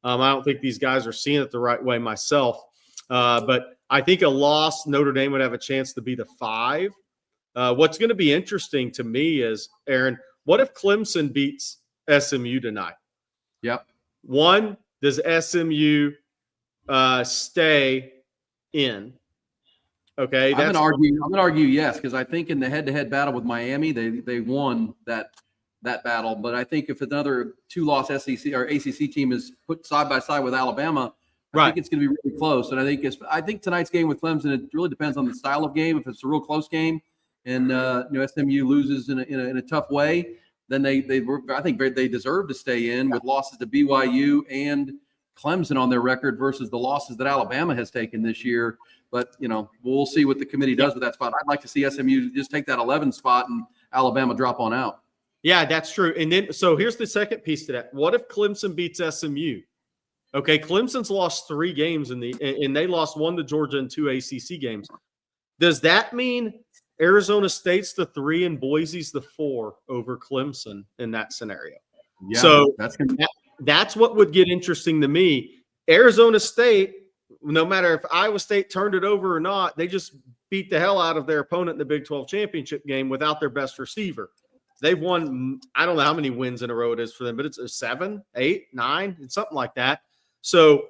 I don't think these guys are seeing it the right way myself. But I think a loss, Notre Dame would have a chance to be the 5. What's going to be interesting to me is, Aaron, what if Clemson beats SMU tonight? Yep. 1, does SMU stay in? Okay. I'm going to argue yes, because I think in the head-to-head battle with Miami, they won that battle. But I think if another 2-loss SEC or ACC team is put side by side with Alabama, I think it's going to be really close. And I think tonight's game with Clemson, it really depends on the style of game. If it's a real close game and SMU loses in a tough way, then I think they deserve to stay in with losses to BYU and Clemson on their record versus the losses that Alabama has taken this year. But, we'll see what the committee does with that spot. I'd like to see SMU just take that 11 spot and Alabama drop on out. Yeah, that's true. And then, so here's the second piece to that. What if Clemson beats SMU? Okay, Clemson's lost 3 games and they lost 1 to Georgia and 2 ACC games. Does that mean Arizona State's the 3 and Boise's the 4 over Clemson in that scenario? Yeah, so that's what would get interesting to me. Arizona State, no matter if Iowa State turned it over or not, they just beat the hell out of their opponent in the Big 12 championship game without their best receiver. They've won, I don't know how many wins in a row it is for them, but it's a 7, 8, 9, it's something like that. So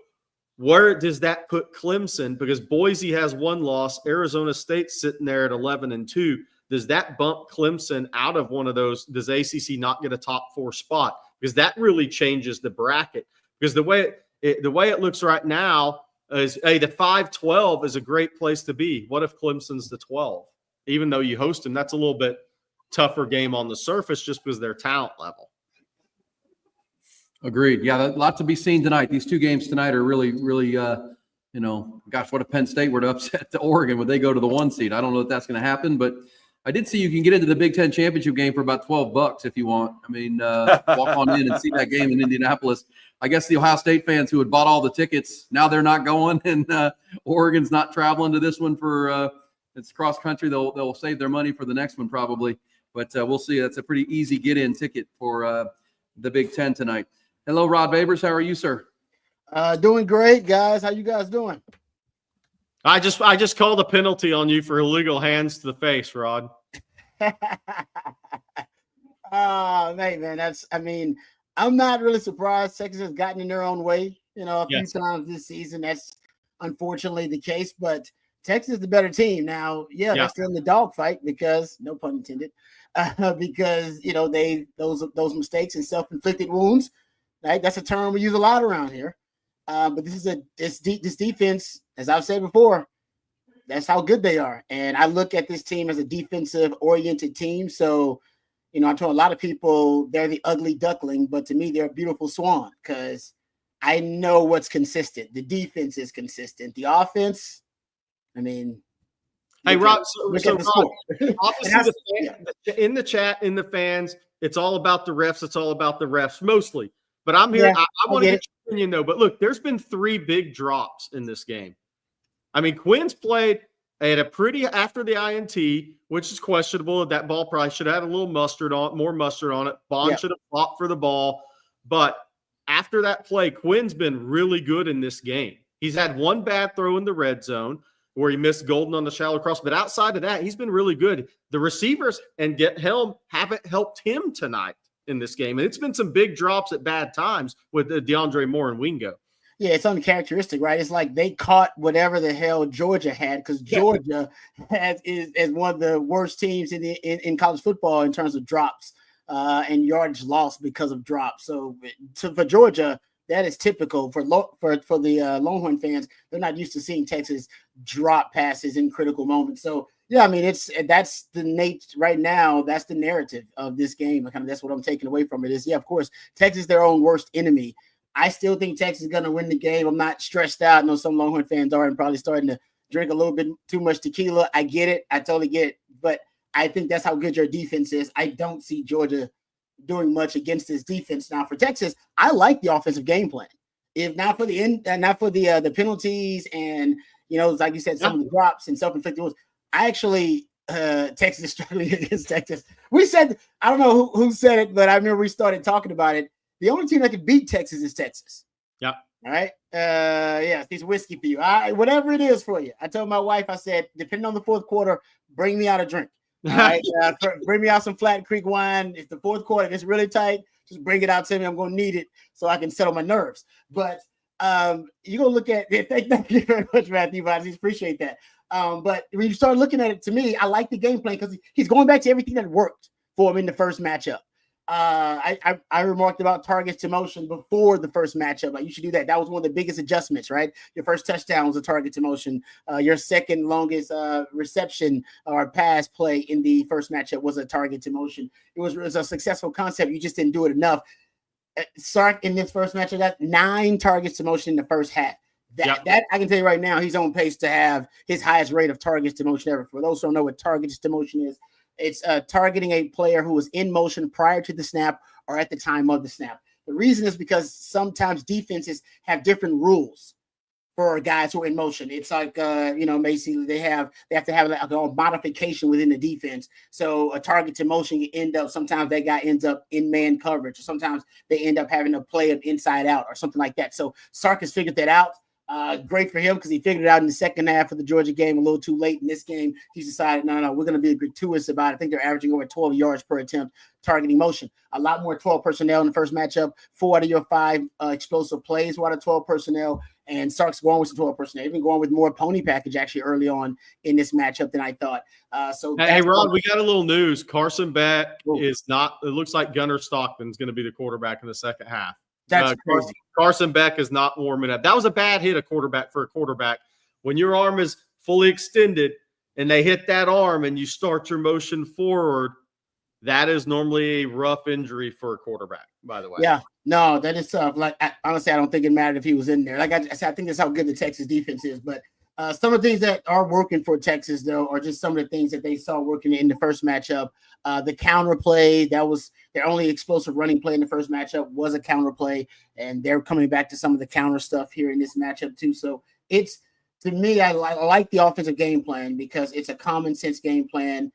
where does that put Clemson? Because Boise has 1 loss, Arizona State's sitting there at 11-2. Does that bump Clemson out of one of those? Does ACC not get a top 4 spot? Because that really changes the bracket. Because the way it looks right now is, the 5-12 is a great place to be. What if Clemson's the 12? Even though you host them, that's a little bit tougher game on the surface just because of their talent level. Agreed. Yeah, a lot to be seen tonight. These 2 games tonight are really, really, gosh, what if Penn State were to upset to Oregon? Would they go to the 1 seed? I don't know if that's going to happen, but I did see you can get into the Big Ten championship game for about $12 if you want. I mean, walk on in and see that game in Indianapolis. I guess the Ohio State fans who had bought all the tickets, now they're not going, and Oregon's not traveling to this one for it's cross country. They'll save their money for the next one probably, but we'll see. That's a pretty easy get-in ticket for the Big Ten tonight. Hello, Rod Babers. How are you, sir? Doing great, guys. How you guys doing? I just called a penalty on you for illegal hands to the face, Rod. Oh, man, I'm not really surprised. Texas has gotten in their own way, a few times this season. That's unfortunately the case, but Texas is the better team. Now, they're still in the dogfight because, no pun intended, because, those mistakes and self-inflicted wounds, right? That's a term we use a lot around here. But this defense, as I've said before, that's how good they are. And I look at this team as a defensive-oriented team. So, I told a lot of people they're the ugly duckling, but to me, they're a beautiful swan because I know what's consistent. The defense is consistent. The offense, hey, Rob, obviously in the chat, in the fans, it's all about the refs. It's all about the refs mostly. But I'm here. I want to get your opinion, though. But look, there's been 3 big drops in this game. Quinn's played. They had a pretty after the INT, which is questionable. That ball probably should have had a little more mustard on it. Bond should have fought for the ball. But after that play, Quinn's been really good in this game. He's had one bad throw in the red zone where he missed Golden on the shallow cross. But outside of that, he's been really good. The receivers and Helm haven't helped him tonight in this game. And it's been some big drops at bad times with DeAndre Moore and Wingo. Yeah, it's uncharacteristic, right? It's like they caught whatever the hell Georgia had, because Georgia is one of the worst teams in college football in terms of drops and yardage lost because of drops. So for Georgia, that is typical for the Longhorn fans. They're not used to seeing Texas drop passes in critical moments. So yeah, I mean that's the nature right now. That's the narrative of this game. Kind of that's what I'm taking away from it. Is of course Texas their own worst enemy. I still think Texas is going to win the game. I'm not stressed out. I know some Longhorn fans are and probably starting to drink a little bit too much tequila. I get it. I totally get it. But I think that's how good your defense is. I don't see Georgia doing much against this defense. Now for Texas, I like the offensive game plan. If not for the penalties and like you said, some of the drops and self-inflicted wounds, I actually Texas is struggling against Texas. We said I don't know who said it, but I remember we started talking about it. The only team that can beat Texas is Texas. Yeah. All right. It's whiskey for you. Whatever it is for you. I told my wife, I said, depending on the fourth quarter, bring me out a drink. All right. Bring me out some Flat Creek wine. If the fourth quarter gets really tight, just bring it out to me. I'm going to need it so I can settle my nerves. But you're going to look at it. Thank you very much, Matthew. I appreciate that. But when you start looking at it, to me, I like the game plan because he's going back to everything that worked for him in the first matchup. I remarked about targets to motion before the first matchup. Like you should do that. That was one of the biggest adjustments, right? Your first touchdown was a target to motion. Your second longest reception or pass play in the first matchup was a target to motion. It was a successful concept. You just didn't do it enough. Sark in this first matchup got 9 targets to motion in the first half. That I can tell you right now, he's on pace to have his highest rate of targets to motion ever. For those who don't know what targets to motion is, it's targeting a player who was in motion prior to the snap or at the time of the snap. The reason is because sometimes defenses have different rules for guys who are in motion. It's like, basically they have to have like a modification within the defense. So a target to motion, sometimes that guy ends up in man coverage, or sometimes they end up having to play it inside out or something like that. So Sark has figured that out. Great for him because he figured it out in the second half of the Georgia game a little too late in this game. He's decided, no, we're going to be gratuitous about it. I think they're averaging over 12 yards per attempt targeting motion. A lot more 12 personnel in the first matchup. 4 out of your 5 explosive plays were out of 12 personnel. And Sark's going with some 12 personnel. Even going with more pony package actually early on in this matchup than I thought. Hey, Ron, we got a little news. Carson Beck is not – it looks like Gunnar Stockton's going to be the quarterback in the second half. That's crazy. Carson Beck is not warming up. That was a bad hit, for a quarterback. When your arm is fully extended and they hit that arm and you start your motion forward, that is normally a rough injury for a quarterback, by the way. Yeah, no, that is tough. Honestly, I don't think it mattered if he was in there. Like I said, I think that's how good the Texas defense is. But some of the things that are working for Texas, though, are just some of the things that they saw working in the first matchup. The counter play, that was their only explosive running play in the first matchup, was a counter play, and they're coming back to some of the counter stuff here in this matchup too. So it's, to me, I like the offensive game plan because it's a common sense game plan.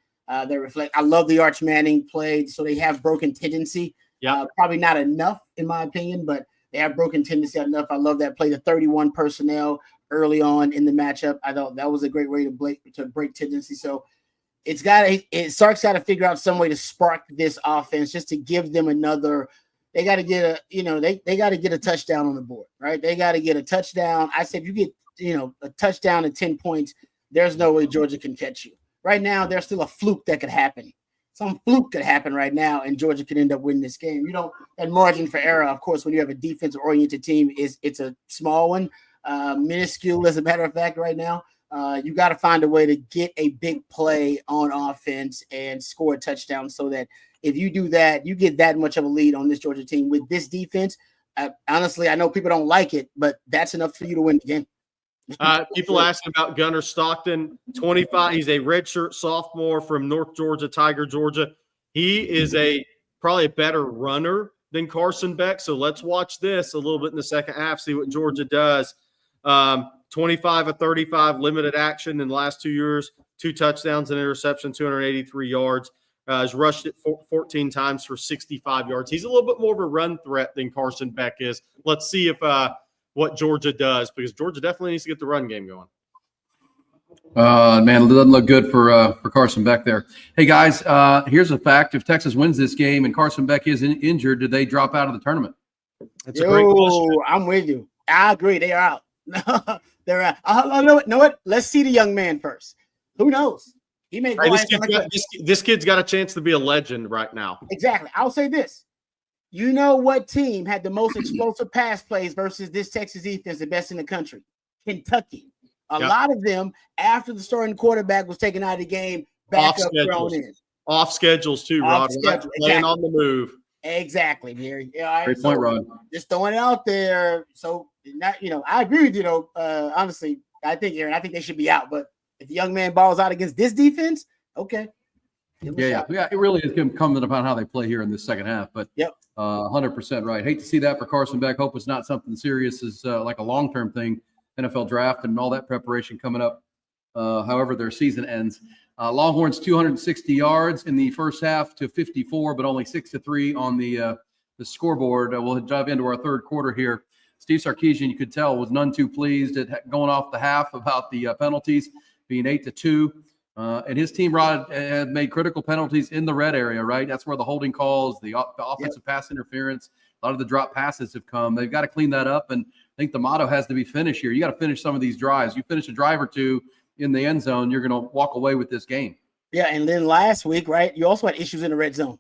They reflect. I love the Arch Manning play, so they have broken tendency. Yeah, probably not enough in my opinion, but they have broken tendency enough. I love that play. The 31 personnel early on in the matchup, I thought that was a great way to break tendency. So Sark's got to figure out some way to spark this offense just to give them another. They got to get they got to get a touchdown on the board, right? They got to get a touchdown. I said, if you get a touchdown at 10 points, there's no way Georgia can catch you. Right now, there's still a fluke that could happen. Some fluke could happen right now, and Georgia could end up winning this game. That margin for error, of course, when you have a defensive-oriented team, it's a small one, minuscule, as a matter of fact, right now. You got to find a way to get a big play on offense and score a touchdown so that if you do that, you get that much of a lead on this Georgia team. With this defense, honestly, I know people don't like it, but that's enough for you to win the game. People asking about Gunnar Stockton, 25. He's a redshirt sophomore from North Georgia, Tiger, Georgia. He is probably a better runner than Carson Beck. So let's watch this a little bit in the second half, see what Georgia does. 25 of 35 limited action in the last 2 years, 2 touchdowns and interception, 283 yards. Has rushed it 14 times for 65 yards. He's a little bit more of a run threat than Carson Beck is. Let's see if what Georgia does, because Georgia definitely needs to get the run game going. Man, it doesn't look good for Carson Beck there. Hey, guys, here's a fact. If Texas wins this game and Carson Beck is injured, do they drop out of the tournament? That's a great question. I'm with you. I agree. They are out. They're out. Know what? Let's see the young man first. Who knows? He may go this kid's got a chance to be a legend right now. Exactly. I'll say this. You know what team had the most explosive pass plays versus this Texas defense, the best in the country? Kentucky. A lot of them, after the starting quarterback was taken out of the game, back up thrown in. Off schedules too, Rod. Playing on the move. Exactly, Gary. Yeah, great point, Rod. Just throwing it out there. So, I agree with you, honestly, I think, Aaron, they should be out. But if the young man balls out against this defense, okay. Yeah, it really is incumbent upon how they play here in this second half. But 100% right. Hate to see that for Carson Beck. Hope it's not something serious as like a long-term thing. NFL draft and all that preparation coming up, however their season ends. Longhorns 260 yards in the first half to 54, but only 6-3 on the scoreboard. We'll dive into our third quarter here. Steve Sarkisian, you could tell, was none too pleased at going off the half about the penalties being 8-2. And his team, Rod, had made critical penalties in the red area, right? That's where the holding calls, the offensive pass interference, a lot of the drop passes have come. They've got to clean that up, and I think the motto has to be finish here. You got to finish some of these drives. You finish a drive or two in the end zone, you're going to walk away with this game. Yeah, and then last week, right, you also had issues in the red zone,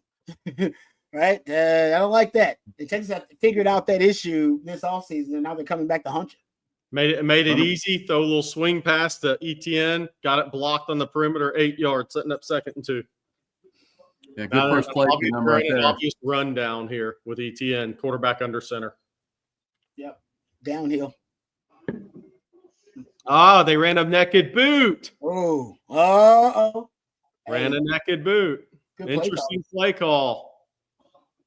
right? I don't like that. The Texans have figured out that issue this offseason, and now they're coming back to hunt you. Made it easy. Throw a little swing pass to ETN. Got it blocked on the perimeter, 8 yards, setting up 2nd and 2. Yeah, good first play. Obvious run down here with ETN, quarterback under center. Yep, downhill. They ran a naked boot. Ran a naked boot. Good Interesting play call.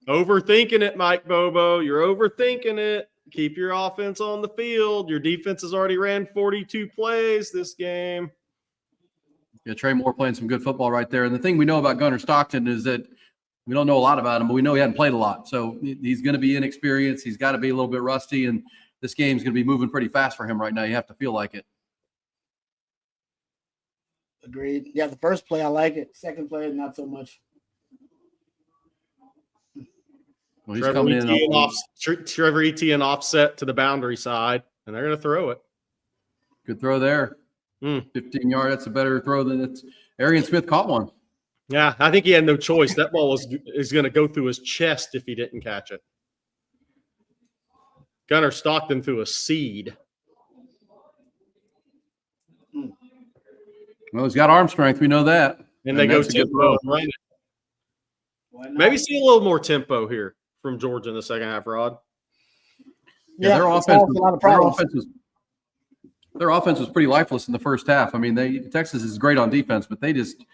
Overthinking it, Mike Bobo. You're overthinking it. Keep your offense on the field. Your defense has already ran 42 plays this game. Yeah, Trey Moore playing some good football right there. And the thing we know about Gunnar Stockton is that we don't know a lot about him, but we know he hadn't played a lot. So he's going to be inexperienced. He's got to be a little bit rusty, and this game's going to be moving pretty fast for him right now. You have to feel like it. Agreed. Yeah, the first play, I like it. Second play, not so much. Well, he's coming in. Trevor Etienne offset to the boundary side, and they're going to throw it. Good throw there. 15 yards. That's a better throw than it's. Arian Smith caught one. Yeah, I think he had no choice. That ball is going to go through his chest if he didn't catch it. Gunnar Stockton threw a seed. Well, he's got arm strength. We know that. And they go tempo and run it. Maybe see a little more tempo here from Georgia in the second half, Rod. Yeah, their offense was pretty lifeless in the first half. I mean, Texas is great on defense, but they just,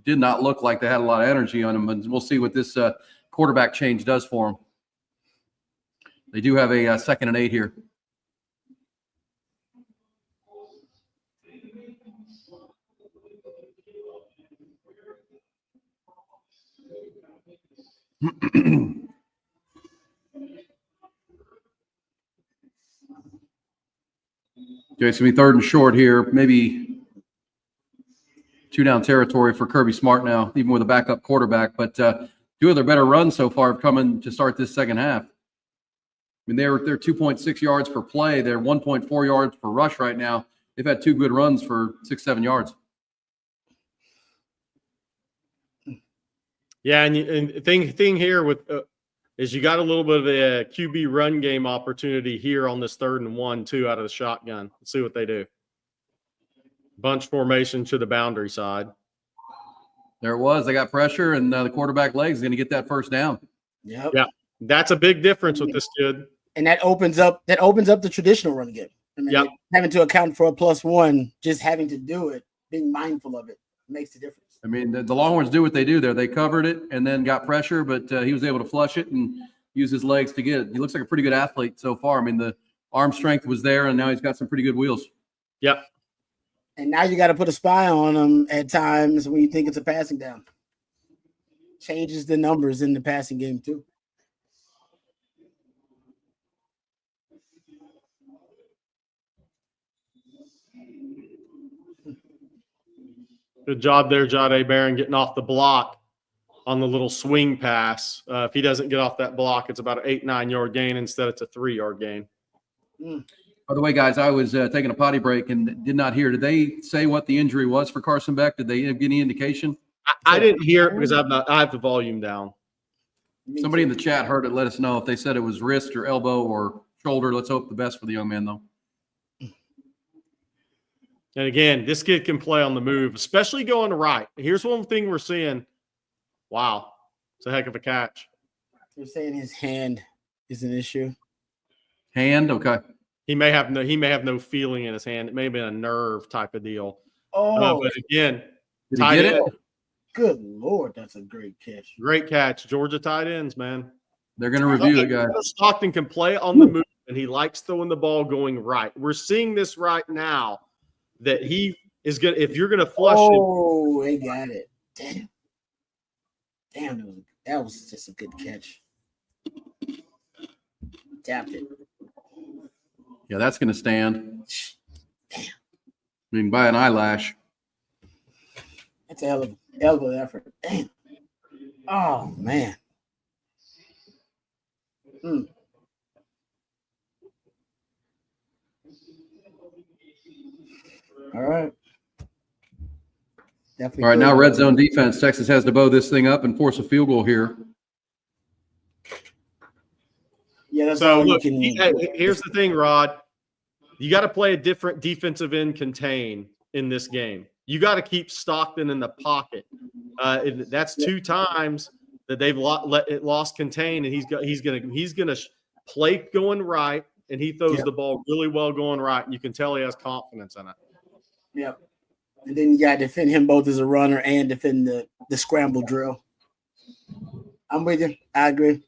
did not look like they had a lot of energy on them. And we'll see what this quarterback change does for them. They do have a 2nd and 8 here. Okay, it's going to be 3rd and short here. Maybe 2-down territory for Kirby Smart now, even with a backup quarterback. But 2 of their better runs so far have come in to start this second half. I mean, they're 2.6 yards per play. They're 1.4 yards per rush right now. They've had 2 good runs for 6-7 yards. Yeah, and thing here with is you got a little bit of a QB run game opportunity here on this 3rd and 1, too, out of the shotgun. Let's see what they do. Bunch formation to the boundary side. There it was. They got pressure, and the quarterback legs is going to get that first down. Yep. Yeah, that's a big difference with this kid. And that opens up the traditional run game. I mean, having to account for a +1, just having to do it, being mindful of it makes the difference. I mean, the Longhorns do what they do there. They covered it and then got pressure, but he was able to flush it and use his legs to get it. He looks like a pretty good athlete so far. I mean, the arm strength was there, and now he's got some pretty good wheels. Yep. And now you got to put a spy on him at times when you think it's a passing down. Changes the numbers in the passing game too. Good job there, Jahdae Barron, getting off the block on the little swing pass. If he doesn't get off that block, it's about an 8-9 yard gain. Instead, it's a 3-yard gain. By the way, guys, I was taking a potty break and did not hear. Did they say what the injury was for Carson Beck? Did they give any indication? I didn't hear it because I have the volume down. Somebody in the chat heard it. Let us know if they said it was wrist or elbow or shoulder. Let's hope the best for the young man, though. And again, this kid can play on the move, especially going right. Here's one thing we're seeing. Wow, it's a heck of a catch. You're saying his hand is an issue. Hand, okay. He may have no feeling in his hand. It may have been a nerve type of deal. Oh, but again, Did he get it? good Lord, that's a great catch. Great catch. Georgia tight ends, man. They're going to review it, guys. Stockton can play on the move, and he likes throwing the ball going right. We're seeing this right now that he is good. If you're going to flush it. Oh, they got it. Damn, that was just a good catch. Tapped it. Yeah, that's going to stand. I mean, by an eyelash. That's a hell of an effort. Damn. Oh, man. All right. Definitely. All right, now red zone defense. Texas has to bow this thing up and force a field goal here. Yeah, that's So all look, you can. here's the thing, Rod. You got to play a different defensive end contain in this game. You got to keep Stockton in the pocket. That's 2 times that they've lost contain, and he's gonna play going right, and he throws the ball really well going right, and you can tell he has confidence in it. Yep. And then you got to defend him both as a runner and defend the scramble drill. I'm with you. I agree.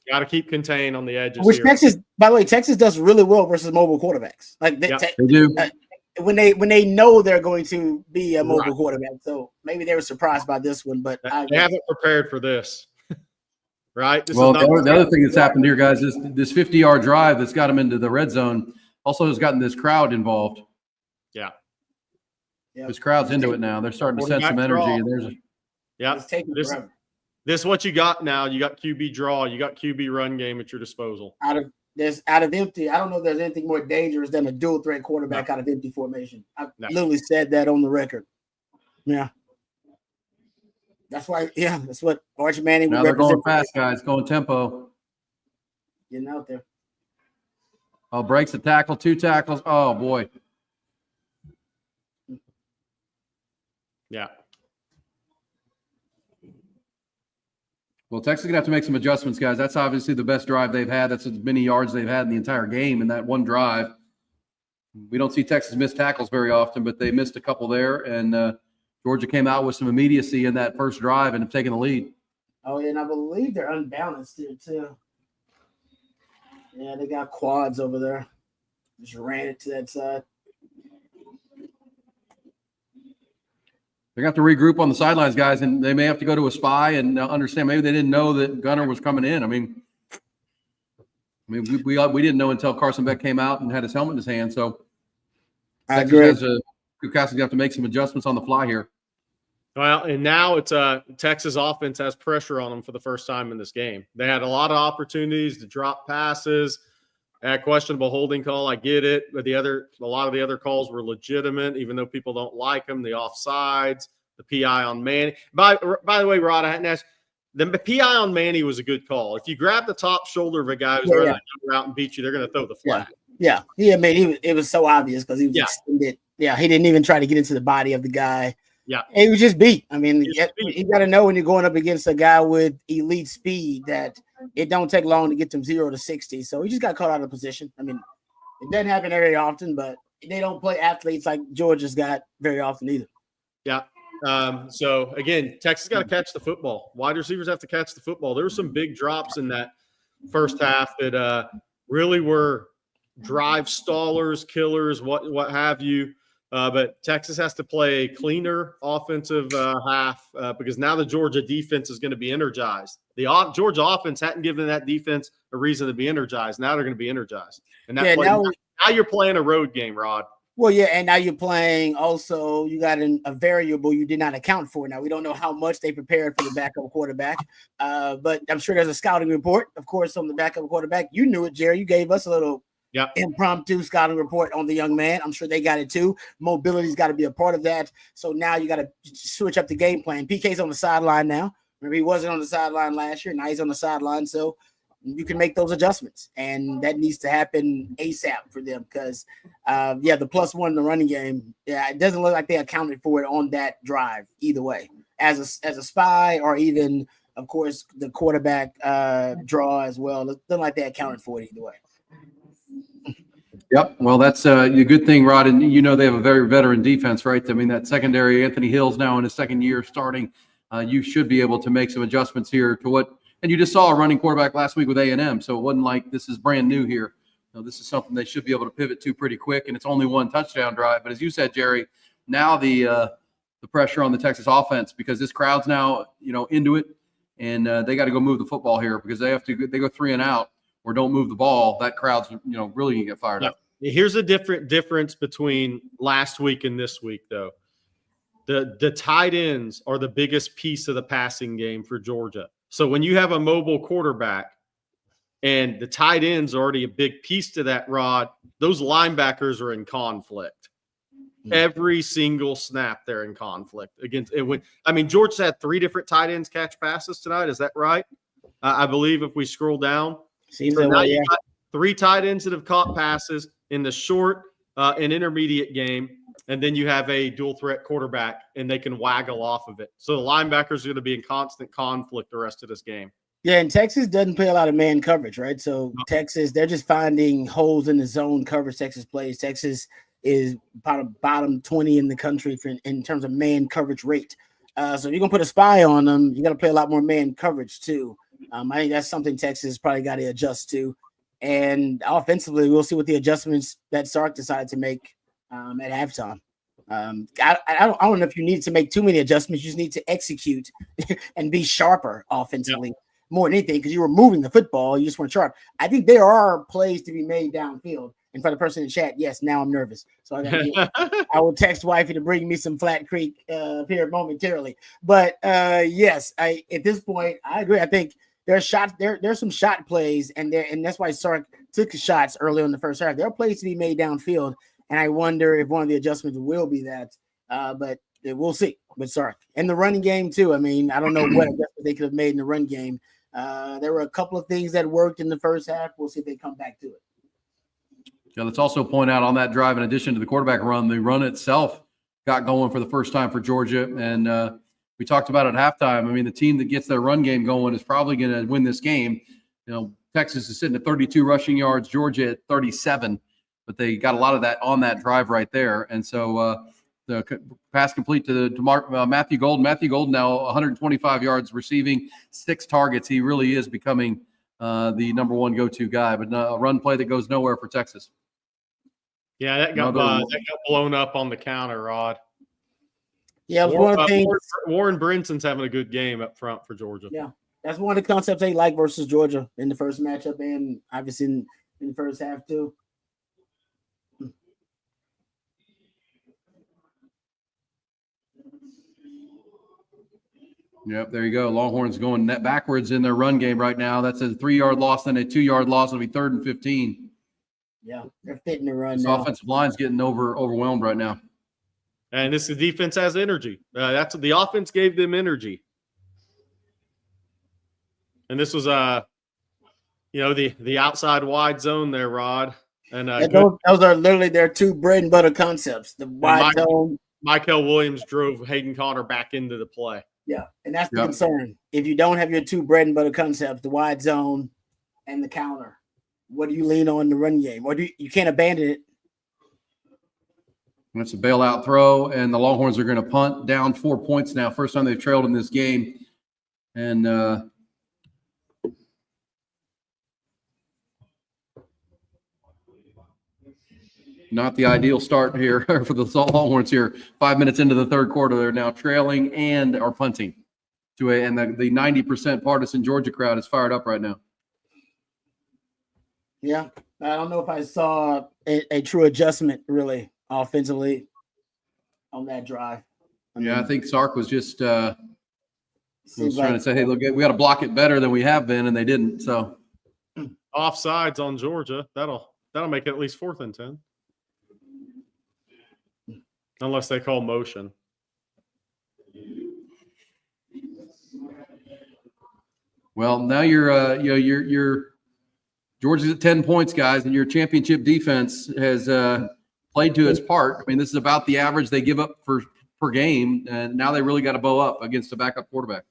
Got to keep contain on the edges. Which here. Texas, by the way, Texas does really well versus mobile quarterbacks. Like they do. When they know they're going to be a mobile quarterback. So maybe they were surprised by this one, but they haven't prepared for this. Right? The other thing that's happened here, guys, is this 50-yard drive that's got them into the red zone also has gotten this crowd involved. Yeah. This crowd's into it now. They're starting to sense some energy. And it's taking forever. This is what you got now. You got QB draw. You got QB run game at your disposal. Out of empty, I don't know if there's anything more dangerous than a dual threat quarterback out of empty formation. I literally said that on the record. Yeah. That's why, that's what Archie Manning would represent. Now they're going fast, guys, going tempo. Getting out there. Oh, breaks a tackle, 2 tackles. Oh, boy. Yeah. Well, Texas is going to have to make some adjustments, guys. That's obviously the best drive they've had. That's as many yards they've had in the entire game in that one drive. We don't see Texas miss tackles very often, but they missed a couple there, and Georgia came out with some immediacy in that first drive and have taken the lead. Oh, and I believe they're unbalanced here, too. Yeah, they got quads over there. Just ran it to that side. They're going to have to regroup on the sidelines, guys, and they may have to go to a spy and understand. Maybe they didn't know that Gunner was coming in. I mean, we didn't know until Carson Beck came out and had his helmet in his hand. So I agree. Texas is going to have to make some adjustments on the fly here. Well, and now it's Texas offense has pressure on them for the first time in this game. They had a lot of opportunities to drop passes. Questionable holding call, I get it, but a lot of the other calls were legitimate, even though people don't like them. The offsides, the PI on Manny. By the way, Rod, I hadn't asked. The PI on Manny was a good call. If you grab the top shoulder of a guy who's running the route and beat you, they're going to throw the flag. Yeah. I mean, it was so obvious because he was extended. Yeah, he didn't even try to get into the body of the guy. Yeah, he was just beat. I mean, you got to know when you're going up against a guy with elite speed that it don't take long to get from 0 to 60. So he just got caught out of position. I mean, it doesn't happen very often, but they don't play athletes like Georgia's got very often either. Yeah. So again, Texas got to catch the football. Wide receivers have to catch the football. There were some big drops in that first half that really were drive stallers, killers, what have you. But Texas has to play a cleaner offensive half because now the Georgia defense is going to be energized. The Georgia offense hadn't given that defense a reason to be energized. Now they're going to be energized. And now you're playing a road game, Rod. Well, yeah, and now you're playing also, you got a variable you did not account for. Now, we don't know how much they prepared for the backup quarterback, but I'm sure there's a scouting report, of course, on the backup quarterback. You knew it, Jerry. You gave us a little impromptu scouting report on the young man. I'm sure they got it too. Mobility's got to be a part of that. So now you got to switch up the game plan. PK's on the sideline now. Remember, he wasn't on the sideline last year. Now he's on the sideline. So you can make those adjustments, and that needs to happen ASAP for them because, the +1 in the running game, it doesn't look like they accounted for it on that drive either way, as a spy or even, of course, the quarterback draw as well. It doesn't like they accounted for it either way. Yep. Well, that's a good thing, Rod. And they have a very veteran defense, right? I mean, that secondary, Anthony Hill's now in his second year starting. You should be able to make some adjustments here to what. And you just saw a running quarterback last week with A&M, so it wasn't like this is brand new here. This is something they should be able to pivot to pretty quick, and it's only one touchdown drive. But as you said, Jerry, now the pressure on the Texas offense because this crowd's now into it, and they got to go move the football here because they go 3 and out or don't move the ball. That crowd's really gonna get fired up. Here's a difference between last week and this week, though. The tight ends are the biggest piece of the passing game for Georgia. So when you have a mobile quarterback and the tight end's already a big piece to that, Rod, those linebackers are in conflict. Every single snap they're in conflict against it. Georgia had 3 different tight ends catch passes tonight. Is that right? I believe if we scroll down. Seems so now you got 3 tight ends that have caught passes in the short and intermediate game. And then you have a dual threat quarterback, and they can waggle off of it. So the linebackers are going to be in constant conflict the rest of this game. Yeah, and Texas doesn't play a lot of man coverage, right? So Texas, they're just finding holes in the zone coverage Texas plays. Texas is about bottom 20 in the country in terms of man coverage rate. So if you're going to put a spy on them, you got to play a lot more man coverage too. I think that's something Texas probably got to adjust to. And offensively, we'll see what the adjustments that Sark decided to make at halftime. I don't know if you need to make too many adjustments. You just need to execute and be sharper offensively more than anything because you were moving the football. You just weren't sharp. I think there are plays to be made downfield. And for the person in chat, yes, now I'm nervous. So I will text wifey to bring me some Flat Creek here momentarily. But yes, at this point, I agree. I think there's some shot plays, and that's why Sark took shots early in the first half. There are plays to be made downfield. And I wonder if one of the adjustments will be that, but we'll see with Sark. And the running game, too. I don't know what adjustment they could have made in the run game. There were a couple of things that worked in the first half. We'll see if they come back to it. Yeah, let's also point out on that drive, in addition to the quarterback run, the run itself got going for the first time for Georgia. And we talked about it at halftime. The team that gets their run game going is probably going to win this game. Texas is sitting at 32 rushing yards, Georgia at 37. But they got a lot of that on that drive right there. And so the pass complete to Matthew Golden. Matthew Golden now 125 yards receiving, 6 targets. He really is becoming the number 1 go-to guy, but a run play that goes nowhere for Texas. Yeah, that got blown up on the counter, Rod. Yeah, it was one of the things. Warren Brinson's having a good game up front for Georgia. Yeah, that's one of the concepts they like versus Georgia in the first matchup and obviously in the first half too. Yep, there you go. Longhorns going net backwards in their run game right now. That's a 3-yard loss, then a 2-yard loss. It'll be 3rd and 15. Yeah, they're fitting the run this now. Offensive line's getting overwhelmed right now. And the defense has energy. That's what the offense gave them energy. And this was the outside wide zone there, Rod. And those are literally their 2 bread and butter concepts. The wide zone. Michael Williams drove Hayden Connor back into the play. Yeah, and that's the concern. If you don't have your 2 bread and butter concepts, the wide zone and the counter, what do you lean on in the run game? Or you can't abandon it. It's a bailout throw, and the Longhorns are going to punt down 4 points now. First time they've trailed in this game. And Not the ideal start here for the Longhorns here. 5 minutes into the third quarter, they're now trailing and are punting and the 90% partisan Georgia crowd is fired up right now. Yeah, I don't know if I saw a true adjustment really offensively on that drive. I think Sark was just trying to say, hey, look, we got to block it better than we have been, and they didn't. So offsides on Georgia. That'll make it at least 4th and 10. Unless they call motion. Well, now you're Georgia's at 10 points, guys, and your championship defense has played to its part. I mean, this is about the average they give up per game, and now they really got to bow up against a backup quarterback.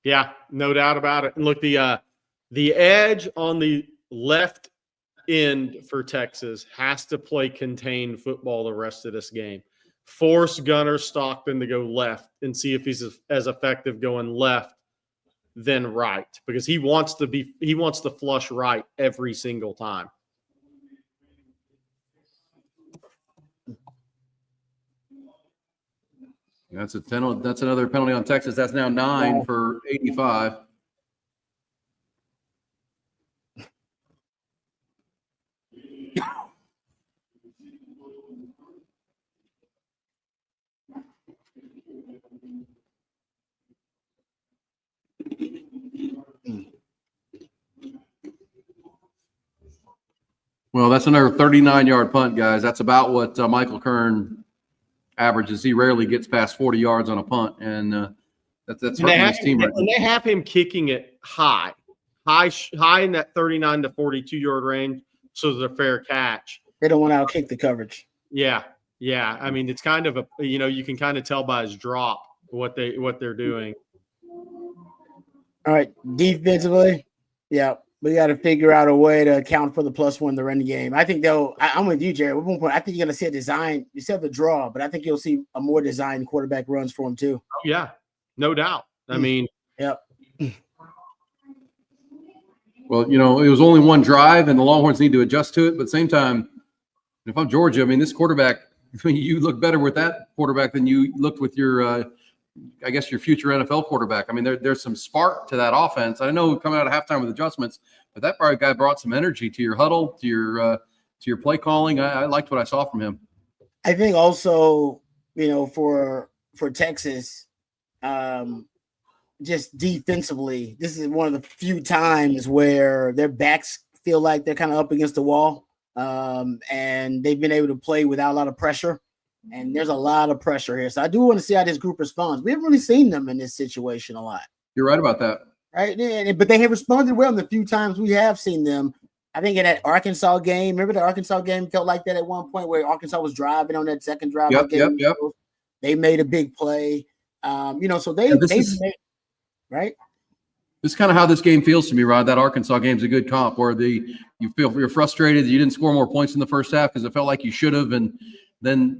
Yeah, no doubt about it. And look, the edge on the left end for Texas has to play contained football the rest of this game. Force Gunner Stockton to go left and see if he's as effective going left than right, because he wants to flush right every single time. That's another penalty on Texas. That's now 9 for 85. Well, that's another 39-yard punt, guys. That's about what Michael Kern averages. He rarely gets past 40 yards on a punt, and that's hurting his team right now. And they have him kicking it high in that 39 to 42-yard range, so there's a fair catch. They don't want to outkick the coverage. Yeah. I mean, it's kind of you can kind of tell by his drop what they're doing. All right, defensively, yeah, we got to figure out a way to account for the +1 the running game. I think I'm with you, Jared. At one point, I think you're going to see a design. You said the draw, but I think you'll see a more designed quarterback runs for him too. Oh, yeah, no doubt. I mean, yep. Well, it was only one drive, and the Longhorns need to adjust to it. But at the same time, if I'm Georgia, I mean, this quarterback, you look better with that quarterback than you looked with your I guess your future NFL quarterback. I mean, there's some spark to that offense. I know coming out of halftime with adjustments, but that guy brought some energy to your huddle, to your play calling. I liked what I saw from him. I think also, for Texas, just defensively, this is one of the few times where their backs feel like they're kind of up against the wall, and they've been able to play without a lot of pressure. And there's a lot of pressure here. So I do want to see how this group responds. We haven't really seen them in this situation a lot. You're right about that. Right. But they have responded well in the few times we have seen them. I think in that Arkansas game, remember the Arkansas game felt like that at one point where Arkansas was driving on that second drive. Yep. They made a big play. So they made, right? This is kind of how this game feels to me, Rod. That Arkansas game's a good comp where you feel you're frustrated that you didn't score more points in the first half because it felt like you should have. And then,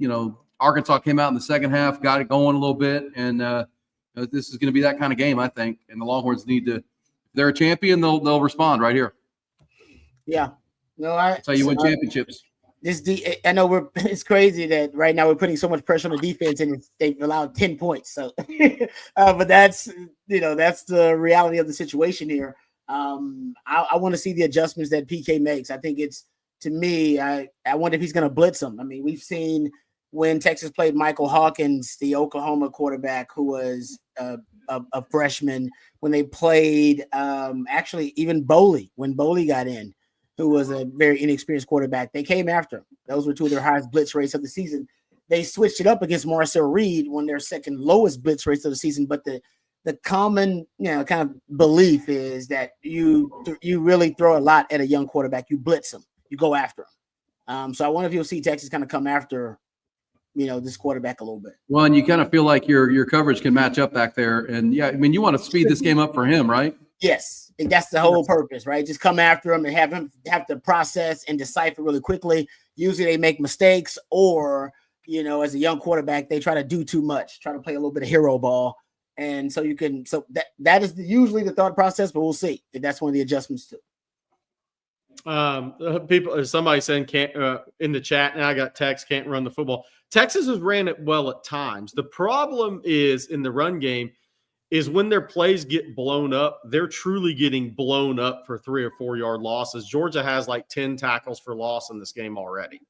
Arkansas came out in the second half, got it going a little bit. And this is going to be that kind of game, I think. And the Longhorns need to – if they're a champion, they'll respond right here. Yeah. No, that's how you win championships. I know it's crazy that right now we're putting so much pressure on the defense and they've allowed 10 points. So, but that's the reality of the situation here. I want to see the adjustments that PK makes. I think to me, I wonder if he's going to blitz them. I mean, we've seen when Texas played Michael Hawkins, the Oklahoma quarterback who was a freshman, when they played actually even Boley, when Boley got in, who was a very inexperienced quarterback, they came after him. Those were two of their highest blitz rates of the season. They switched it up against Marcel Reed when their second lowest blitz rates of the season. But the common, kind of belief is that you really throw a lot at a young quarterback. You blitz him. You go after him. So I wonder if you'll see Texas kind of come after, this quarterback a little bit. Well, and you kind of feel like your coverage can match up back there. And, yeah, I mean, you want to speed this game up for him, right? Yes. And that's the whole purpose, right? Just come after him and have him have to process and decipher really quickly. Usually they make mistakes or, as a young quarterback, they try to do too much, try to play a little bit of hero ball. And so that is usually the thought process, but we'll see if that's one of the adjustments too. People, somebody saying can't in the chat, and I got text, can't run the football. Texas has ran it well at times. The problem is in the run game is when their plays get blown up, they're truly getting blown up for 3 or 4 yard losses. Georgia has like 10 tackles for loss in this game already.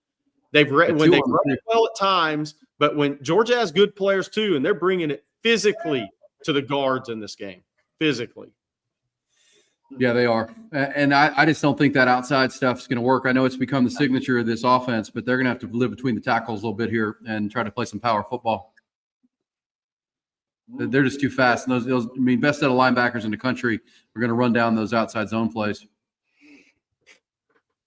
When they run it well at times, but when Georgia has good players too, and they're bringing it physically to the guards in this game, physically. Yeah, they are. And I just don't think that outside stuff is going to work. I know it's become the signature of this offense, but they're going to have to live between the tackles a little bit here and try to play some power football. They're just too fast. And those best set of linebackers in the country are going to run down those outside zone plays.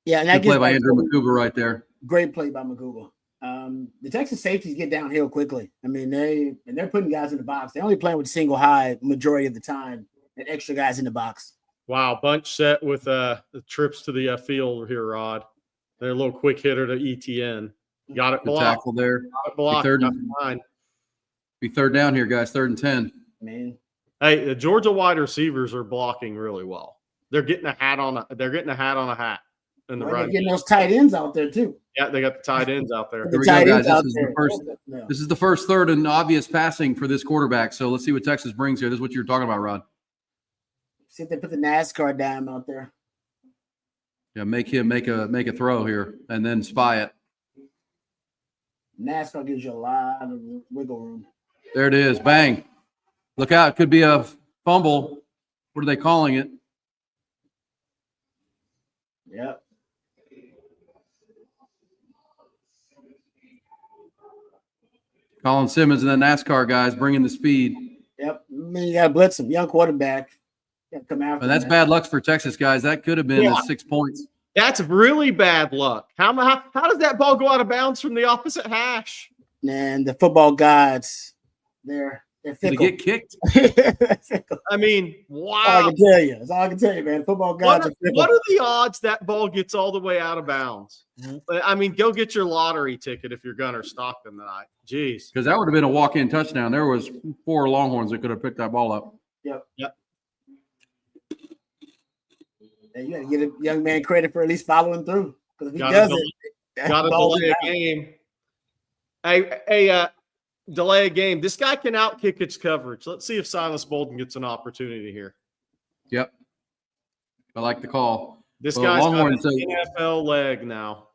Yeah, and that good play by Andrew McCougar right there. Great play by McCougar. The Texas safeties get downhill quickly. I mean, they're putting guys in the box. They're only playing with single high majority of the time and extra guys in the box. Wow, bunch set with the trips to the field here, Rod. They're a little quick hitter to ETN. Got it blocked. Tackle there. Got it blocked. Be third down here, guys. 3rd and 10. Man. Hey, the Georgia wide receivers are blocking really well. They're getting a hat on a hat in the run. They're getting those tight ends out there too. Yeah, they got the tight ends out there. Here we go, guys. This is the first third and obvious passing for this quarterback. So let's see what Texas brings here. This is what you're talking about, Rod. See if they put the NASCAR dime out there. Yeah, make him make a throw here and then spy it. NASCAR gives you a lot of wiggle room. There it is. Bang. Look out. It could be a fumble. What are they calling it? Yep. Colin Simmons and the NASCAR guys bringing the speed. Yep. I mean, you got to blitz him. Young quarterback. Come after and that's bad luck for Texas, guys. That could have been 6 points. That's really bad luck. How does that ball go out of bounds from the opposite hash? And the football gods, they're fickle. They get kicked. I mean, wow. That's all I can tell you. That's all I can tell you, man. Football gods are fickle. What are the odds that ball gets all the way out of bounds? I mean, go get your lottery ticket if you're Gunner Stockton tonight. Jeez. Because that would have been a walk-in touchdown. There was 4 Longhorns that could have picked that ball up. Yep. Yep. You got to give a young man credit for at least following through. Because if he doesn't, got to delay a game. Hey, delay a game. This guy can outkick its coverage. Let's see if Silas Bolden gets an opportunity here. Yep. I like the call. This guy's got an NFL leg now.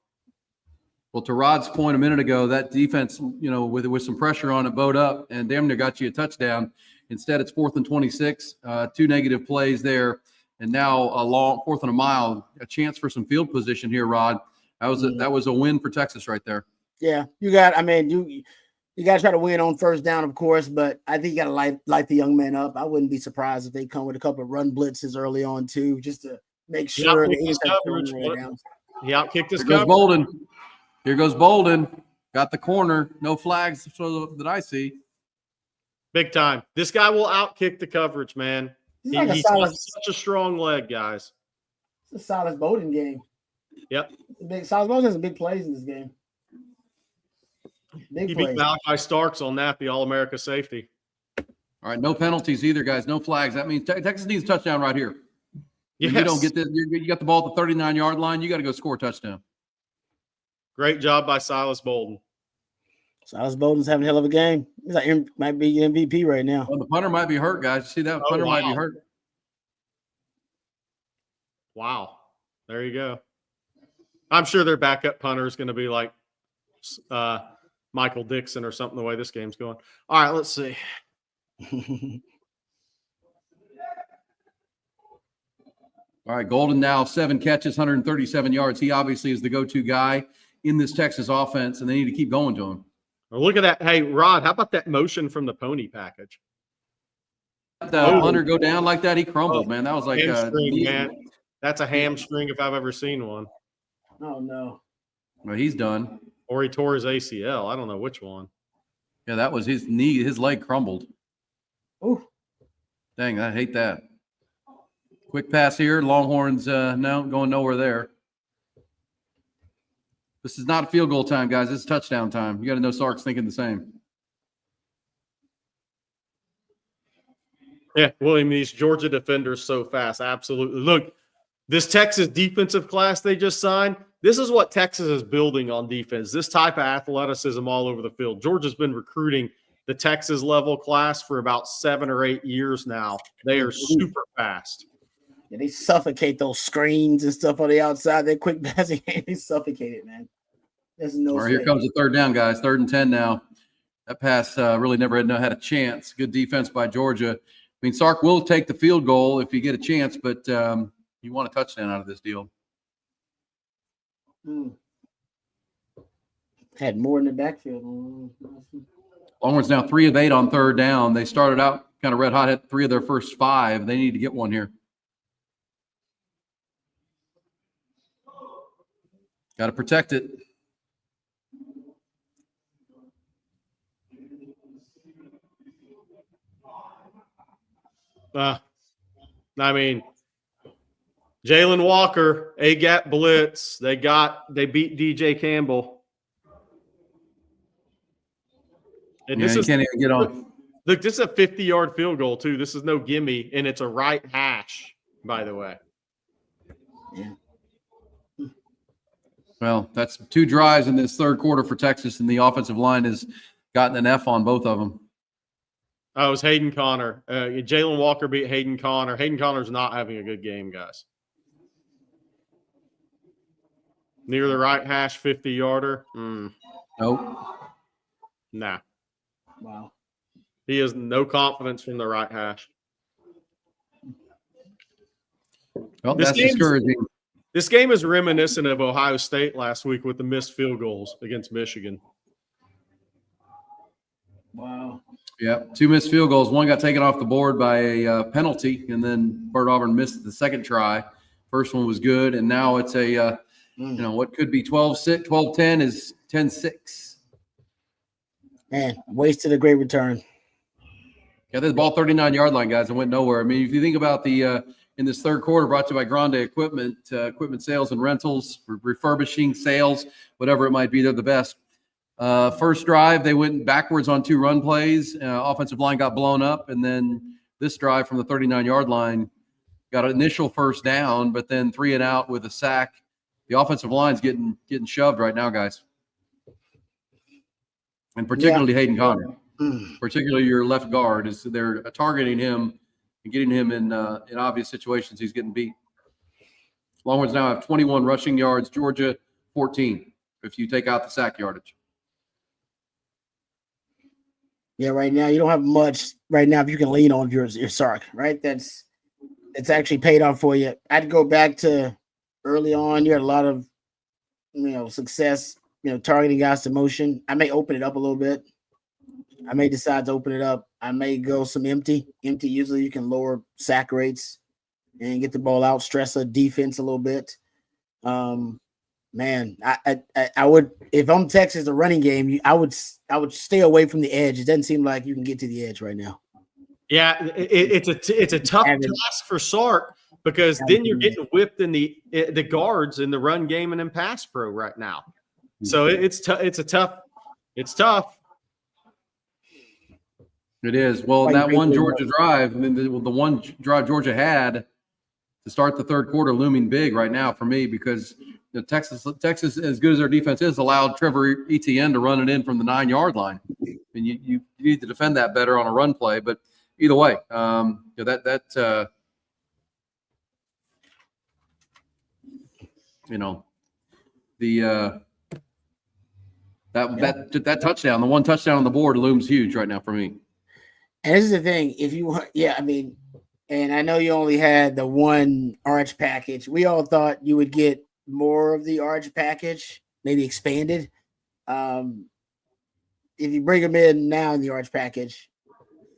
Well, to Rod's point a minute ago, that defense, with some pressure on it, bowed up and damn near got you a touchdown. Instead, it's 4th and 26, 2 negative plays there. And now a long 4th and a mile, a chance for some field position here, Rod. That was a win for Texas right there. Yeah, you got to try to win on first down, of course, but I think you got to light the young man up. I wouldn't be surprised if they come with a couple of run blitzes early on too, just to make sure he outkicked his coverage. Here goes Bolden. Got the corner. No flags that I see. Big time. This guy will outkick the coverage, man. He's got such a strong leg, guys. It's a Silas Bolden game. Yep. Silas Bolden has some big plays in this game. He beat Malachi Starks on that, the All-America safety. All right, no penalties either, guys. No flags. That means Texas needs a touchdown right here. Yes. You don't get this. You got the ball at the 39-yard line. You got to go score a touchdown. Great job by Silas Bolden. Silas Bolden's having a hell of a game. He's like might be MVP right now. Well, the punter might be hurt, guys. You see that? Punter might be hurt. Wow. There you go. I'm sure their backup punter is going to be like Michael Dixon or something the way this game's going. All right, let's see. All right, Golden now 7 catches, 137 yards. He obviously is the go-to guy in this Texas offense, and they need to keep going to him. Well, look at that. Hey, Rod, how about that motion from the pony package? The punter go down like that, he crumbled, man. That was like hamstring, man. That's a hamstring if I've ever seen one. Oh, no. Well, he's done. Or he tore his ACL. I don't know which one. Yeah, that was his knee. His leg crumbled. Ooh. Dang, I hate that. Quick pass here. Longhorns, no, going nowhere there. This is not field goal time, guys. This is touchdown time. You got to know Sark's thinking the same. Yeah, William, these Georgia defenders so fast. Absolutely. Look, This Texas defensive class they just signed, this is what Texas is building on defense, this type of athleticism all over the field. Georgia's been recruiting the Texas level class for about 7 or 8 years now. They are super fast. Yeah, they suffocate those screens and stuff on the outside. They're quick passing. They suffocate it, man. There's no. All right, here comes the third down, guys. 3rd and 10 now. That pass really never had a chance. Good defense by Georgia. I mean, Sark will take the field goal if you get a chance, but you want a touchdown out of this deal. Had more in the backfield. Longhorns now 3 of 8 on 3rd down. They started out kind of red hot, hit 3 of their first 5. They need to get one here. Got to protect it. I mean, Jalen Walker, A-gap blitz. They beat DJ Campbell. And this you can't even get on. Look, this is a 50-yard field goal, too. This is no gimme, and it's a right hash, by the way. Yeah. Well, that's 2 drives in this 3rd quarter for Texas, and the offensive line has gotten an F on both of them. Oh, it was Hayden Connor. Jalen Walker beat Hayden Connor. Hayden Connor's not having a good game, guys. Near the right hash, 50-yarder. Nope. Nah. Wow. He has no confidence from the right hash. Well, that's discouraging. This game is reminiscent of Ohio State last week with the missed field goals against Michigan. Wow. Yeah, 2 missed field goals. One got taken off the board by a penalty, and then Bert Auburn missed the second try. First one was good, and now it's a what could be 12-6, 12-10 is 10-6. Man, wasted a great return. Yeah, the ball 39-yard line, guys, and went nowhere. I mean, if you think about the in this 3rd quarter, brought to you by Grande Equipment, equipment sales and rentals, refurbishing, sales, whatever it might be, they're the best. First drive, they went backwards on 2 run plays. Offensive line got blown up, and then this drive from the 39-yard line got an initial first down, but then 3 and out with a sack. The offensive line's getting shoved right now, guys, and particularly Hayden Connor, particularly your left guard, is they're targeting him and getting him in obvious situations. He's getting beat. Longhorns now have 21 rushing yards. Georgia 14. If you take out the sack yardage. Yeah, right now you don't have much right now if you can lean on your Sark, right? It's actually paid off for you. I'd go back to early on. You had a lot of success, targeting guys to motion. I may open it up a little bit. I may decide to open it up. I may go some empty. Usually you can lower sack rates and get the ball out, stress a defense a little bit. Man, I would, if I'm Texas, the running game, I would stay away from the edge. It doesn't seem like you can get to the edge right now. Yeah, it's a tough task for Sark because then you're getting whipped in the guards in the run game and in pass pro right now. So it's tough. It is. Well, that one Georgia drive, and then the one drive Georgia had to start the 3rd quarter looming big right now for me because Texas, as good as their defense is, allowed Trevor Etienne to run it in from the 9-yard line. And you need to defend that better on a run play. But either way, that touchdown, the one touchdown on the board looms huge right now for me. And this is the thing, if you want, and I know you only had the one arch package. We all thought you would get more of the arch package, maybe expanded. If you bring them in now in the arch package,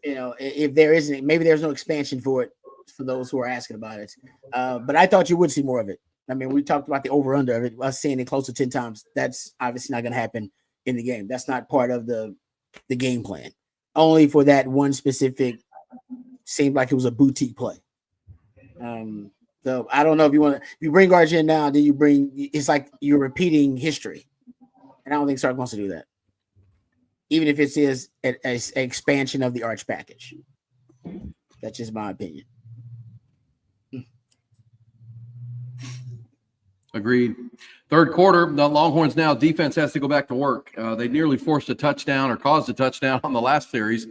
if there isn't, maybe there's no expansion for it for those who are asking about it. But I thought you would see more of it. I mean, we talked about the over-under of it. Us seeing it close to 10 times. That's obviously not going to happen in the game. That's not part of the game plan. Only for that one specific, seemed like it was a boutique play. So I don't know if if you bring guards in now, then it's like you're repeating history. And I don't think Sark wants to do that. Even if it is an expansion of the arch package. That's just my opinion. Agreed. Third quarter, the Longhorns now defense has to go back to work. They nearly forced a touchdown or caused a touchdown on the last series.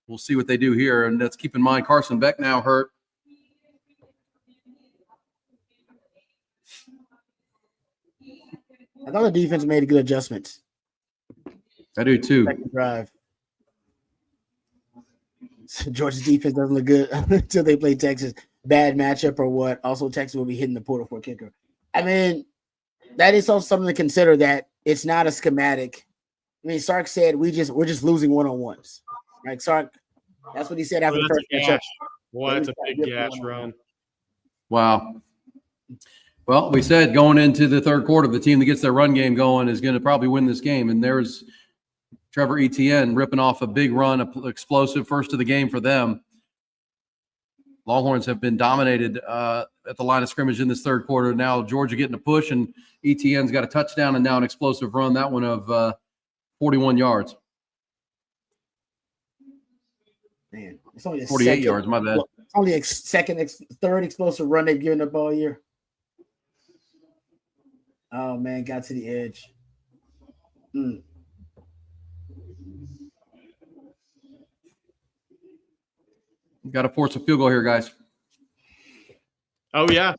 We'll see what they do here. And let's keep in mind Carson Beck now hurt. I thought the defense made a good adjustments. I do too. Second drive. Georgia's defense doesn't look good until they play Texas. Bad matchup or what? Also, Texas will be hitting the portal for a kicker. I mean, that is also something to consider, that it's not a schematic. I mean, Sark said we're just losing one-on-ones. Right, Sark? That's what he said after the first matchup. Boy, that's a big gash run. Wow. Well, we said going into the third quarter, the team that gets their run game going is going to probably win this game. And there's Trevor Etienne ripping off a big run, explosive first of the game for them. Longhorns have been dominated at the line of scrimmage in this third quarter. Now Georgia getting a push, and Etienne's got a touchdown and now an explosive run, that one of 41 yards. Man, it's only 48 yards, my bad. It's only a third explosive run they've given up all year. Oh, man, got to the edge. Got to force a field goal here, guys. Oh, yeah.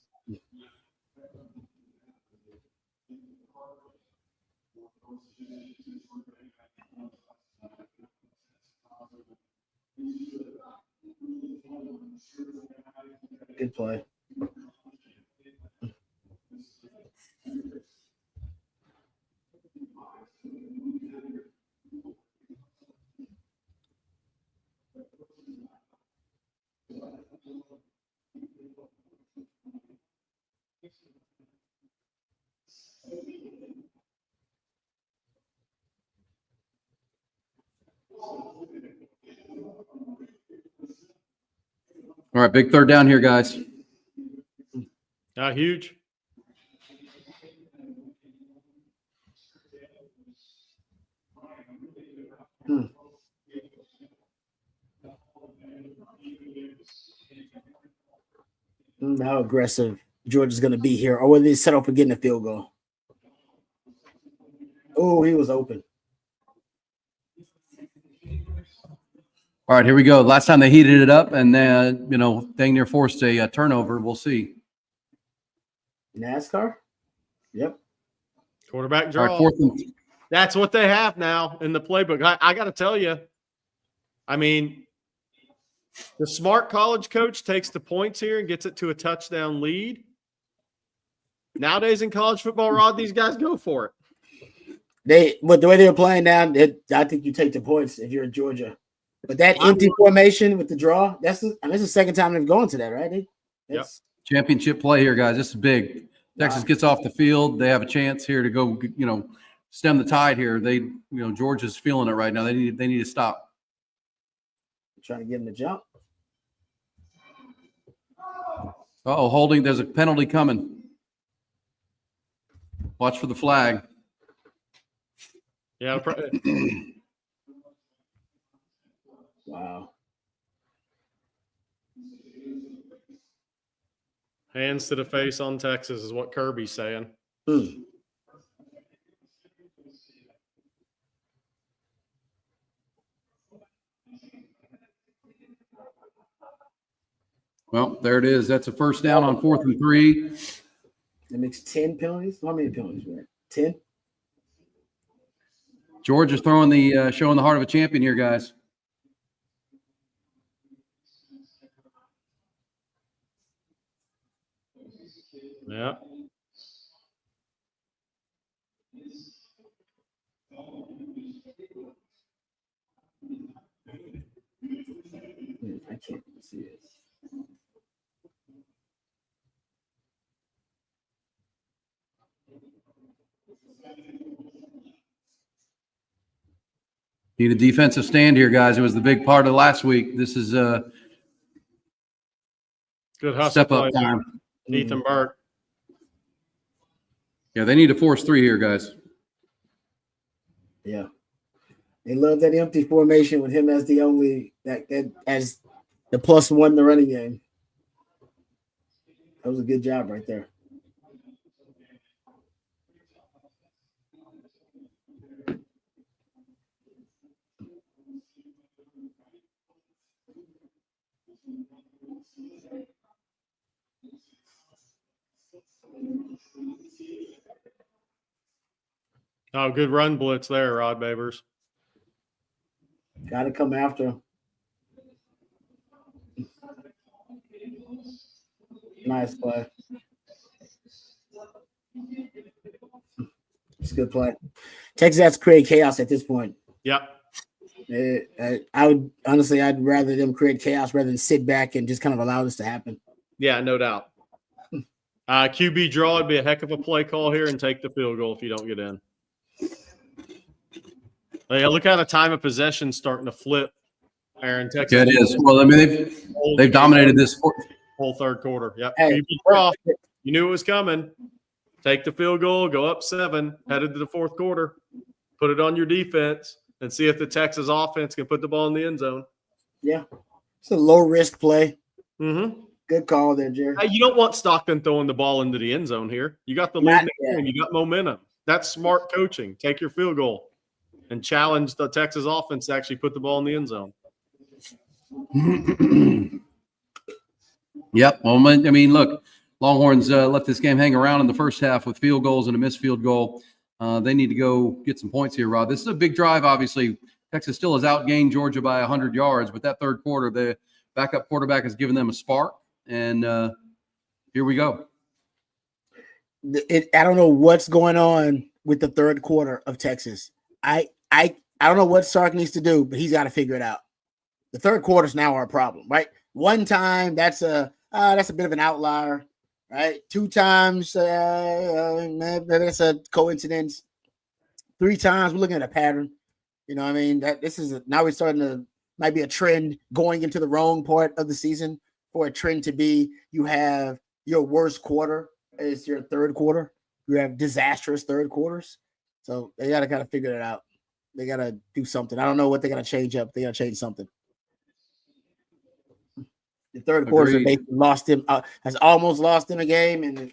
Good play. All right, big third down here, guys. Huge. How aggressive Georgia's going to be here, or whether they set up for getting a field goal. Oh, he was open. All right, here we go. Last time they heated it up, and then, dang near forced a turnover. We'll see. NASCAR? Yep. Quarterback draw. All right, fourth and That's what they have now in the playbook. I got to tell you, I mean, the smart college coach takes the points here and gets it to a touchdown lead. Nowadays in college football, Rod, these guys go for it. But the way they're playing now, I think you take the points if you're in Georgia. But that empty formation with the draw, that's the second time they've gone to that, right? Yep. Championship play here, guys. This is big. Texas gets off the field. They have a chance here to go, stem the tide here. Georgia's feeling it right now. They need to stop. Trying to get him to jump. Uh-oh, holding. There's a penalty coming. Watch for the flag. Yeah. Wow. Hands to the face on Texas is what Kirby's saying. Well, there it is. That's a first down on 4th and 3. That makes 10 penalties. How many penalties were 10? Georgia's showing the heart of a champion here, guys. Yeah. I can't see it. Need a defensive stand here, guys. It was the big part of last week. This is Good hustle step up play. time. Ethan Burke. Yeah, they need to force 3 here, guys. Yeah. They love that empty formation with him as the only as the +1 in the running game. That was a good job right there. Oh, good run blitz there, Rod Babers. Got to come after him. Nice play. It's a good play. Texas has to create chaos at this point. Yep. I would honestly, I'd rather them create chaos rather than sit back and just kind of allow this to happen. Yeah, no doubt. QB draw would be a heck of a play call here and take the field goal if you don't get in. Hey, look how the time of possession starting to flip, Aaron. Texas. Yeah, it is. Well, I mean, they've dominated this whole third quarter. Yep. Hey. QB draw. You knew it was coming. Take the field goal, go up 7, headed to the fourth quarter. Put it on your defense and see if the Texas offense can put the ball in the end zone. Yeah. It's a low-risk play. Mm-hmm. Good call there, Jerry. Hey, you don't want Stockton throwing the ball into the end zone here. You got the lead and you got momentum. That's smart coaching. Take your field goal and challenge the Texas offense to actually put the ball in the end zone. Yep. Well, I mean, look, Longhorns let this game hang around in the first half with field goals and a missed field goal. They need to go get some points here, Rod. This is a big drive, obviously. Texas still has outgained Georgia by 100 yards, but that third quarter, the backup quarterback has given them a spark, and here we go. I don't know what's going on with the third quarter of Texas. I don't know what Sark needs to do, but he's got to figure it out. The third quarters now are a problem, right? One time, that's a bit of an outlier. Right, 2 times, maybe that's a coincidence. 3 times, we're looking at a pattern. You know what I mean? That this is now we're starting to might be a trend going into the wrong part of the season for a trend to be you have your worst quarter is your third quarter. You have disastrous third quarters. So they got to kind of figure it out. They got to do something. I don't know what they're going to change up. They got to change something. The third quarter, they lost him, has almost lost him a game, and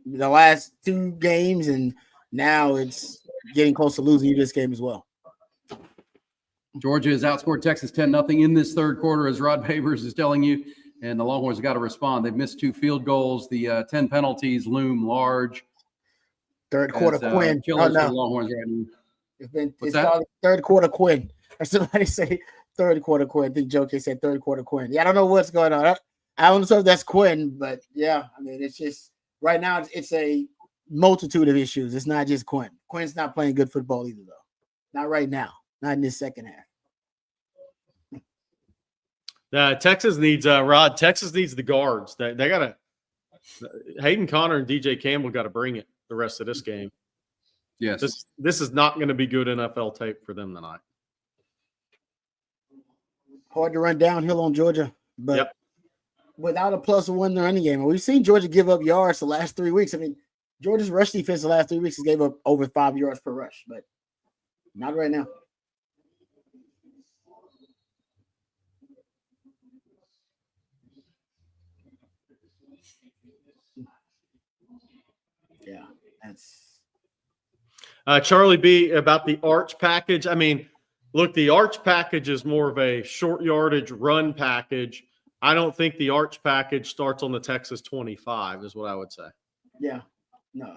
the last 2 games, and now it's getting close to losing you this game as well. Georgia has outscored Texas 10-0 in this third quarter, as Rod Babers is telling you, and the Longhorns have got to respond. They've missed 2 field goals. The 10 penalties loom large. Third quarter Quinn. Killers for the Longhorns right now. It's called third quarter Quinn. Or somebody say third quarter Quinn. I think Joe K said third quarter Quinn. Yeah, I don't know what's going on. I don't know if that's Quinn, but yeah, I mean, it's just right now it's a multitude of issues. It's not just Quinn. Quinn's not playing good football either, though. Not right now. Not in this second half. Texas needs Rod. Texas needs the guards. They got to Hayden Connor and DJ Campbell got to bring it the rest of this game. Yes, this is not going to be good NFL tape for them tonight. Hard to run downhill on Georgia, but without a +1 in any game. We've seen Georgia give up yards the last 3 weeks. I mean, Georgia's rush defense the last 3 weeks has gave up over 5 yards per rush, but not right now. Yeah, that's Charlie B about the arch package. I mean, look, the arch package is more of a short yardage run package. I don't think the arch package starts on the Texas 25 is what I would say. Yeah. No,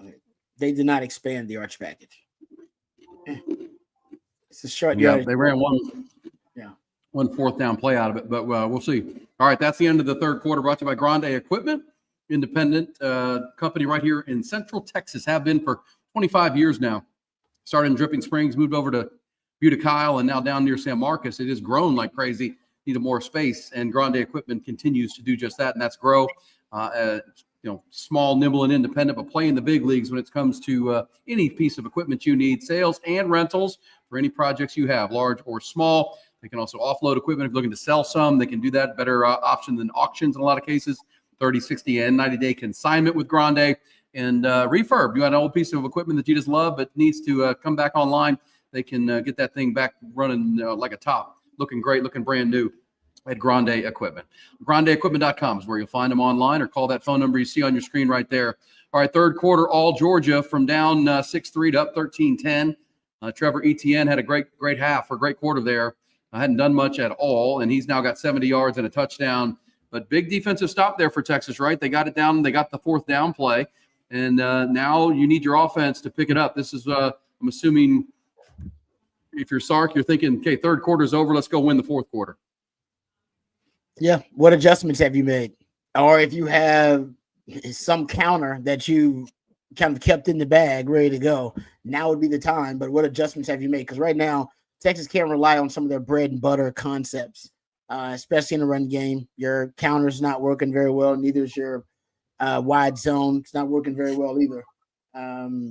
they did not expand the arch package. It's a short yardage. They ran one fourth down play out of it, but we'll see. All right, that's the end of the third quarter, brought to you by Grande Equipment, independent company right here in Central Texas, have been for 25 years now. Started in Dripping Springs, moved over to Buda Kyle, and now down near San Marcos. It has grown like crazy, needed more space, and Grande Equipment continues to do just that, and that's grow. Small, nimble, and independent, but play in the big leagues when it comes to any piece of equipment you need, sales and rentals for any projects you have, large or small. They can also offload equipment if you're looking to sell some. They can do that. Better option than auctions in a lot of cases. 30, 60, and 90-day consignment with Grande. And refurb. You got an old piece of equipment that you just love but needs to come back online. They can get that thing back running like a top. Looking great, looking brand new at Grande Equipment. GrandeEquipment.com is where you'll find them online, or call that phone number you see on your screen right there. All right, third quarter, all Georgia from down 6-3 to up 13-10. Trevor Etienne had a great half, or a great quarter there. Hadn't done much at all, and he's now got 70 yards and a touchdown. But big defensive stop there for Texas, right? They got it down. They got the fourth down play, and now you need your offense to pick it up. This is I'm assuming if you're Sark, you're thinking, okay, third quarter's over. Let's go win the fourth quarter. Yeah. What adjustments have you made? Or if you have some counter that you kind of kept in the bag, ready to go, now would be the time. But what adjustments have you made? Because right now, Texas can't rely on some of their bread and butter concepts, especially in the run game. Your counter's not working very well. Neither is your wide zone. It's not working very well either.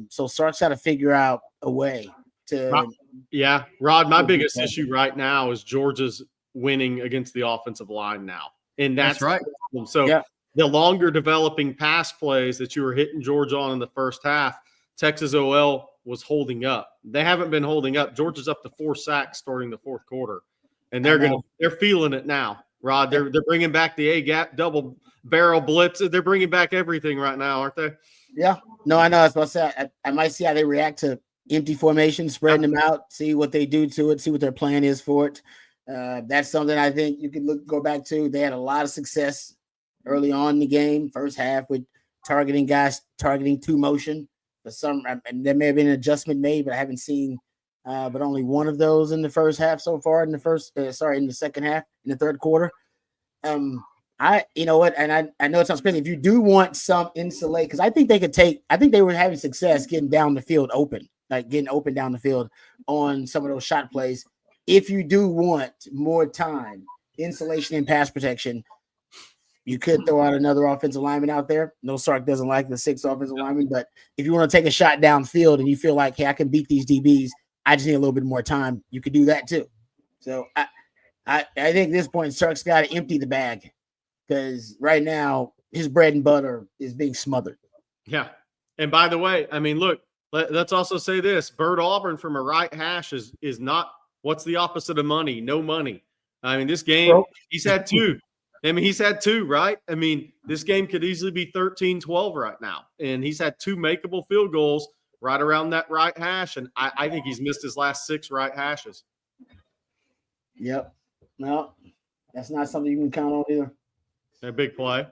So Sark's got to figure out a way to. Yeah, Rod, my biggest issue right now is Georgia's winning against the offensive line now. And that's right. the problem. So the longer developing pass plays that you were hitting Georgia on in the first half, Texas OL was holding up. They haven't been holding up. Georgia's up to 4 sacks starting the fourth quarter. And they're feeling it now. Rod, they're bringing back the A-gap double barrel blitz. They're bringing back everything right now, aren't they? Yeah. No, I know. I was about to say, I might see how they react to empty formation, spreading them out, see what they do to it, see what their plan is for it. That's something I think you could go back to. They had a lot of success early on in the game, first half, with targeting two motion. For some, and there may have been an adjustment made, but I haven't seen but only one of those in the first half so far. In the second half, in the third quarter. You know what, and I know it sounds crazy. If you do want some insulate, because I think they were having success getting down the field open, like getting open down the field on some of those shot plays. If you do want more time, insulation and pass protection, you could throw out another offensive lineman out there. No, Sark doesn't like the 6 offensive linemen, but if you want to take a shot downfield and you feel like, hey, I can beat these DBs, I just need a little bit more time, you could do that too. So I think at this point, Sark's got to empty the bag, because right now his bread and butter is being smothered. Yeah. And by the way, I mean, look, let's also say this. Bert Auburn from a right hash is not – what's the opposite of money? No money. I mean, this game, he's had 2. I mean, he's had 2, right? I mean, this game could easily be 13-12 right now. And he's had 2 makeable field goals right around that right hash. And I think he's missed his last 6 right hashes. Yep. No, that's not something you can count on either. A big play.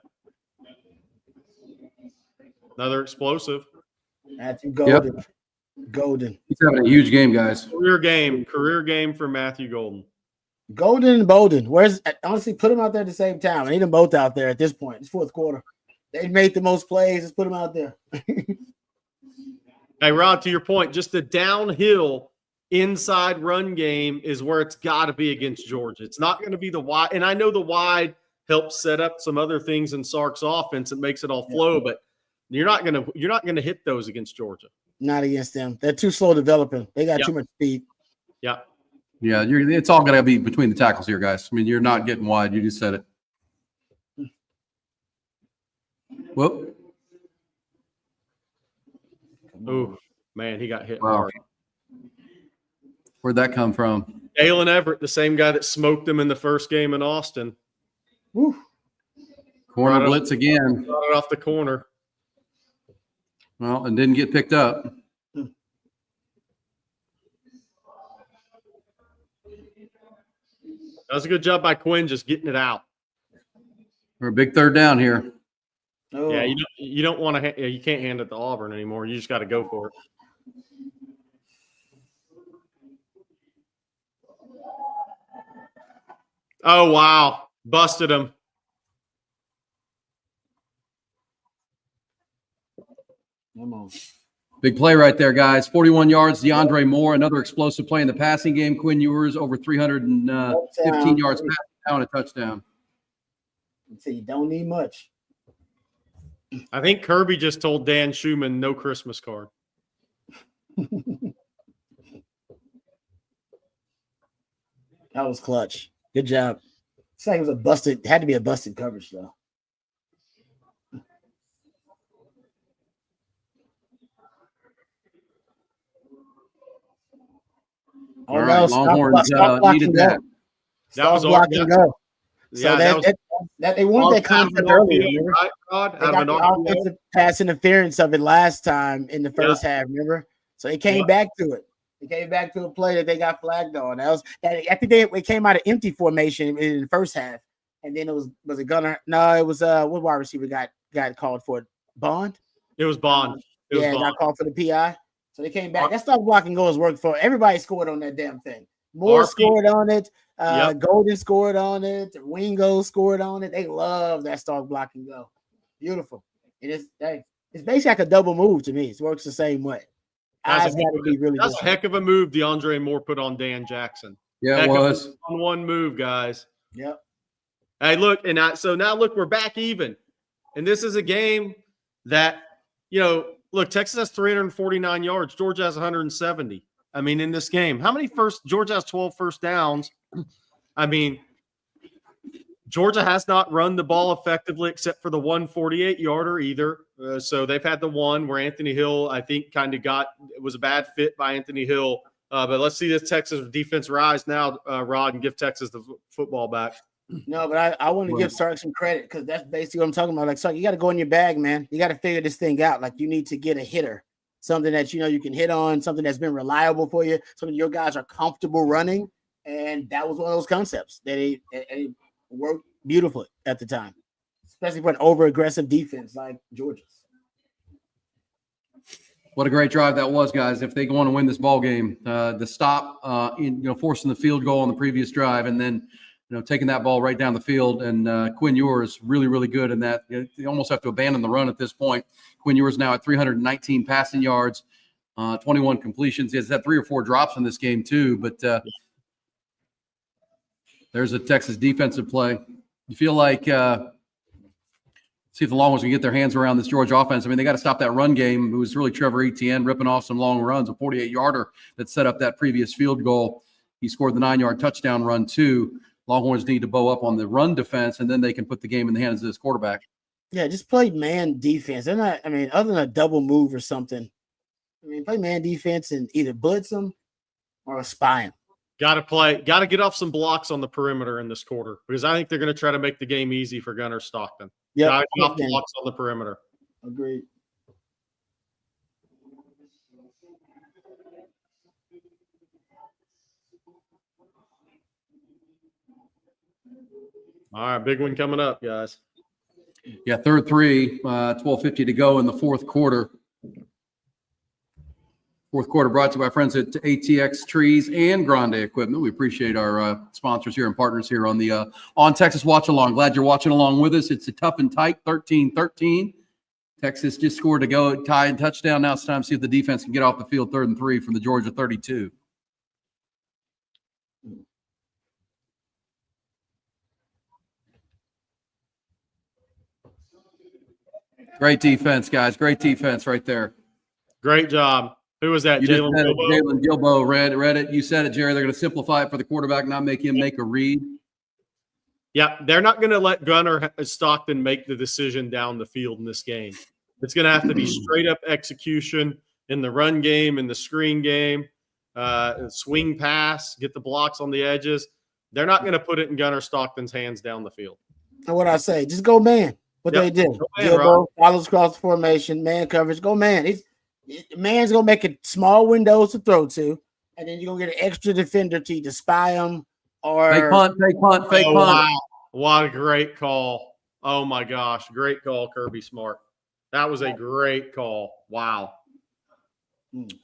Another explosive. Matthew Golden. Yep. Golden. He's having a huge game, guys. Career game for Matthew Golden. Golden and Bolden. Honestly, put them out there at the same time. I need them both out there at this point. It's fourth quarter. They made the most plays. Let's put them out there. Hey, Rod, to your point, just the downhill inside run game is where it's got to be against Georgia. It's not going to be the wide. And I know the wide helps set up some other things in Sark's offense. It makes it all flow, but you're not going to hit those against Georgia. Not against them. They're too slow developing. They got too much speed. Yeah. Yeah, it's all going to be between the tackles here, guys. I mean, you're not getting wide. You just said it. Whoop. Oh, man, he got hit Wow. hard. Where'd that come from? Dalen Everett, the same guy that smoked him in the first game in Austin. Woo. Corner Right blitz again. Got it off the corner. Well, and didn't get picked up. That was a good job by Quinn just getting it out. We're a big third down here. Oh. Yeah, you don't want to. You can't hand it to Auburn anymore. You just got to go for it. Oh wow, busted him. Come on. Big play right there, guys. 41 yards. DeAndre Moore, another explosive play in the passing game. Quinn Ewers over 315 yards passing down, a touchdown. So you don't need much. I think Kirby just told Dan Schumann no Christmas card. That was clutch. Good job. It's like it was a busted. Had to be a busted coverage though. All right, Longhorns needed that. That was block and go. So Yeah, that they wanted that concept earlier. Remember? Right, Rod? They got the offensive pass interference of it last time in the first half. Remember? So they came back to it. They came back to a play that they got flagged on. I think it came out of empty formation in the first half, and then was it Gunner? No, it was what wide receiver got called for it? Bond. It was Bond. It was Bond. Got called for the PI. So they came back. That stop block and goals worked for everybody. Scored on that damn thing. Moore scored on it. Golden scored on it. Wingo scored on it. They love that stop block and go. Beautiful. And it's basically like a double move to me. It works the same way. That's a heck of a move DeAndre Moore put on Dan Jackson. Yeah, it was. One move, guys. Yep. Hey, look, so now look, we're back even. And this is a game that, look, Texas has 349 yards. Georgia has 170. I mean, in this game, Georgia has 12 first downs. I mean, Georgia has not run the ball effectively except for the 148-yarder either. So they've had the one where Anthony Hill, I think, it was a bad fit by Anthony Hill. But let's see this Texas defense rise now, Rod, and give Texas the football back. No, but I want to give Sark some credit because that's basically what I'm talking about. Like, Sark, you got to go in your bag, man. You got to figure this thing out. Like, you need to get a hitter, something that you can hit on, something that's been reliable for you, something your guys are comfortable running. And that was one of those concepts that it worked beautifully at the time, especially for an over-aggressive defense like Georgia's. What a great drive that was, guys. If they go on to win this ball game, the stop, forcing the field goal on the previous drive, and then, taking that ball right down the field. And Quinn Ewers really, really good in that. You almost have to abandon the run at this point. Quinn Ewers now at 319 passing yards, 21 completions. He has had 3 or 4 drops in this game too, but there's a Texas defensive play. You feel like see if the Longhorns can get their hands around this Georgia offense. I mean, they got to stop that run game. It was really Trevor Etienne ripping off some long runs, a 48-yarder that set up that previous field goal. He scored the 9-yard touchdown run too. Longhorns need to bow up on the run defense, and then they can put the game in the hands of this quarterback. Yeah, just play man defense. They're not, other than a double move or something, play man defense and either blitz them or spy them. Got to get off some blocks on the perimeter in this quarter because I think they're going to try to make the game easy for Gunnar Stockton. Yeah, got to get off the blocks on the perimeter. Agreed. All right, big one coming up, guys. Yeah, 3rd 3, 12:50 to go in the fourth quarter. Fourth quarter brought to you by friends at ATX Trees and Grande Equipment. We appreciate our sponsors here and partners here on the On Texas Watch Along. Glad you're watching along with us. It's a tough and tight 13-13. Texas just scored to go tie and touchdown. Now it's time to see if the defense can get off the field 3rd and 3 from the Georgia 32. Great defense, guys. Great defense right there. Great job. Who was that? Jalen Gilbo? Jalen Gilbo read it. You said it, Jerry. They're going to simplify it for the quarterback, not make him make a read. Yeah, they're not going to let Gunnar Stockton make the decision down the field in this game. It's going to have to be straight up execution in the run game, in the screen game, swing pass, get the blocks on the edges. They're not going to put it in Gunnar Stockton's hands down the field. And what I say, just go man. What they did. Gilbo follows across the formation, man coverage, go man. Man's going to make it small windows to throw to, and then you're going to get an extra defender to either spy them or fake punt. Wow. What a great call. Oh, my gosh. Great call, Kirby Smart. That was a great call. Wow.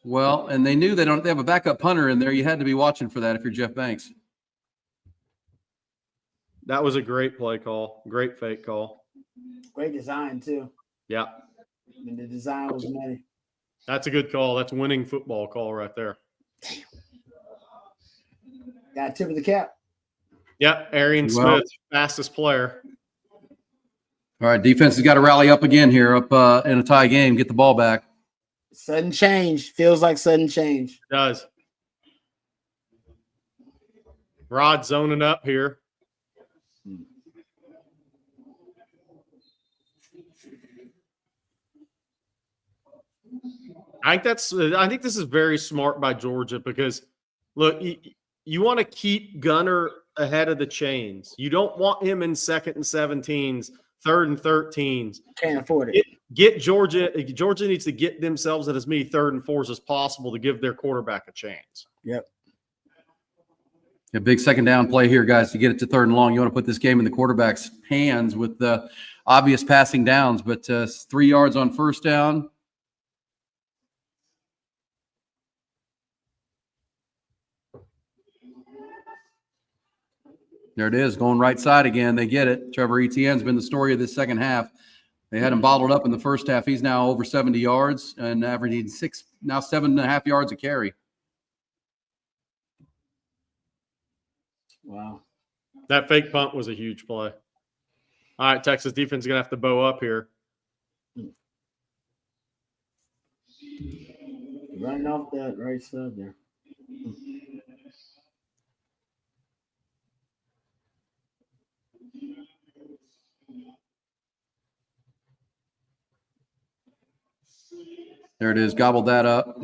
Well, and they knew they have a backup punter in there. You had to be watching for that if you're Jeff Banks. That was a great play call. Great fake call. Great design, too. Yeah. And the design was money. That's a good call. That's a winning football call right there. Got a tip of the cap. Yep, Arian Smith, fastest player. All right, defense has got to rally up again here, up in a tie game, get the ball back. Sudden change. Feels like sudden change. It does. Rod zoning up here. I think this is very smart by Georgia because, look, you want to keep Gunnar ahead of the chains. You don't want him in 2nd and 17s, 3rd and 13s. Can't afford it. Get Georgia. Georgia needs to get themselves at as many 3rd and 4s as possible to give their quarterback a chance. Yep. A big second down play here, guys, to get it to 3rd and long. You want to put this game in the quarterback's hands with the obvious passing downs, but 3 yards on 1st down. There it is, going right side again. They get it. Trevor Etienne's been the story of this second half. They had him bottled up in the first half. He's now over 70 yards and averaging 7.5 yards a carry. Wow. That fake punt was a huge play. All right, Texas defense is going to have to bow up here. Running off that right side there. There it is. Gobbled that up.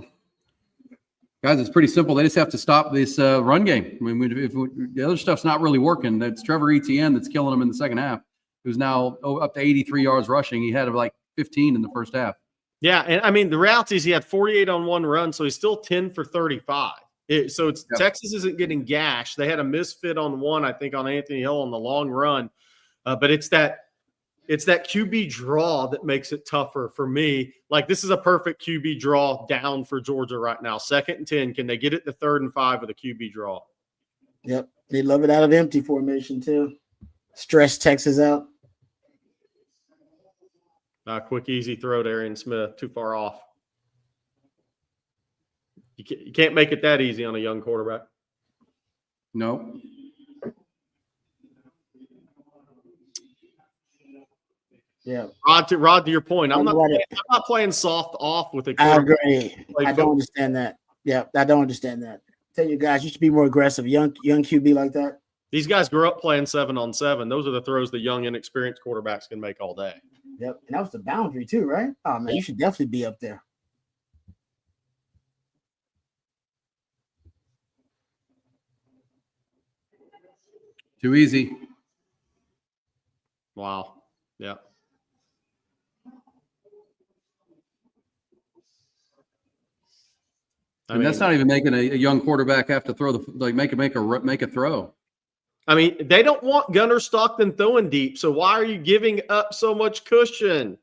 Guys, it's pretty simple. They just have to stop this run game. I mean, the other stuff's not really working. That's Trevor Etienne that's killing them in the second half, who's now up to 83 yards rushing. He had like 15 in the first half. Yeah, and I mean, the reality is he had 48 on one run, so he's still 10 for 35. Texas isn't getting gashed. They had a misfit on one, I think, on Anthony Hill on the long run. But it's that QB draw that makes it tougher for me. Like, this is a perfect QB draw down for Georgia right now. 2nd and 10. Can they get it to 3rd and 5 with a QB draw? Yep. They love it out of empty formation, too. Stretch Texas out. Quick, easy throw to Arian Smith. Too far off. You can't make it that easy on a young quarterback. No. Yeah. Rod, to your point, I'm not playing soft off with a I quarterback. agree. I don't understand that. Yeah, I don't understand that. Tell you guys, you should be more aggressive. Young QB like that. These guys grew up playing 7-on-7. Those are the throws the young, inexperienced quarterbacks can make all day. Yep. And that was the boundary too, right? Oh, man, you should definitely be up there. Too easy. Wow. Yeah. I mean, that's not even making a young quarterback have to throw make a throw. I mean, they don't want Gunnar Stockton throwing deep, so why are you giving up so much cushion?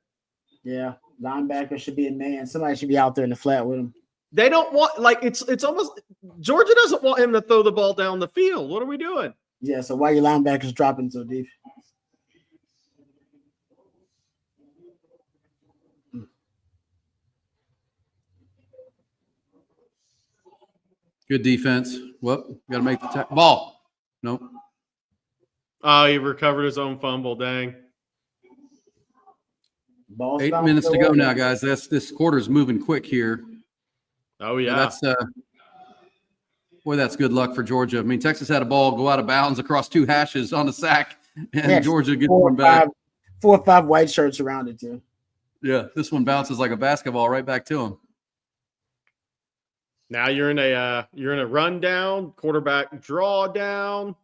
Yeah, linebacker should be a man. Somebody should be out there in the flat with him. They don't want, like, it's almost Georgia doesn't want him to throw the ball down the field. What are we doing? Yeah, so why are your linebackers dropping so deep? Good defense. Got to make the ball. Nope. Oh, he recovered his own fumble. Dang. Ball 8 minutes to go now, guys. This quarter's moving quick here. Oh, yeah. That's good luck for Georgia. I mean, Texas had a ball go out of bounds across 2 hashes on the sack, and Georgia gets one back. 4 or 5 white shirts around it, too. Yeah, this one bounces like a basketball right back to him. Now you're in a run down, quarterback draw down.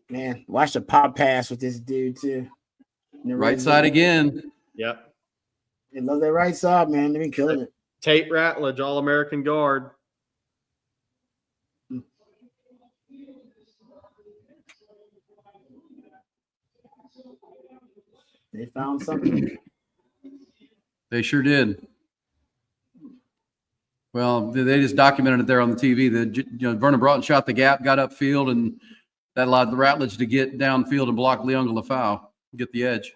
Man, watch the pop pass with this dude too. Right side again. Yep. They love that right side, man. They've been killing it. Tate Ratledge, All-American guard. They found something. They sure did. Well, they just documented it there on the TV. Vernon Broughton shot the gap, got upfield, and that allowed the Ratledge to get downfield and block Leon Lafau, get the edge.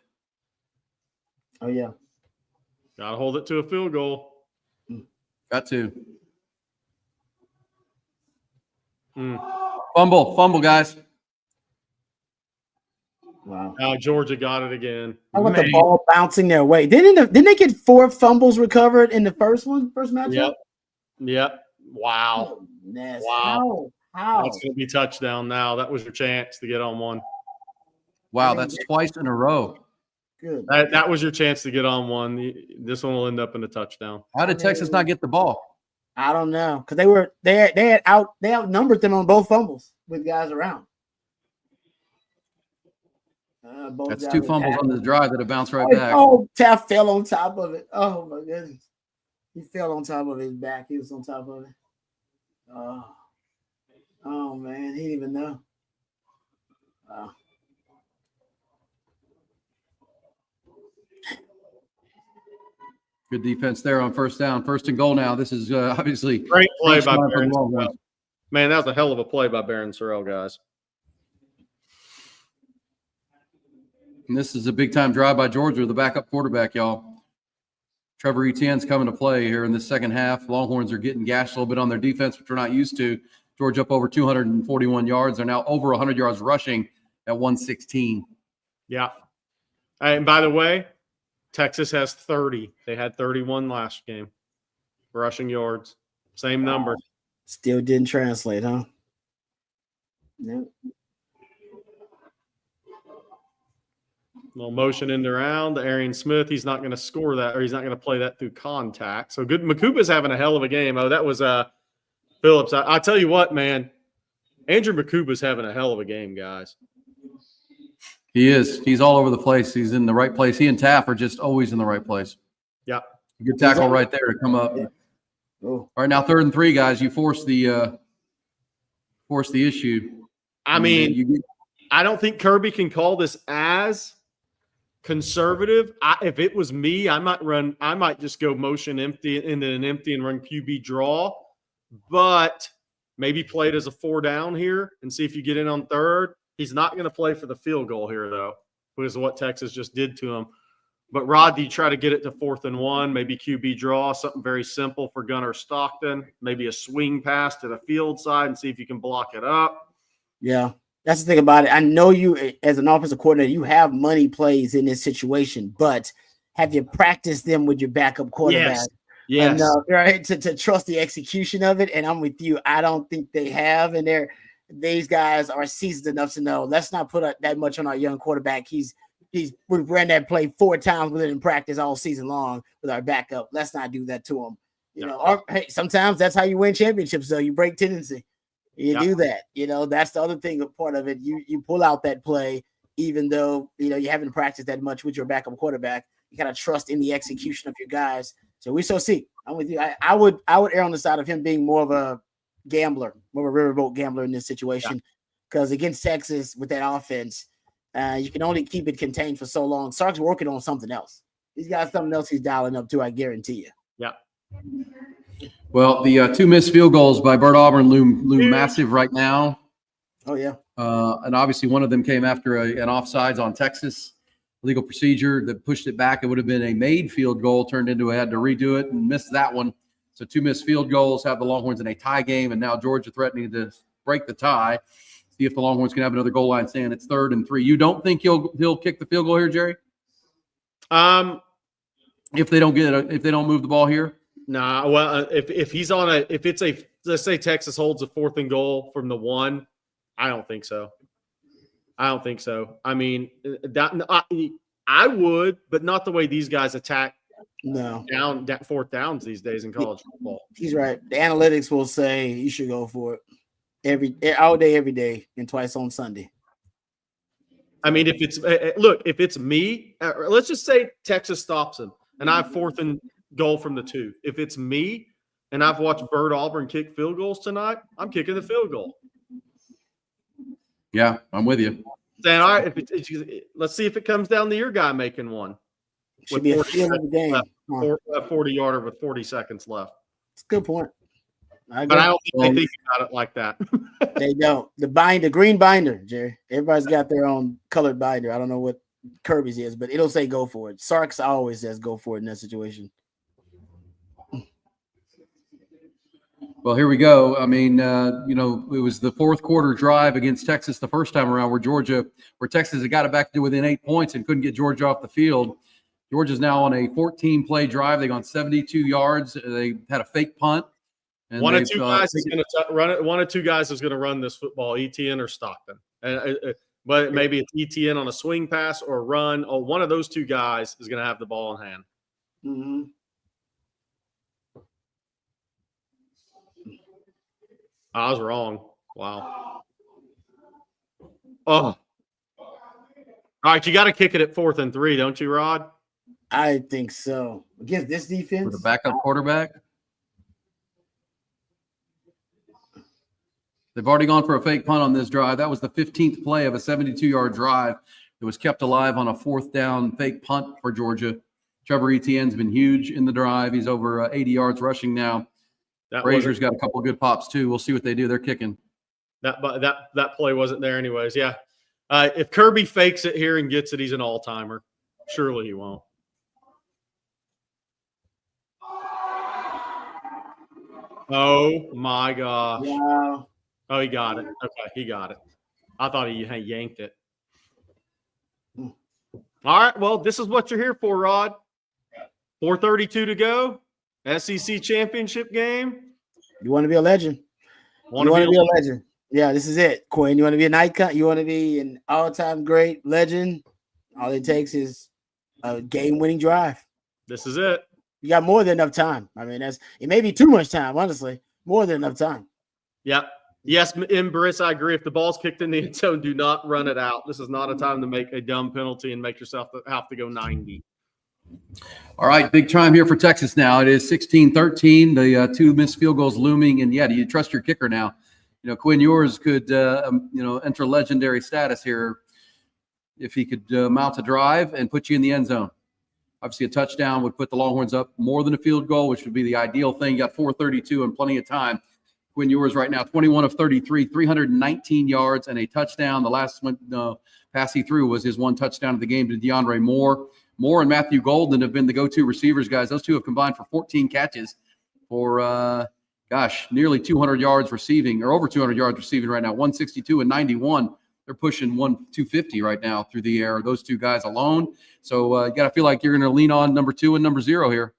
Oh, yeah. Got to hold it to a field goal. Got to. Mm. Fumble, guys. Wow. Georgia got it again. How about the ball bouncing their way? Didn't they get 4 fumbles recovered in the first matchup? Yep. Wow. Goodness. Wow. How? That's going to be touchdown now. That was your chance to get on one. Wow, that's twice in a row. Good. That was your chance to get on one. This one will end up in a touchdown. How did Texas not get the ball? I don't know, because they outnumbered them on both fumbles with guys around. That's 2 fumbles on the drive that have bounced right back. Oh, Taft fell on top of it. Oh my goodness, he fell on top of his back. He was on top of it. Oh man, he didn't even know. Wow. Good defense there on first down. First and goal now. This is obviously Great play by for the Barron Longhorns. Sorrell. Man, that was a hell of a play by Barron Sorrell, guys. And this is a big-time drive by Georgia, the backup quarterback, y'all. Trevor Etienne's coming to play here in the second half. Longhorns are getting gashed a little bit on their defense, which we're not used to. Georgia up over 241 yards. They're now over 100 yards rushing at 116. Yeah. And by the way, Texas has 30. They had 31 last game. Rushing yards. Same number. Still didn't translate, huh? No. Little motion in the round. Arian Smith, he's not going to score that, or he's not going to play that through contact. So good. Makuba's having a hell of a game. Oh, that was Phillips. I tell you what, man. Andrew Makuba's having a hell of a game, guys. He is. He's all over the place. He's in the right place. He and Taff are just always in the right place. Yeah. Good tackle right there to come up. Yeah. Oh. All right, now 3rd and 3, guys. You force the issue. I mean, I don't think Kirby can call this as conservative. If it was me, I might just go motion empty into an empty and run QB draw, but maybe play it as a 4 down here and see if you get in on 3rd. He's not going to play for the field goal here, though, because of what Texas just did to him. But, Rod, do you try to get it to 4th and 1, maybe QB draw, something very simple for Gunnar Stockton, maybe a swing pass to the field side and see if you can block it up? Yeah, that's the thing about it. I know you, as an offensive coordinator, you have money plays in this situation, but have you practiced them with your backup quarterback? Yes. Enough, right, to trust the execution of it? And I'm with you. I don't think they have, and these guys are seasoned enough to know, let's not put that much on our young quarterback. We've ran that play 4 times with it in practice all season long with our backup. Let's not do that to him. You know, hey, sometimes that's how you win championships, though. You break tendency. You do that. You know, that's the other thing, part of it. You pull out that play, even though, you haven't practiced that much with your backup quarterback. You got to trust in the execution of your guys. So we shall see. I'm with you. I would err on the side of him being more of a gambler, more of a riverboat gambler in this situation. Because against Texas with that offense, you can only keep it contained for so long. Sark's working on something else. He's got something else he's dialing up to, I guarantee you. Yeah. Well, the 2 missed field goals by Bert Auburn loom massive right now. Oh, yeah. And obviously one of them came after an offsides on Texas legal procedure that pushed it back. It would have been a made field goal, turned into had to redo it and missed that one. So 2 missed field goals have the Longhorns in a tie game, and now Georgia threatening to break the tie. See if the Longhorns can have another goal line stand. It's 3rd and 3. You don't think he'll kick the field goal here, Jerry? If they don't move the ball here? Nah. Well, if he's on let's say Texas holds a 4th and goal from the 1, I don't think so. I mean, I would, but not the way these guys attack. No. Down 4th downs these days in college football. He's right. The analytics will say you should go for it all day, every day, and twice on Sunday. I mean, if it's me, let's just say Texas stops him, and I have 4th and goal from the 2. If it's me, and I've watched Bert Auburn kick field goals tonight, I'm kicking the field goal. Yeah, I'm with you. Saying, all right, let's see if it comes down to your guy making one. Should be a feel of the game. 40-yarder with 40 seconds left. It's a good point. But I don't think they think about it like that. They don't. The green binder, Jerry. Everybody's got their own colored binder. I don't know what Kirby's is, but it'll say go for it. Sark's always says go for it in that situation. Well, here we go. I mean, it was the 4th quarter drive against Texas the first time around where Texas had got it back to within 8 points and couldn't get Georgia off the field. Georgia's now on a 14-play drive. They've gone 72 yards. They had a fake punt. And one of 2 guys is going to run it. One of 2 guys is going to run this football, Etienne or Stockton. But maybe it's Etienne on a swing pass or a run. Or one of those 2 guys is going to have the ball in hand. Mm-hmm. I was wrong. Wow. Oh. All right, you got to kick it at 4th and 3, don't you, Rod? I think so. Against this defense? With a backup quarterback? They've already gone for a fake punt on this drive. That was the 15th play of a 72-yard drive. It was kept alive on a 4th down fake punt for Georgia. Trevor Etienne's been huge in the drive. He's over 80 yards rushing now. Frazier's got a couple of good pops too. We'll see what they do. They're kicking. That play wasn't there anyways. Yeah. If Kirby fakes it here and gets it, he's an all-timer. Surely he won't. Oh my gosh. Wow. Oh, he got it. Okay, he got it. I thought he yanked it. All right, well, this is what you're here for, Rod. 4:32 to go. SEC championship game. You want to be a legend. You want to be a legend. Yeah, this is it, Quinn. You want to be an icon. You want to be an all-time great legend. All it takes is a game-winning drive. This is it. You got more than enough time. I mean, it may be too much time, honestly. More than enough time. Yep. Yes, Briss, I agree. If the ball's kicked in the end zone, do not run it out. This is not a time to make a dumb penalty and make yourself have to go 90. All right, big time here for Texas now. It is 16-13. The 2 missed field goals looming, and do you trust your kicker now? Quinn Ewers could enter legendary status here if he could mount a drive and put you in the end zone. Obviously, a touchdown would put the Longhorns up more than a field goal, which would be the ideal thing. You got 4:32 and plenty of time. Quinn Ewers right now, 21 of 33, 319 yards and a touchdown. The last pass he threw was his one touchdown of the game to DeAndre Moore. Moore and Matthew Golden have been the go-to receivers, guys. Those two have combined for 14 catches for, nearly 200 yards receiving, or over 200 yards receiving right now, 162 and 91. They're pushing 250 right now through the air, those two guys alone. So you got to feel like you're going to lean on number 2 and number 0 here.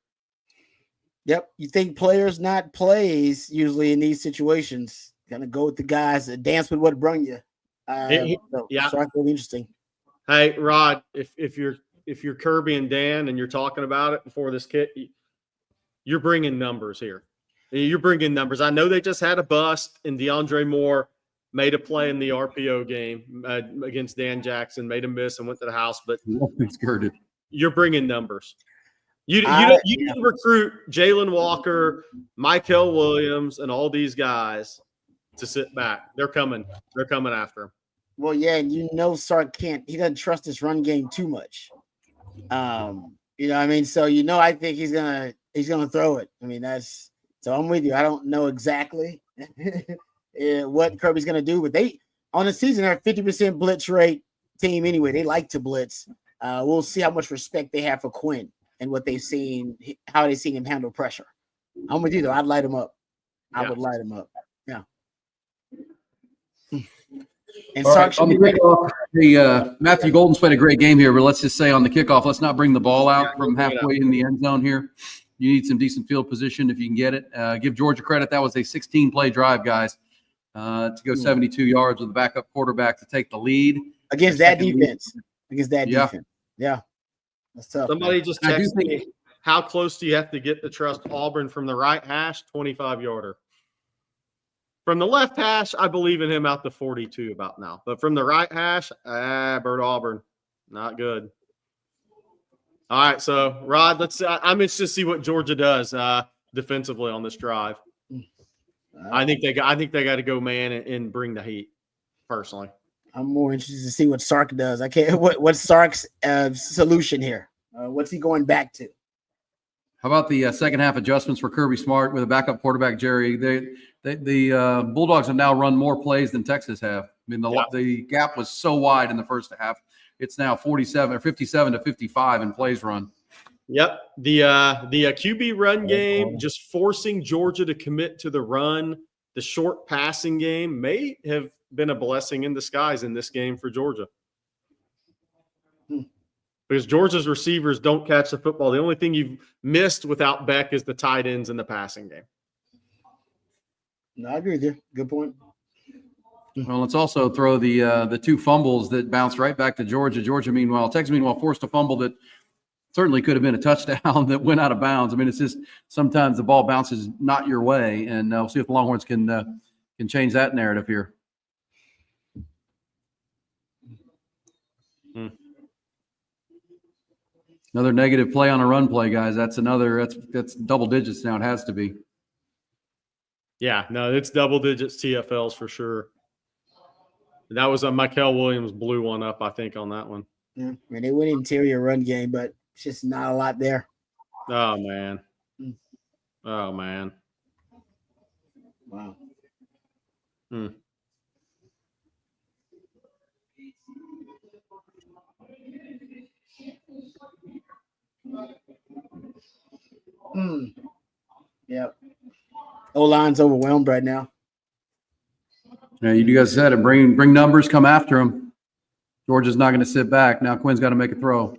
Yep. You think players, not plays, usually in these situations. Going to go with the guys that dance with what brung you. Yeah. So I feel interesting. Hey, Rod, if you're Kirby and Dan and you're talking about it before this kick, you're bringing numbers here. You're bringing numbers. I know they just had a bust, and DeAndre Moore made a play in the RPO game against Dan Jackson, made a miss and went to the house. But you're bringing numbers. You didn't recruit Jalen Walker, Michael Williams, and all these guys to sit back. They're coming. They're coming after him. Well, yeah, and Sark can't. He doesn't trust his run game too much. You know what I mean? So I think he's gonna throw it. I mean, so I'm with you. I don't know exactly what Kirby's gonna do, but they on the season they're a 50% blitz rate team anyway. They like to blitz. We'll see how much respect they have for Quinn and what they've seen, how they've seen him handle pressure. I'm with you though. I'd light him up. I would light him up. Yeah. And Sark on the kickoff, Matthew Golden's played a great game here, but let's just say on the kickoff, let's not bring the ball out from halfway in the end zone here. You need some decent field position if you can get it. Give Georgia credit. That was a 16-play drive, guys, to go 72 yards with a backup quarterback to take the lead. Against that defense. Yeah. That's tough. Somebody just texted me, how close do you have to get to trust Auburn from the right hash? 25-yarder. From the left hash, I believe in him out to 42 about now. But from the right hash, Bert Auburn, not good. All right, so Rod, I'm interested to see what Georgia does defensively on this drive. I think they got to go man and bring the heat. Personally, I'm more interested to see what Sark does. I can't. What's Sark's solution here? What's he going back to? How about the second half adjustments for Kirby Smart with a backup quarterback, Jerry? The Bulldogs have now run more plays than Texas have. I mean, the gap was so wide in the first half. It's now 57 or 57 to 55 in plays run. Yep. The QB run game, just forcing Georgia to commit to the run, the short passing game may have been a blessing in disguise in this game for Georgia. Because Georgia's receivers don't catch the football. The only thing you've missed without Beck is the tight ends in the passing game. No, I agree with you. Good point. Well, let's also throw the 2 fumbles that bounced right back to Georgia. Texas, meanwhile, forced a fumble that certainly could have been a touchdown that went out of bounds. I mean, it's just sometimes the ball bounces not your way, and we'll see if the Longhorns can change that narrative here. Another negative play on a run play, guys. That's double digits now. It has to be. Yeah, no, it's double digits TFLs for sure. That was a Michael Williams blew one up, I think, on that one. Yeah, I mean, they went interior run game, but It's just not a lot there. Oh, man. Oh, man. Wow. Hmm. Yep. O-line's overwhelmed right now. Yeah, you guys said it. Bring numbers, come after him. Georgia's not going to sit back. Now Quinn's got to make a throw.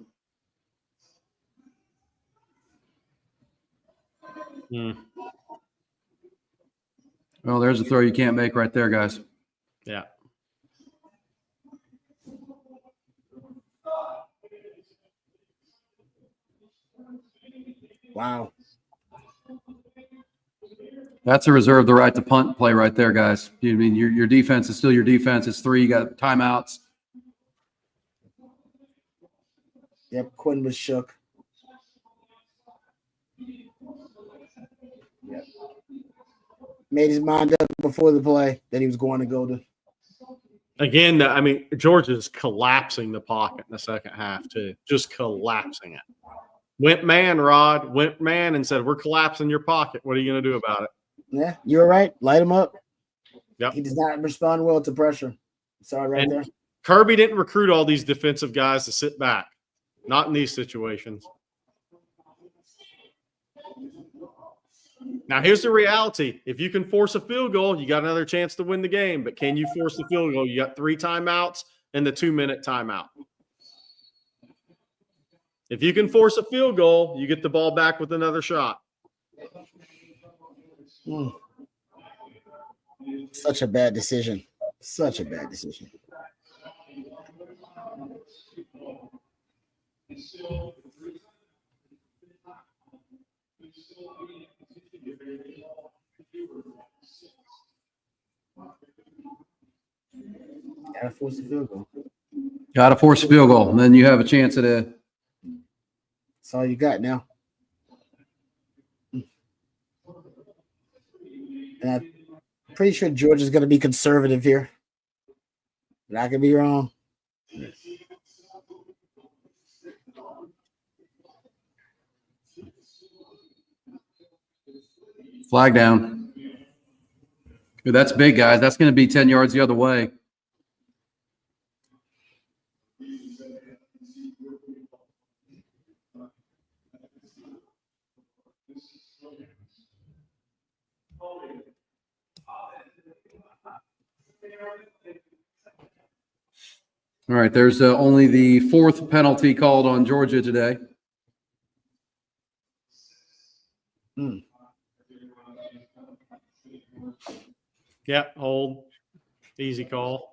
Well, there's a throw you can't make right there, guys. Yeah. Wow. That's a reserve the right to punt play right there, guys. You mean your defense is still your defense. It's 3. You got timeouts. Yep, Quinn was shook. Yep. Made his mind up before the play that he was going to go to. Again, I mean, Georgia's collapsing the pocket in the second half, too. Just collapsing it. Went man, Rod. Went man and said, we're collapsing your pocket. What are you going to do about it? Yeah, you're right. Light him up. Yep. He does not respond well to pressure. Sorry, right there. Kirby didn't recruit all these defensive guys to sit back. Not in these situations. Now, here's the reality. If you can force a field goal, you got another chance to win the game. But can you force the field goal? You got 3 timeouts and the 2-minute timeout. If you can force a field goal, you get the ball back with another shot. Such a bad decision. Such a bad decision. Gotta force the field goal. Got to force a field goal, and then you have a chance at a. That's all you got now. And I'm pretty sure Georgia's going to be conservative here. But I could be wrong. Flag down. Dude, that's big, guys. That's going to be 10 yards the other way. All right, there's only the 4th penalty called on Georgia today. Yeah, hold. Easy call.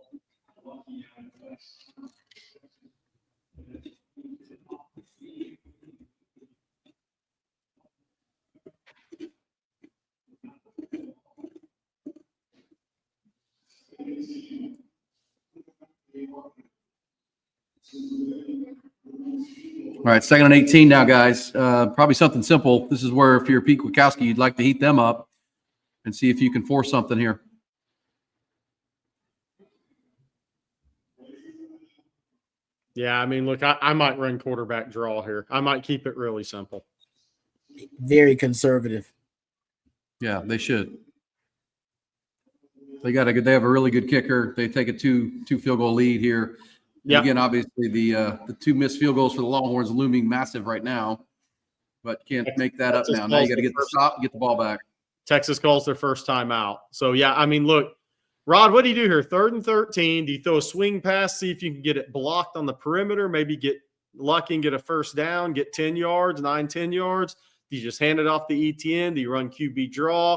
All right, 2nd and 18 now, guys. Probably something simple. This is where if you're Pete Kwiatkowski, you'd like to heat them up and see if you can force something here. Yeah, I mean, look, I might run quarterback draw here. I might keep it really simple. Very conservative. Yeah, they should. They have a really good kicker. They take a two field goal lead here. Yeah. Again, obviously the 2 missed field goals for the Longhorns looming massive right now, but can't make that up now. Now you got to get the stop, get the ball back. Texas calls their first time out. So yeah, I mean, look, Rod, what do you do here? 3rd and 13. Do you throw a swing pass, see if you can get it blocked on the perimeter, maybe get lucky and get a first down, get 10 yards, 10 yards? Do you just hand it off to ETN? Do you run QB draw?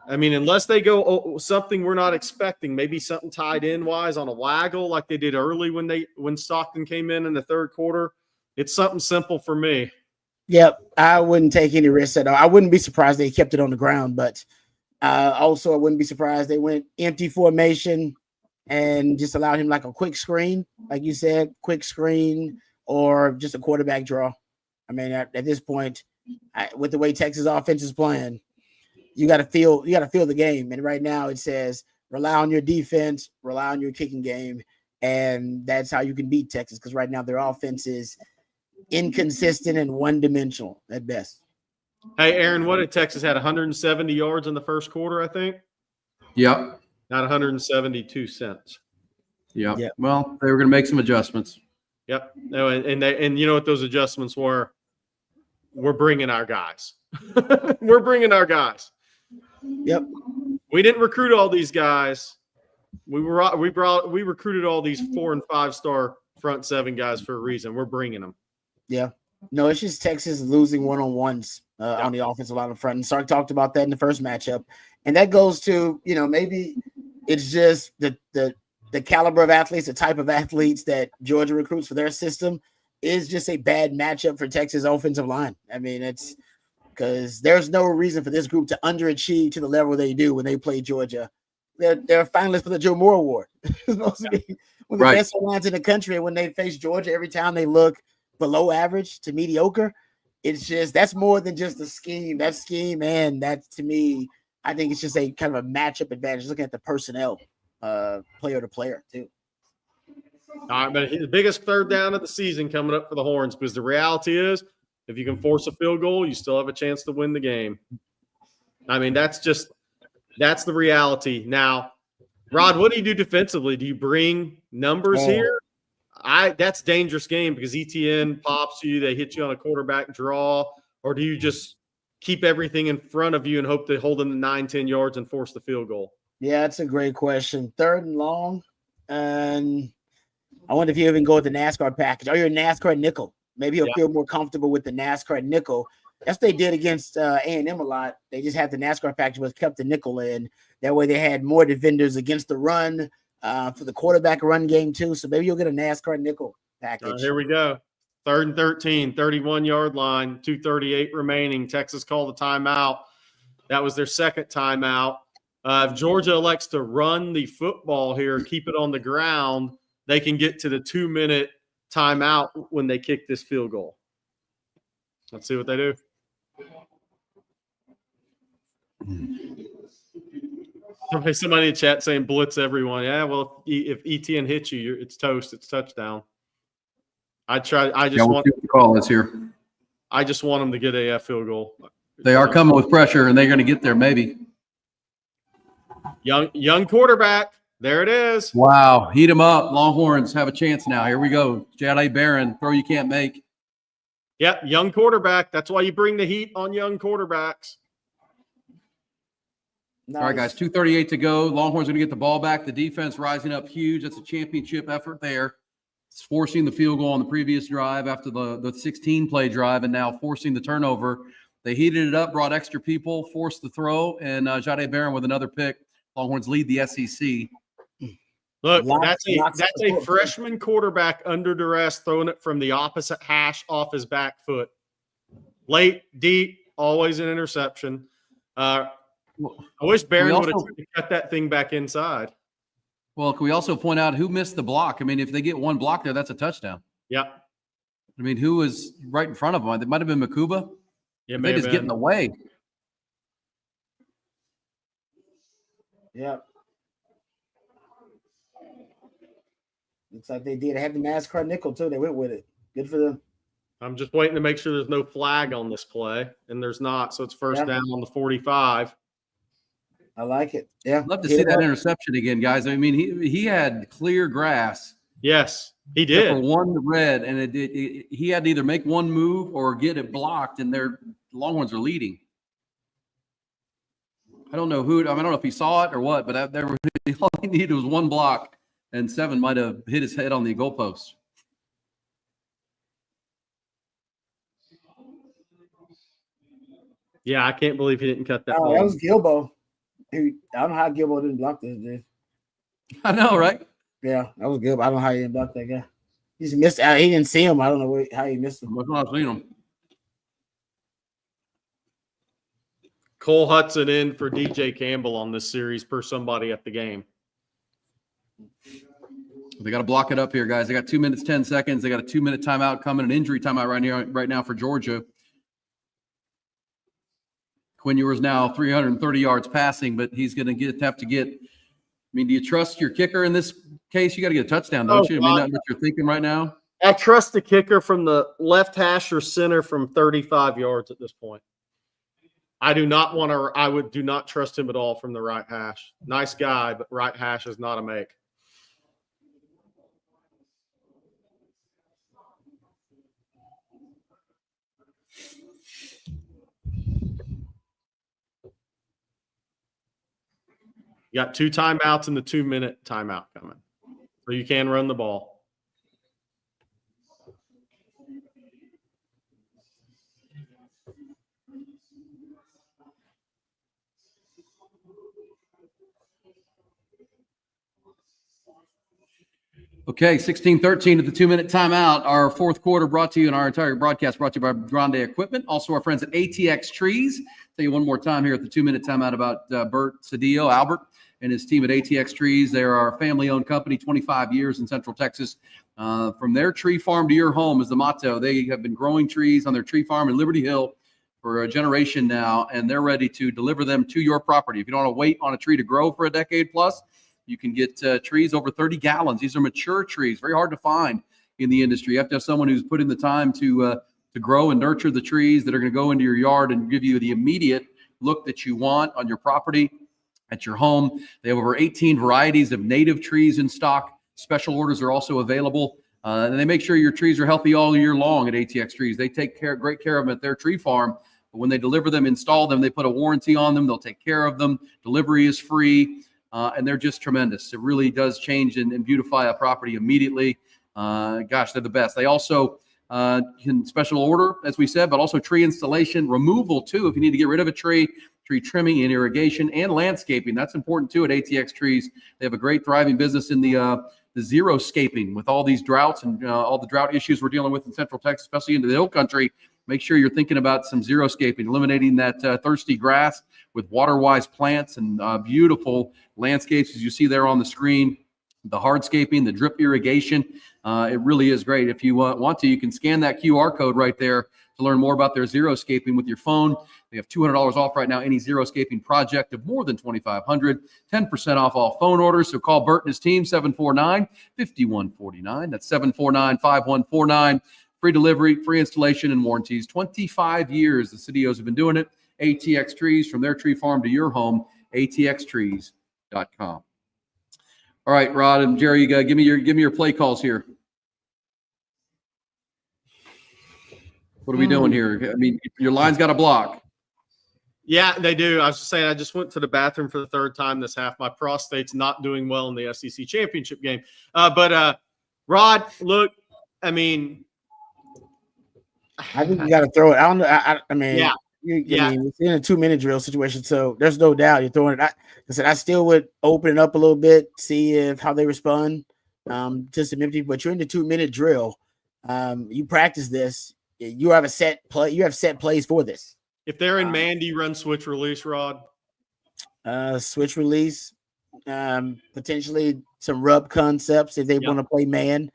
I mean, unless they go something we're not expecting, maybe something tied in wise on a waggle like they did early when Stockton came in the 3rd quarter. It's something simple for me. Yep, I wouldn't take any risks at all. I wouldn't be surprised they kept it on the ground, but also I wouldn't be surprised they went empty formation and just allowed him like a quick screen, like you said, quick screen or just a quarterback draw. I mean, at this point, with the way Texas offense is playing, you got to feel the game. And right now it says rely on your defense, rely on your kicking game, and that's how you can beat Texas. Because right now their offense is inconsistent and one-dimensional at best. Hey, Aaron, what did Texas had 170 yards in the first quarter, I think? Yep. Not 172 cents. Yep. Yep. Well, they were going to make some adjustments. Yep. No, and you know what those adjustments were? We're bringing our guys. We're bringing our guys. Yep. We didn't recruit all these guys. We recruited all these 4- and 5-star front seven guys for a reason. We're bringing them. Yeah. No, it's just Texas losing one-on-ones on the offensive line in front. And Sark talked about that in the first matchup. And that goes to, maybe it's just the caliber of athletes, the type of athletes that Georgia recruits for their system is just a bad matchup for Texas offensive line. I mean, it's because there's no reason for this group to underachieve to the level they do when they play Georgia. They're finalists for the Joe Moore Award. It's supposed to be one of the best lines in the country. And when they face Georgia, every time they look below average to mediocre, it's just that's more than just the scheme. That scheme, man, that to me, I think it's just a kind of a matchup advantage. Looking at the personnel, player to player too. All right, but the biggest third down of the season coming up for the Horns, because the reality is, if you can force a field goal, you still have a chance to win the game. I mean, that's the reality. Now, Rod, what do you do defensively? Do you bring numbers here? That's a dangerous game because ETN pops you, they hit you on a quarterback draw, or do you just keep everything in front of you and hope to hold them to 9-10 yards and force the field goal? Yeah, that's a great question. 3rd and long, and I wonder if you even go with the NASCAR package. Are you a NASCAR nickel? Maybe he'll feel more comfortable with the NASCAR nickel. That's what they did against A&M a lot. They just had the NASCAR package, but kept the nickel in. That way they had more defenders against the run for the quarterback run game too. So maybe you'll get a NASCAR nickel package. Here we go. 3rd and 13, 31-yard line, 2:38 remaining. Texas called a timeout. That was their second timeout. If Georgia elects to run the football here, keep it on the ground, they can get to the 2-minute timeout when they kick this field goal. Let's see what they do. Somebody in chat saying blitz everyone. Yeah, well, if ETN hits you, it's toast. It's touchdown. I just want the call is here. I just want them to get a field goal. They are coming with pressure, and they're going to get there maybe. Young quarterback. There it is. Wow. Heat them up. Longhorns have a chance now. Here we go. Jade Barron, throw you can't make. Yep, young quarterback. That's why you bring the heat on young quarterbacks. Nice. All right, guys, 2:38 to go. Longhorns going to get the ball back. The defense rising up huge. That's a championship effort there. It's forcing the field goal on the previous drive after the 16-play drive, and now forcing the turnover. They heated it up, brought extra people, forced the throw, and Jade Barron with another pick. Longhorns lead the SEC. Look, that's a freshman quarterback under duress, throwing it from the opposite hash off his back foot. Late, deep, always an interception. I wish Barron would have cut that thing back inside. Well, can we also point out who missed the block? I mean, if they get one block there, that's a touchdown. Yep. I mean, who was right in front of them? It might have been Makuba. Yeah, they just get in the way. Yep. Looks like they did. They had the NASCAR nickel too. They went with it. Good for them. I'm just waiting to make sure there's no flag on this play, and there's not. So it's first down on the 45. I like it. Yeah. I'd love to see that interception again, guys. I mean, he had clear grass. Yes, he did. For one red, and he had to either make one move or get it blocked, and the Longhorns are leading. I don't know I don't know if he saw it or what, but all he needed was one block, and Seven might have hit his head on the goalpost. Yeah, I can't believe he didn't cut that ball. That was Gilbo. I don't know how Gilbo didn't block this dude. I know, right? Yeah, that was Gilbo. I don't know how he didn't block that guy. He just missed out. He didn't see him. I don't know how he missed him. I've not seen him. Cole Hudson in for DJ Campbell on this series per somebody at the game. They got to block it up here, guys. They got 2 minutes, 10 seconds. They got a 2-minute timeout coming, an injury timeout right now for Georgia. Quinn Ewers now 330 yards passing, but he's going to have to get. I mean, do you trust your kicker in this case? You got to get a touchdown, don't you? I mean, that's what you're thinking right now. I trust the kicker from the left hash or center from 35 yards at this point. I do not trust him at all from the right hash. Nice guy, but right hash is not a make. You got 2 timeouts and the 2-minute timeout coming. So you can run the ball. Okay, 16-13 at the 2-minute timeout. Our fourth quarter brought to you, and our entire broadcast brought to you by Grande Equipment. Also, our friends at ATX Trees. Tell you one more time here at the 2-minute timeout about Bert Cedillo, Albert, and his team at ATX Trees. They are a family-owned company, 25 years in Central Texas. From their tree farm to your home is the motto. They have been growing trees on their tree farm in Liberty Hill for a generation now, and they're ready to deliver them to your property. If you don't want to wait on a tree to grow for a decade plus, you can get trees over 30 gallons. These are mature trees, very hard to find in the industry. You have to have someone who's put in the time to grow and nurture the trees that are going to go into your yard and give you the immediate look that you want on your property, at your home. They have over 18 varieties of native trees in stock. Special orders are also available. And they make sure your trees are healthy all year long at ATX Trees. They take great care of them at their tree farm. But when they deliver them, install them, they put a warranty on them. They'll take care of them. Delivery is free. And they're just tremendous. It really does change and beautify a property immediately. Gosh, they're the best. They also can special order, as we said, but also tree installation, removal too. If you need to get rid of a tree trimming and irrigation and landscaping. That's important too at ATX Trees. They have a great thriving business in the xeriscaping with all these droughts and all the drought issues we're dealing with in Central Texas, especially into the hill country. Make sure you're thinking about some xeriscaping, eliminating that thirsty grass with water-wise plants and beautiful landscapes, as you see there on the screen. The hardscaping, the drip irrigation, it really is great. If you want to, you can scan that QR code right there to learn more about their xeriscaping with your phone. They have $200 off right now, any xeriscaping project of more than $2,500, 10% off all phone orders. So call Bert and his team, 749-5149. That's 749-5149. Free delivery, free installation, and warranties. 25 years the Cedillos have been doing it. ATX Trees, from their tree farm to your home, atxtrees.com. All right, Rod and Jerry, you got give me your play calls here. What are we doing here? I mean, your line's got a block. Yeah, they do. I was just saying, I just went to the bathroom for the 3rd time this half. My prostate's not doing well in the SEC championship game. But Rod, look, I mean, I think you got to throw it. I don't know. I mean, yeah. I mean, it's in a 2-minute drill situation, so there's no doubt you're throwing it. I still would open it up a little bit, see how they respond to some empty. But you're in the 2-minute drill. You practice this. You have a set play. You have set plays for this. If they're in man, do you run switch release, Rod? Switch release, potentially some rub concepts if they want to play man.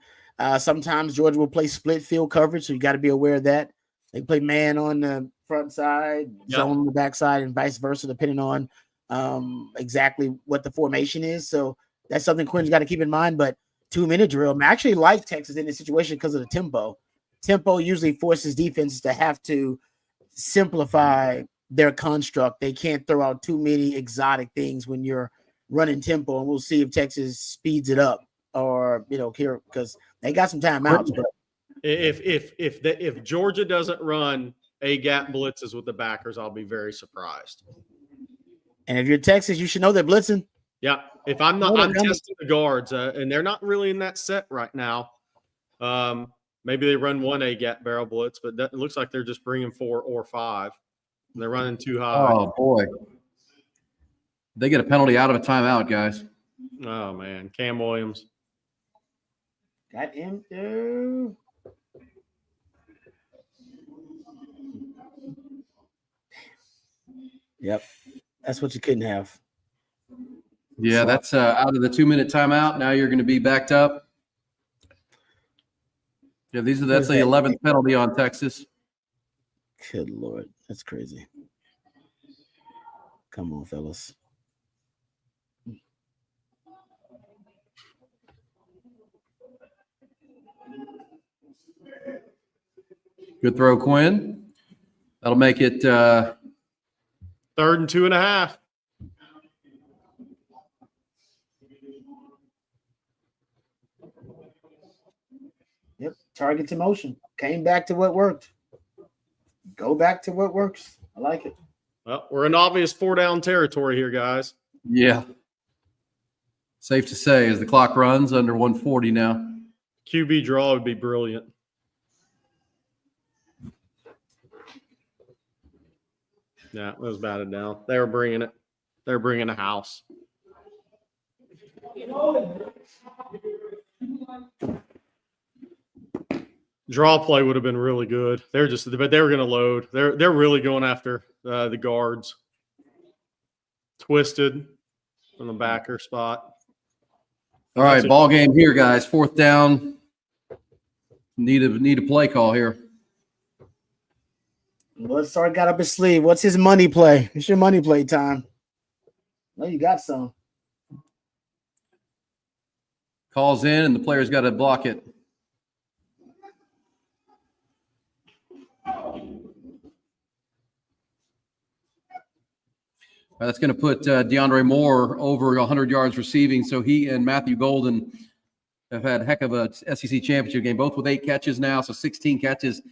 Sometimes Georgia will play split field coverage, so you got to be aware of that. They play man on the front side, zone on the back side, and vice versa, depending on exactly what the formation is. So that's something Quinn's got to keep in mind. But 2-minute drill, I actually like Texas in this situation because of the tempo. Tempo usually forces defenses to have to simplify their construct. They can't throw out too many exotic things when you're running tempo, and we'll see if Texas speeds it up or here because they got some timeouts. But if Georgia doesn't run A-gap blitzes with the backers, I'll be very surprised. And if you're Texas, you should know they're blitzing. Yeah, if I'm testing the guards, and they're not really in that set right now. Maybe they run 1 A-gap barrel blitz, but it looks like they're just bringing 4 or 5. And they're running too high. Oh, boy. They get a penalty out of a timeout, guys. Oh, man. Cam Williams. Got him through. Yep. That's what you couldn't have. Yeah, that's out of the 2-minute timeout. Now you're going to be backed up. Yeah, that's the 11th penalty on Texas. Good Lord. That's crazy. Come on, fellas. Good throw, Quinn. That'll make it 3rd and 2.5. Yep. Target to motion. Came back to what worked. Go back to what works. I like it. Well, we're in obvious 4-down territory here, guys. Yeah. Safe to say as the clock runs under 140 now. QB draw would be brilliant. Yeah, it was batted down. They were bringing it. They're bringing a house. Draw play would have been really good. But they were going to load. They're really going after the guards. Twisted from the backer spot. All right, ball game here, guys. 4th down. Need a play call here. What's Sark got up his sleeve? What's his money play? It's your money play time. No, you got some. Calls in, and the player's got to block it. That's going to put DeAndre Moore over 100 yards receiving. So he and Matthew Golden have had a heck of a SEC championship game, both with 8 catches now. So 16 catches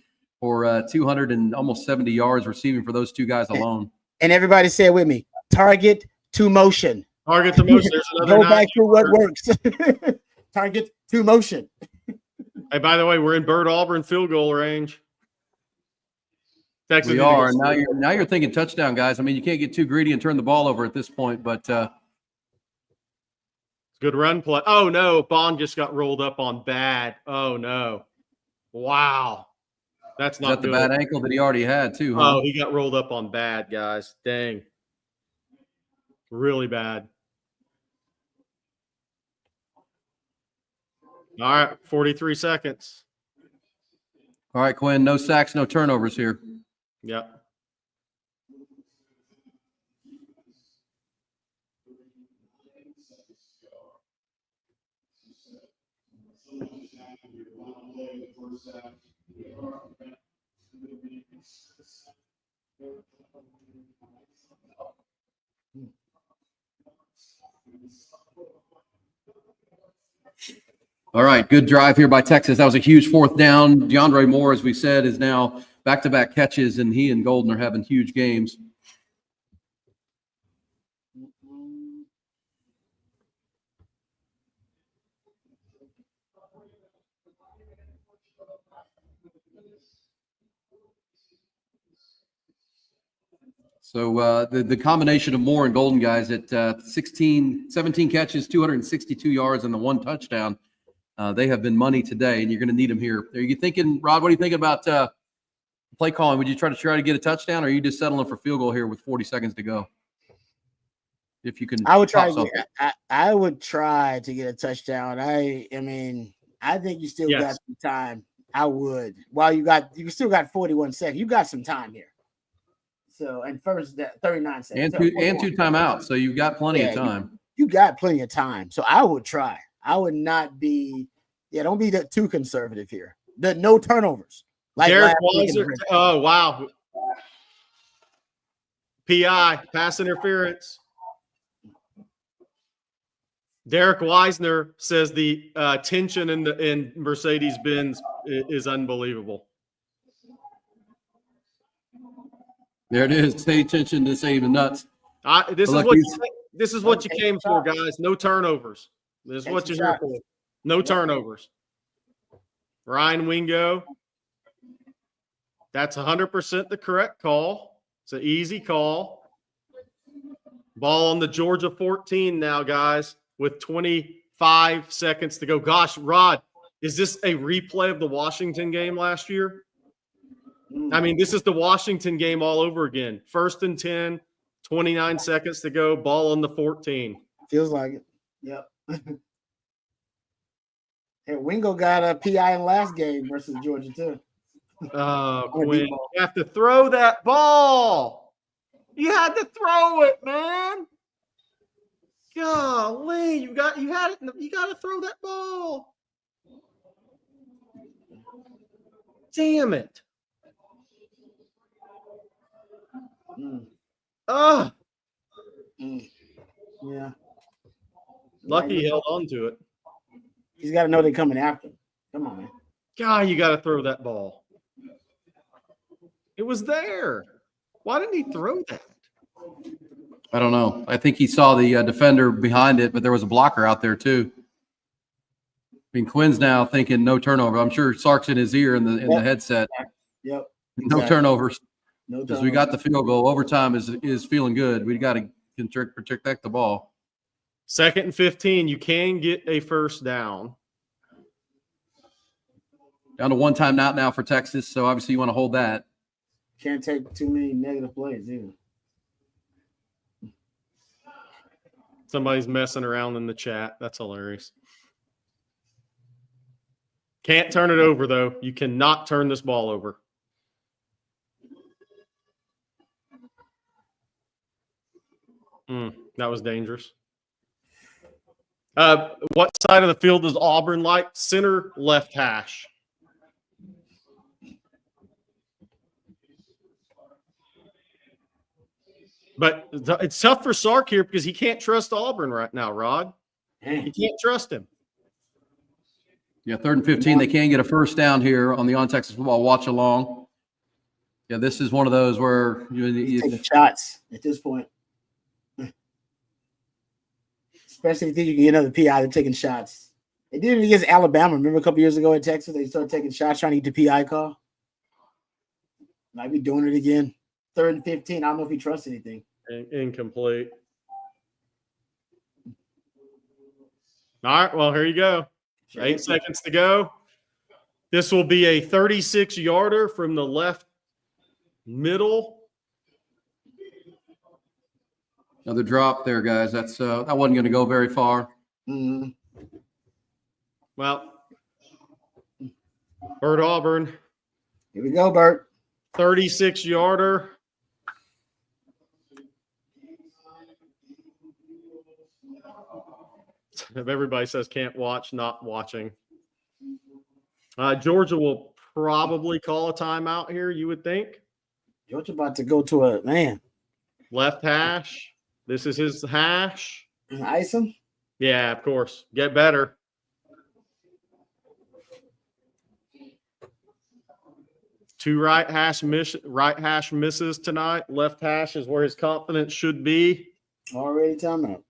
for 200 and almost 70 yards receiving for those two guys alone. And everybody say it with me. Target to motion. Target to motion. There's another Go back to what works. Target to motion. Hey, by the way, we're in Bird Auburn field goal range. Texas We are. Now you're thinking touchdown, guys. I mean, you can't get too greedy and turn the ball over at this point, but good run play. Oh, no. Bond just got rolled up on bad. Oh, no. Wow. That's not the good. bad ankle that he already had, too, huh? Oh, he got rolled up on bad, guys. Dang. Really bad. All right, 43 seconds. All right, Quinn, no sacks, no turnovers here. Yep. All right, good drive here by Texas. That was a huge 4th down. DeAndre Moore, as we said, is now back-to-back catches, and he and Golden are having huge games. So the combination of Moore and Golden, guys, at 17 catches, 262 yards, and the 1 touchdown, they have been money today, and you're going to need them here. Are you thinking, Rod, what are you thinking about play calling? Would you try to get a touchdown, or are you just settling for field goal here with 40 seconds to go? If you can, I would try. I would try to get a touchdown. I mean, I think you still got some time. I would. While you still got 41 seconds. You got some time here. So, and first 39 seconds. And two timeouts. So you've got plenty of time. You got plenty of time. So I would try. I would not be. Yeah, don't be too conservative here. No turnovers. Like Derek Weiser. Oh, wow. PI, pass interference. Derek Weisner says the tension in Mercedes-Benz is unbelievable. There it is. Pay attention to save the nuts. This is what you came for, guys. No turnovers. This is what you're here for. No turnovers. Ryan Wingo. That's 100% the correct call. It's an easy call. Ball on the Georgia 14 now, guys, with 25 seconds to go. Gosh, Rod, is this a replay of the Washington game last year? I mean, this is the Washington game all over again. 1st and 10, 29 seconds to go, ball on the 14. Feels like it. Yep. Hey, Wingo got a PI in last game versus Georgia, too. Oh, Quinn, you have to throw that ball. You had to throw it, man. Golly, you got to throw that ball. Damn it. Ah, Yeah. lucky he held on to it. He's got to know they're coming after him. Come on, man. God, you got to throw that ball. It was there. Why didn't he throw that? I don't know. I think he saw the defender behind it, but there was a blocker out there too. I mean, Quinn's now thinking no turnover. I'm sure Sark's in his ear in the headset. Yep. No Exactly. turnovers. No Because we got the field goal. Overtime is feeling good. We got to protect the ball. 2nd and 15. You can get a first down. Down to one time out now for Texas, so obviously you want to hold that. Can't take too many negative plays either. Somebody's messing around in the chat. That's hilarious. Can't turn it over, though. You cannot turn this ball over. That was dangerous. What side of the field does Auburn like? Center, left hash. But it's tough for Sark here because he can't trust Auburn right now, Rod. He can't trust him. Yeah, 3rd and 15. They can get a first down here on the On Texas Football watch along. Yeah, this is one of those where you taking shots at this point. Especially if you think you can get another PI, they're taking shots. They did it against Alabama. Remember a couple years ago in Texas, they started taking shots trying to get the PI call. Might be doing it again. 3rd and 15. I don't know if he trusts anything. Incomplete. All right, well, here you go. 8 seconds to go. This will be a 36-yarder from the left middle. Another drop there, guys. That wasn't going to go very far. Mm-hmm. Well, Bert Auburn. Here we go, Bert. 36-yarder. If everybody says can't watch, not watching. Georgia will probably call a timeout here, you would think. Georgia about to go to a man. Left hash. This is his hash. Ice him? Yeah, of course. Get better. Two right hash misses tonight. Left hash is where his confidence should be. Already timeout.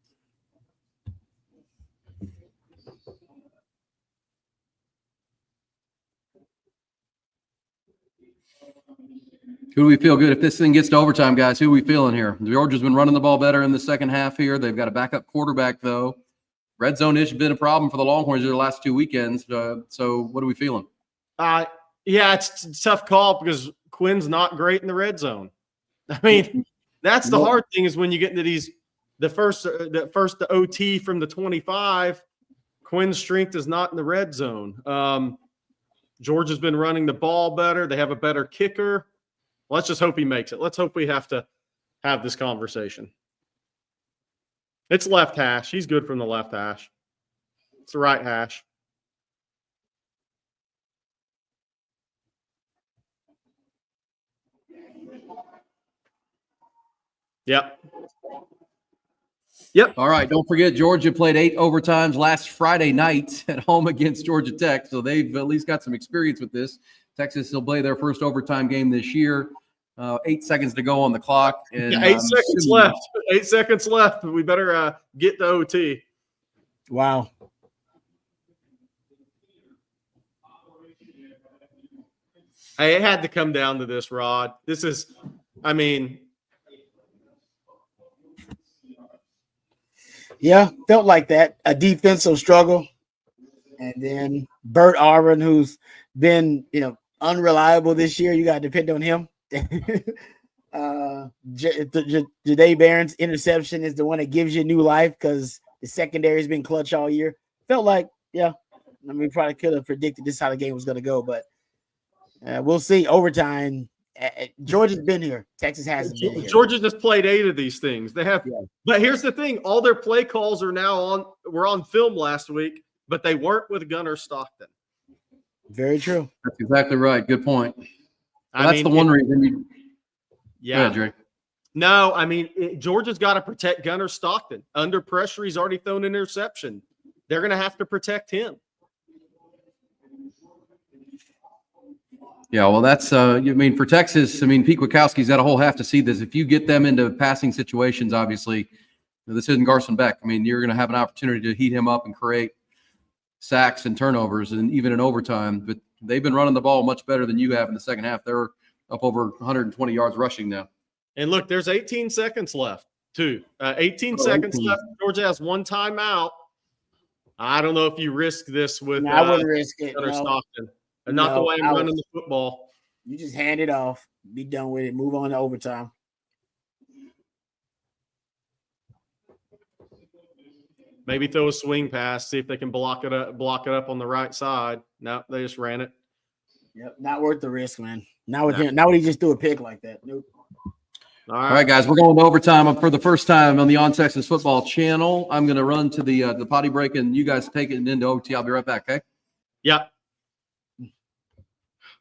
Who do we feel good if this thing gets to overtime, guys? Who are we feeling here? Georgia's been running the ball better in the second half here. They've got a backup quarterback, though. Red zone has been a problem for the Longhorns the last 2 weekends. So what are we feeling? Yeah, it's a tough call because Quinn's not great in the red zone. I mean, that's the hard thing is when you get into the first OT from the 25, Quinn's strength is not in the red zone. Georgia's been running the ball better. They have a better kicker. Let's just hope he makes it. Let's hope we have to have this conversation. It's left hash. He's good from the left hash. It's the right hash. Yep. All right. Don't forget, Georgia played 8 overtimes last Friday night at home against Georgia Tech. So they've at least got some experience with this. Texas will play their first overtime game this year. 8 seconds to go on the clock. And, 8 seconds left. 8 seconds left. We better get the OT. Wow. Hey, it had to come down to this, Rod. This is, I mean. Yeah, felt like that. A defensive struggle. And then Bert Auburn, who's been, unreliable this year. You got to depend on him. Ja'Day Barron's interception is the one that gives you new life because the secondary has been clutch all year. Felt like, we probably could have predicted this how the game was going to go, but we'll see. Overtime. Georgia's been here. Texas hasn't been here. Georgia just played 8 of these things. They have, but here's the thing: all their play calls are now were on film last week, but they weren't with Gunnar Stockton. Very true. That's exactly right. Good point. Well, that's the one reason. Yeah, Dre. No, I mean, Georgia's got to protect Gunnar Stockton. Under pressure, he's already thrown an interception. They're going to have to protect him. Yeah, well, that's for Texas. I mean, Pete Kwiatkowski's got a whole half to see this. If you get them into passing situations, obviously, this isn't Carson Beck. I mean, you're going to have an opportunity to heat him up and create sacks and turnovers, and even in overtime. But they've been running the ball much better than you have in the second half. They're up over 120 yards rushing now. And look, there's 18 seconds left, too. 18 seconds left. Georgia has one timeout. I don't know if you risk this with I wouldn't risk it. Gunnar No. Stockton. And not the way I'm running the football. You just hand it off, be done with it, move on to overtime. Maybe throw a swing pass, see if they can block it up on the right side. No, they just ran it. Yep, not worth the risk, man. Not with him. Not would he just do a pick like that. Nope. All right, guys, we're going to overtime for the first time on the On Texas Football channel. I'm going to run to the potty break, and you guys take it into OT. I'll be right back, okay? Yep.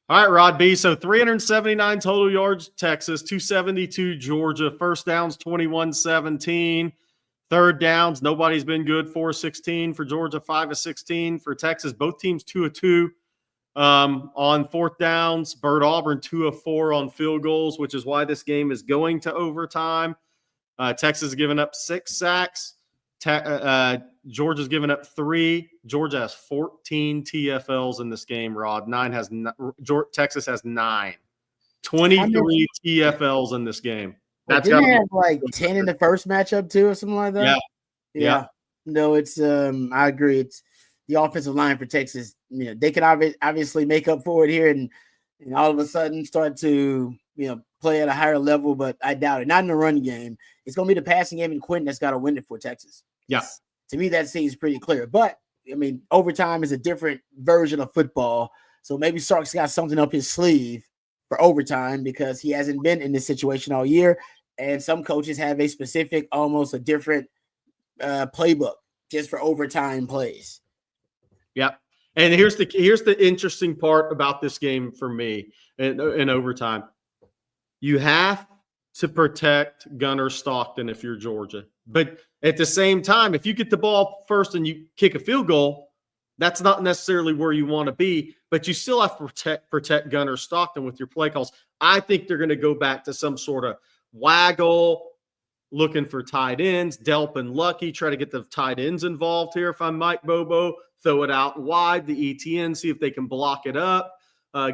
All right, Rod B. So 379 total yards, Texas, 272 Georgia. First downs, 21-17. Third downs, nobody's been good. 4-16 for Georgia, 5-16 for Texas. Both teams 2-2 on fourth downs. Bird Auburn 2-4 on field goals, which is why this game is going to overtime. Texas has given up 6 sacks. Georgia's given up 3. Georgia has 14 TFLs in this game, Rod. Texas has 9. 23 TFLs in this game. That's didn't they have like 10 in the first matchup too, or something like that? Yeah. No, it's I agree. It's the offensive line for Texas. You know, they can obviously make up for it here and all of a sudden start to play at a higher level, but I doubt it. Not in the run game. It's going to be the passing game, and Quentin that's got to win it for Texas. Yeah. To me, that seems pretty clear. But, I mean, overtime is a different version of football. So maybe Sark's got something up his sleeve for overtime because he hasn't been in this situation all year. And some coaches have a specific, almost a different playbook just for overtime plays. Yeah. And here's the interesting part about this game for me in overtime. You have to protect Gunnar Stockton if you're Georgia. But at the same time, if you get the ball first and you kick a field goal, that's not necessarily where you want to be, but you still have to protect Gunnar Stockton with your play calls. I think they're going to go back to some sort of waggle, looking for tight ends, Delp and Lucky, try to get the tight ends involved here. If I'm Mike Bobo, throw it out wide, the ETN, see if they can block it up,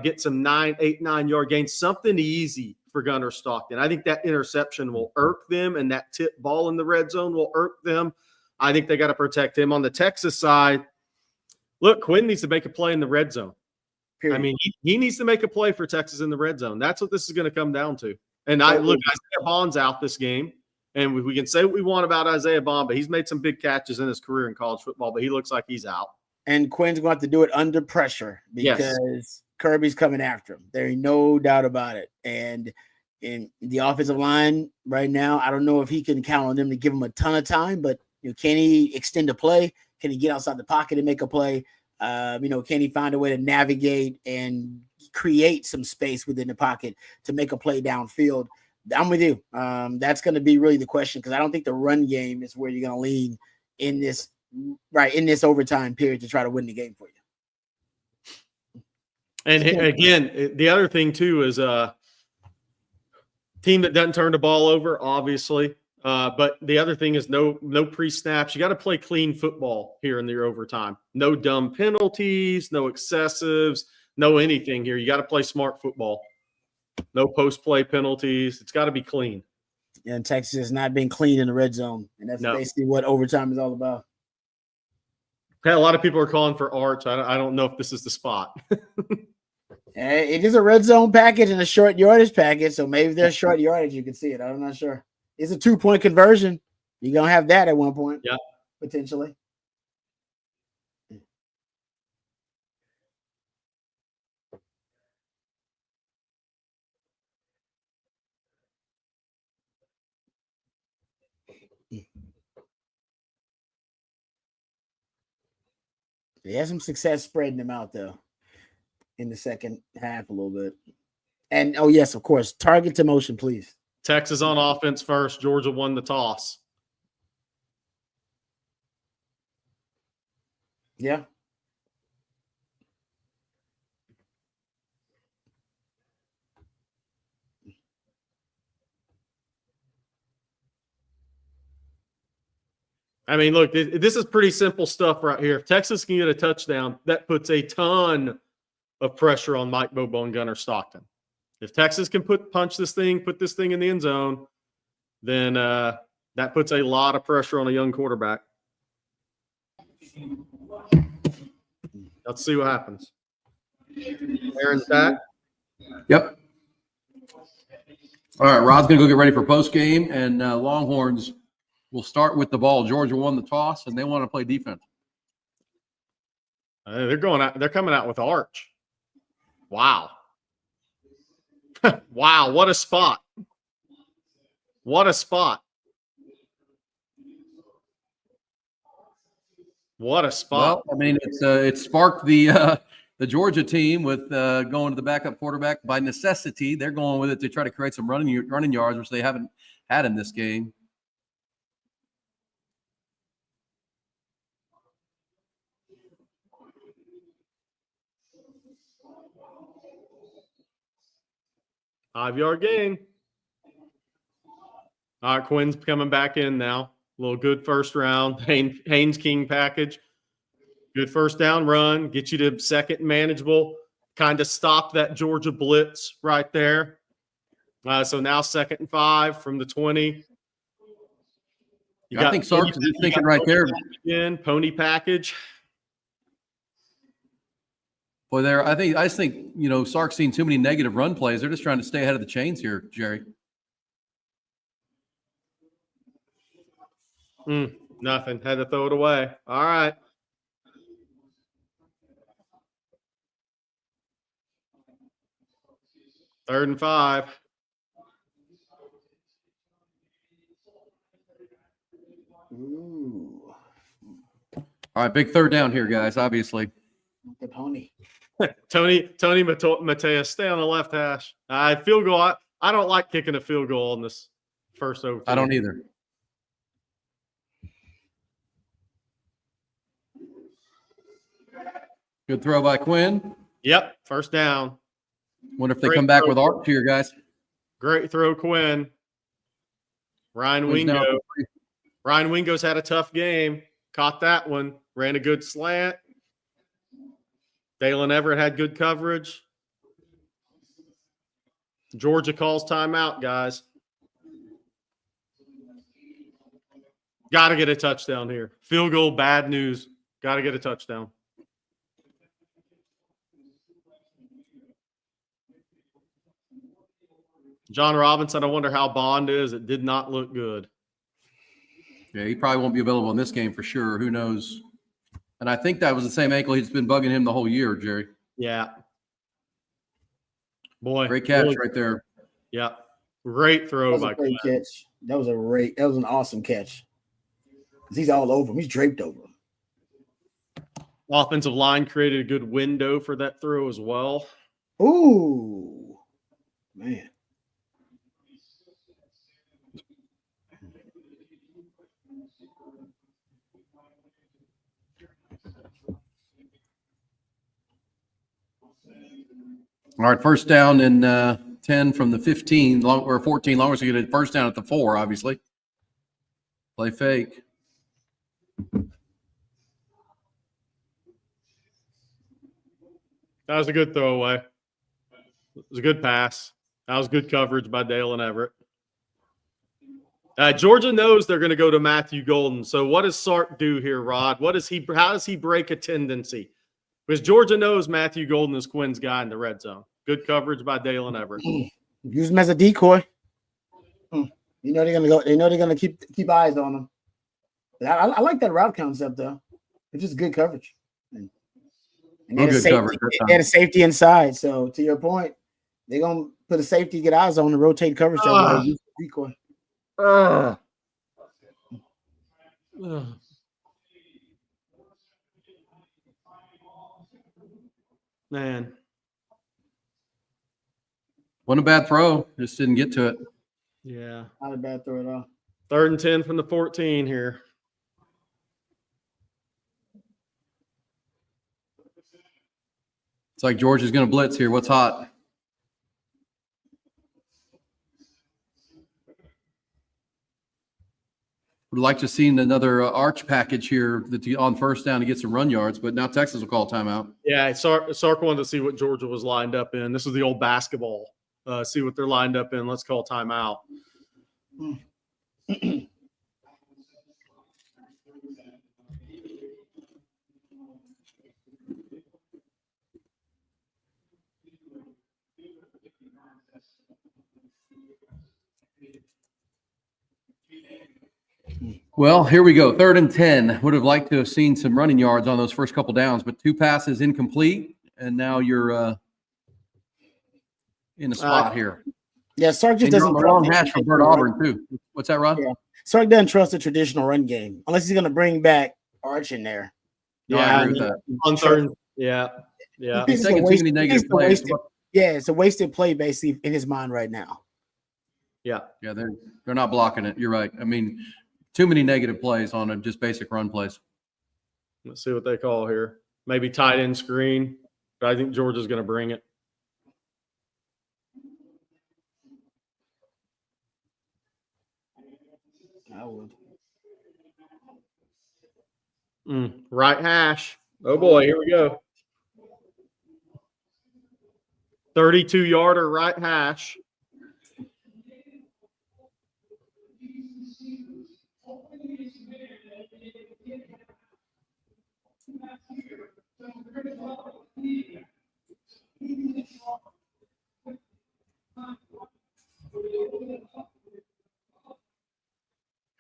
get some 8, 9 yard gains, something easy for Gunnar Stockton. I think that interception will irk them, and that tip ball in the red zone will irk them. I think they got to protect him. On the Texas side, look, Quinn needs to make a play in the red zone. Period. I mean, he needs to make a play for Texas in the red zone. That's what this is going to come down to. And Isaiah Bond's out this game, and we can say what we want about Isaiah Bond, but he's made some big catches in his career in college football, but he looks like he's out. And Quinn's going to have to do it under pressure because Kirby's coming after him. There ain't no doubt about it. And in the offensive line right now, I don't know if he can count on them to give him a ton of time, but can he extend a play? Can he get outside the pocket and make a play? Can he find a way to navigate and create some space within the pocket to make a play downfield? I'm with you. That's going to be really the question because I don't think the run game is where you're going to lean in this overtime period to try to win the game for you. And again, the other thing too is a team that doesn't turn the ball over, obviously. But the other thing is no pre-snaps. You got to play clean football here in the overtime. No dumb penalties, no excessives, no anything here. You got to play smart football. No post-play penalties. It's got to be clean. And Texas has not been clean in the red zone, and that's basically what overtime is all about. Hey, a lot of people are calling for Arch. I don't know if this is the spot. It is a red zone package and a short yardage package, so maybe if there's short yardage, you can see it. I'm not sure. It's a 2-point conversion. You're going to have that at one point. Yeah. Potentially. They had some success spreading them out, though, in the second half a little bit. And, oh, yes, of course, target to motion, please. Texas on offense first. Georgia won the toss. Yeah. I mean, look, this is pretty simple stuff right here. If Texas can get a touchdown, that puts a ton of pressure on Mike Bobo and Gunnar Stockton. If Texas can put this thing in the end zone, then that puts a lot of pressure on a young quarterback. Let's see what happens. Aaron's back. Yep. All right, Rod's going to go get ready for post game, and Longhorns will start with the ball. Georgia won the toss, and they want to play defense. They're going out. They're coming out with Arch. Wow. Wow, what a spot. What a spot. What a spot. Well, I mean, it sparked the Georgia team with going to the backup quarterback by necessity. They're going with it to try to create some running yards, which they haven't had in this game. Five-yard gain. All right, Quinn's coming back in now. A little good first round. Haynes King package. Good first down run. Get you to second and manageable. Kind of stop that Georgia blitz right there. So now 2nd and 5 from the 20. I think Sark's is thinking right there. Again, pony package. Boy, I just think Sark's seen too many negative run plays. They're just trying to stay ahead of the chains here, Jerry. Nothing. Had to throw it away. All right. Third and 5. Ooh. All right, big third down here, guys, obviously. The pony. Tony Mateus, stay on the left hash. Field goal. I don't like kicking a field goal on this first overtime. I don't either. Good throw by Quinn. Yep, first down. Wonder if they come back with Arch here, guys. Great throw, Quinn. Ryan Wingo's had a tough game. Caught that one. Ran a good slant. Dalen Everett had good coverage. Georgia calls timeout, guys. Got to get a touchdown here. Field goal, bad news. Got to get a touchdown. John Robinson, I wonder how Bond is. It did not look good. Yeah, he probably won't be available in this game for sure. Who knows? And I think that was the same ankle he's been bugging him the whole year, Jerry. Yeah. Boy. Great catch right there. Yeah. Great throw by Quinn. Catch. That was an awesome catch. Because he's all over him. He's draped over him. Offensive line created a good window for that throw as well. Ooh. Man. All right, first down and 10 from the 15, or 14. Longest you get a first down at the 4, obviously. Play fake. That was a good throwaway. It was a good pass. That was good coverage by Dalen Everett. Georgia knows they're going to go to Matthew Golden. So what does Sark do here, Rod? How does he break a tendency? Because Georgia knows Matthew Golden is Quinn's guy in the red zone. Good coverage by Dalen Everett. Use him as a decoy. You know they're gonna go. They know they're gonna keep eyes on him. I like that route concept though. It's just good coverage. And coverage. They had a safety inside. So to your point, they're gonna put a safety, get eyes on, and rotate coverage. Use decoy. Man. Wasn't a bad throw. Just didn't get to it. Yeah. Not a bad throw at all. 3rd and 10 from the 14 here. It's like Georgia's going to blitz here. What's hot? Would like to see another arch package here on first down to get some run yards, but now Texas will call timeout. Yeah, Sark wanted to see what Georgia was lined up in. This is the old basketball. See what they're lined up in. Let's call timeout. Well, here we go. 3rd and 10. Would have liked to have seen some running yards on those first couple downs, but 2 passes incomplete, and now you're in a spot here. Yeah, Sark just And you're doesn't on the wrong hash for Bert Auburn too. What's that, Rod? Yeah. Sark doesn't trust the traditional run game unless he's going to bring back Arch in there. No, I agree with that. On 3rd. Yeah. Yeah. He's taking too many negative plays. Yeah, it's a wasted play basically in his mind right now. Yeah. Yeah, they're not blocking it. You're right. I mean, too many negative plays on just basic run plays. Let's see what they call here. Maybe tight end screen, but I think Georgia's going to bring it. I would. Right hash. Oh boy, here we go. 32-yarder right hash.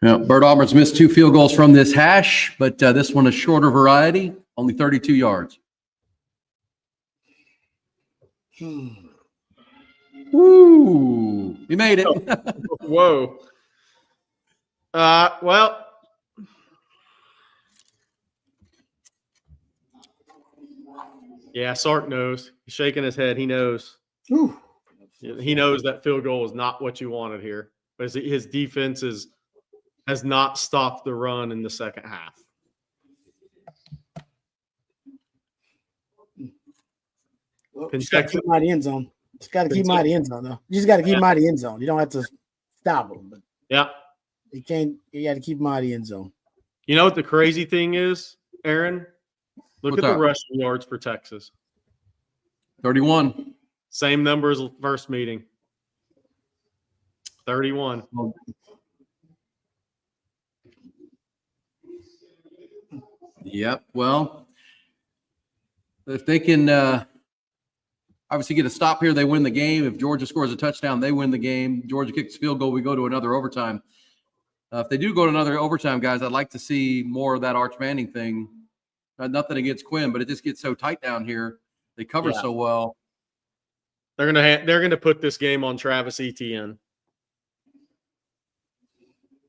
Yeah, Bert Auburn's missed 2 field goals from this hash, but this one is shorter variety, only 32 yards. Woo! You made it. Whoa. Well, yeah, Sark knows. He's shaking his head. He knows. Whew. He knows that field goal is not what you wanted here. But his defense has not stopped the run in the second half. Well, just got to keep him out of the end zone. Just got to keep him out of the end zone, though. You just got to keep him out of the end zone. You don't have to stop him, but Yeah. you can't. You got to keep him out of the end zone. You know what the crazy thing is, Aaron? Look What's at the that? rushing yards for Texas. 31. Same number as the first meeting. 31. Yep. Well, if they can obviously get a stop here, they win the game. If Georgia scores a touchdown, they win the game. Georgia kicks field goal, we go to another overtime. If they do go to another overtime, guys, I'd like to see more of that Arch Manning thing. Nothing against Quinn, but it just gets so tight down here. They cover so well. They're gonna put this game on Travis Etienne.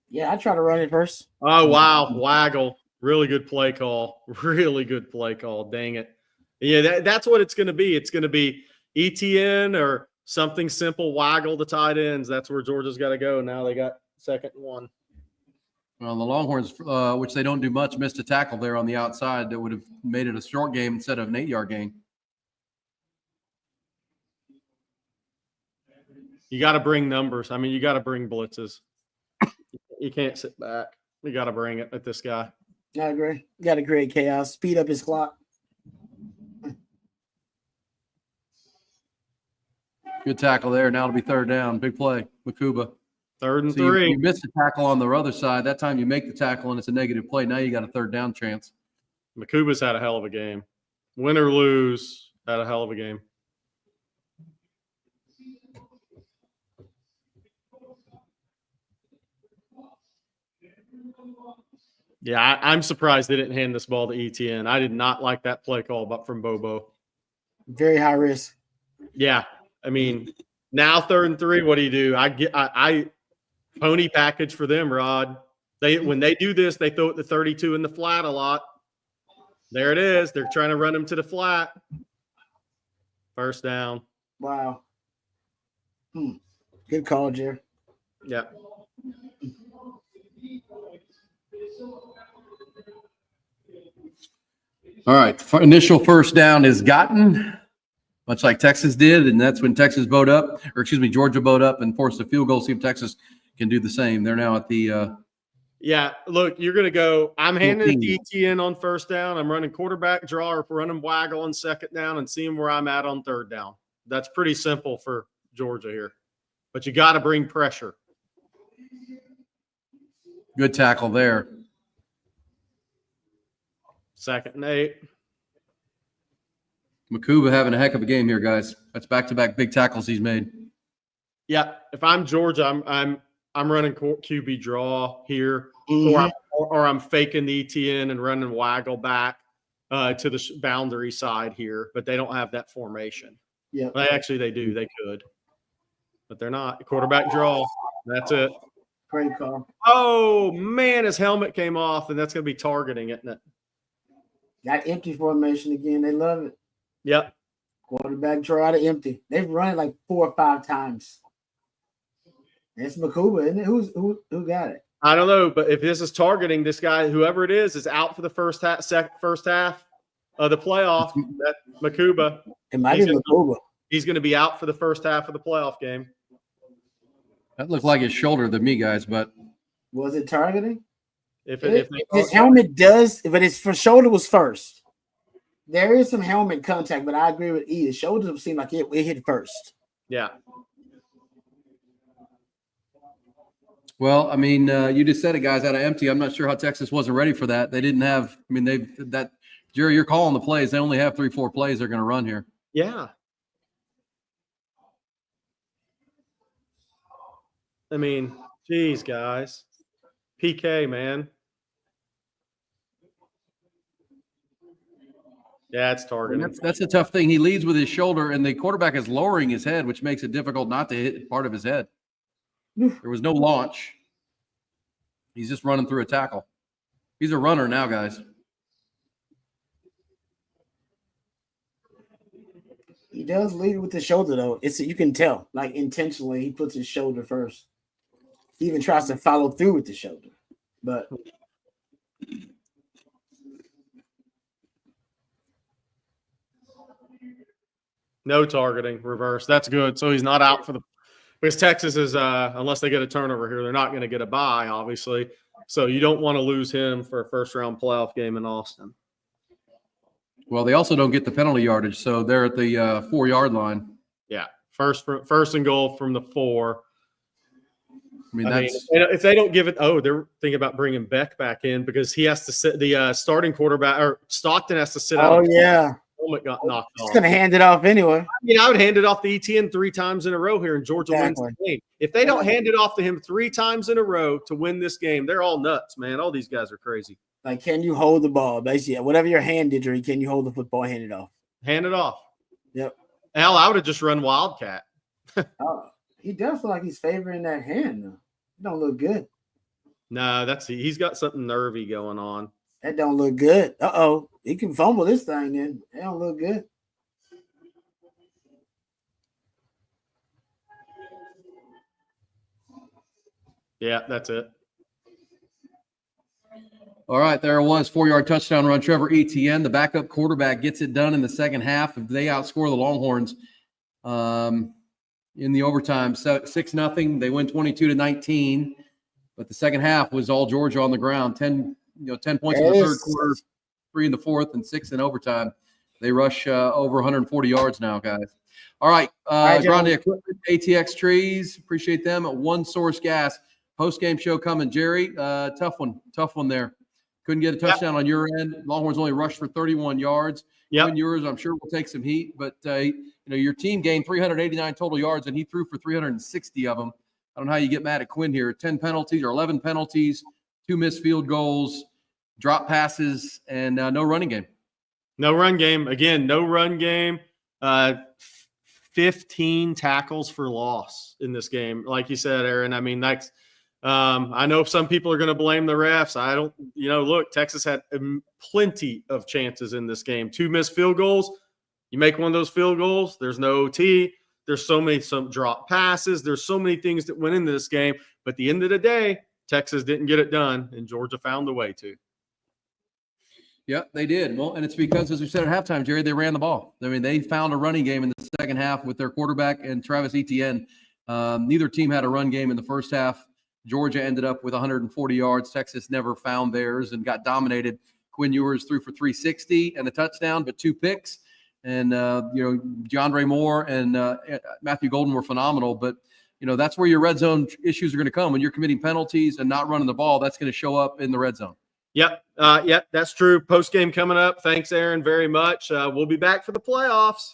Yeah, I try to run it first. Oh wow, waggle. Really good play call. Really good play call. Dang it. Yeah, that's what it's going to be. It's going to be Etienne or something simple. Waggle the tight ends. That's where Georgia's got to go. Now they got 2nd and 1. Well, the Longhorns, which they don't do much, missed a tackle there on the outside that would have made it a short game instead of an 8-yard gain. You got to bring numbers. I mean, you got to bring blitzes. You can't sit back. You got to bring it at this guy. I agree. Got to create chaos. Speed up his clock. Good tackle there. Now it'll be 3rd down. Big play. Makuba. 3rd and See, 3. you missed a tackle on the other side. That time you make the tackle and it's a negative play. Now you got a 3rd down chance. Makuba's had a hell of a game. Win or lose, had a hell of a game. Yeah, I'm surprised they didn't hand this ball to ETN. I did not like that play call but from Bobo. Very high risk. Yeah. I mean, now 3rd and 3, what do you do? I pony package for them, Rod. When they do this, they throw it to 32 in the flat a lot. There it is. They're trying to run them to the flat. 1st down. Wow. Good call, Jerry. Yeah. All right. Initial first down is gotten, much like Texas did, and that's when Texas Georgia bowed up and forced a field goal. See if Texas can do the same. They're now at the Yeah, look, you're going to go. I'm handing it 14. to ETN on first down. I'm running quarterback draw or running waggle on second down and seeing where I'm at on third down. That's pretty simple for Georgia here. But you got to bring pressure. Good tackle there. 2nd and 8. Makuba having a heck of a game here, guys. That's back-to-back big tackles he's made. Yeah, if I'm Georgia, I'm running QB draw here, or I'm faking the ETN and running waggle back to the boundary side here. But they don't have that formation. Yeah, Actually, they do. They could, but they're not. Quarterback draw. That's it. great call. Oh man, his helmet came off, and that's going to be targeting, isn't it? Got empty formation again. They love it. Yep. Quarterback draw out of empty. They've run it like 4 or 5 times. It's Makuba, isn't it? Who got it? I don't know, but if this is targeting, this guy, whoever it is out for the first half of the playoff. That Makuba. It might be Makuba. He's going to be out for the first half of the playoff game. That looked like his shoulder to me, guys, but Was it targeting? If His helmet does, but his shoulder was first. There is some helmet contact, but I agree with E. The shoulder seemed like it hit first. yeah. well, I mean, you just said it, guys, out of empty. I'm not sure how Texas wasn't ready for that. They didn't have. I mean, Jerry, you're calling the plays. They only have 3-4 plays they're going to run here. Yeah. I mean, geez, guys. PK, man. Yeah, it's targeting. That's a tough thing. He leads with his shoulder, and the quarterback is lowering his head, which makes it difficult not to hit part of his head. There was no launch. He's just running through a tackle. He's a runner now, guys. He does lead with the shoulder, though. You can tell, like intentionally, he puts his shoulder first. He even tries to follow through with the shoulder, but No targeting, reverse. That's good. So he's not out for the – because Texas is unless they get a turnover here, they're not going to get a bye, obviously. So you don't want to lose him for a first-round playoff game in Austin. Well, they also don't get the penalty yardage, so they're at the 4-yard line. Yeah, first and goal from the 4. I mean, that's if they don't give it, they're thinking about bringing Beck back in because he has to sit. The starting quarterback or Stockton has to sit out. oh yeah, Helmet got knocked he's off. gonna hand it off anyway. I mean, I would hand it off to ETN 3 times in a row here, and Georgia wins the game. If they don't hand it off to him 3 times in a row to win this game, they're all nuts, man. All these guys are crazy. Like, can you hold the ball? Basically, whatever your hand injury, can you hold the football, hand it off? Hand it off. Yep. Hell, I would have just run Wildcat. Oh, he does feel like he's favoring that hand, though. It don't look good. No, he's got something nervy going on. That don't look good. Uh-oh. He can fumble this thing then. It don't look good. Yeah, that's it. all right. There it was, 4-yard touchdown run. Trevor Etienne, the backup quarterback, gets it done in the second half. They outscore the Longhorns in the overtime, 6-0. They win 22-19. But the second half was all Georgia on the ground. 10 points in the third quarter, 3 in the fourth, and 6 in overtime. They rush over 140 yards now, guys. All right, Grande Equipment, ATX Trees, appreciate them. At One Source Gas, post-game show coming. Jerry, tough one there. Couldn't get a touchdown on your end. Longhorns only rushed for 31 yards. Yep. Win yours, I'm sure, will take some heat. But, your team gained 389 total yards, and he threw for 360 of them. I don't know how you get mad at Quinn here. 10 penalties or 11 penalties, 2 missed field goals, drop passes, and no running game. No run game. Again, no run game. 15 tackles for loss in this game. Like you said, Aaron, I mean, that's I know some people are going to blame the refs. I don't, look, Texas had plenty of chances in this game. 2 missed field goals. You make one of those field goals, there's no OT. There's some drop passes. There's so many things that went into this game. But at the end of the day, Texas didn't get it done, and Georgia found a way to. Yeah, they did. Well, and it's because, as we said at halftime, Jerry, they ran the ball. I mean, they found a running game in the second half with their quarterback and Travis Etienne. Neither team had a run game in the first half. Georgia ended up with 140 yards. Texas never found theirs and got dominated. Quinn Ewers threw for 360 and a touchdown, but 2 picks. And, DeAndre Moore and Matthew Golden were phenomenal. But, that's where your red zone issues are going to come. When you're committing penalties and not running the ball, that's going to show up in the red zone. Yep, that's true. Post game coming up. Thanks, Aaron, very much. We'll be back for the playoffs.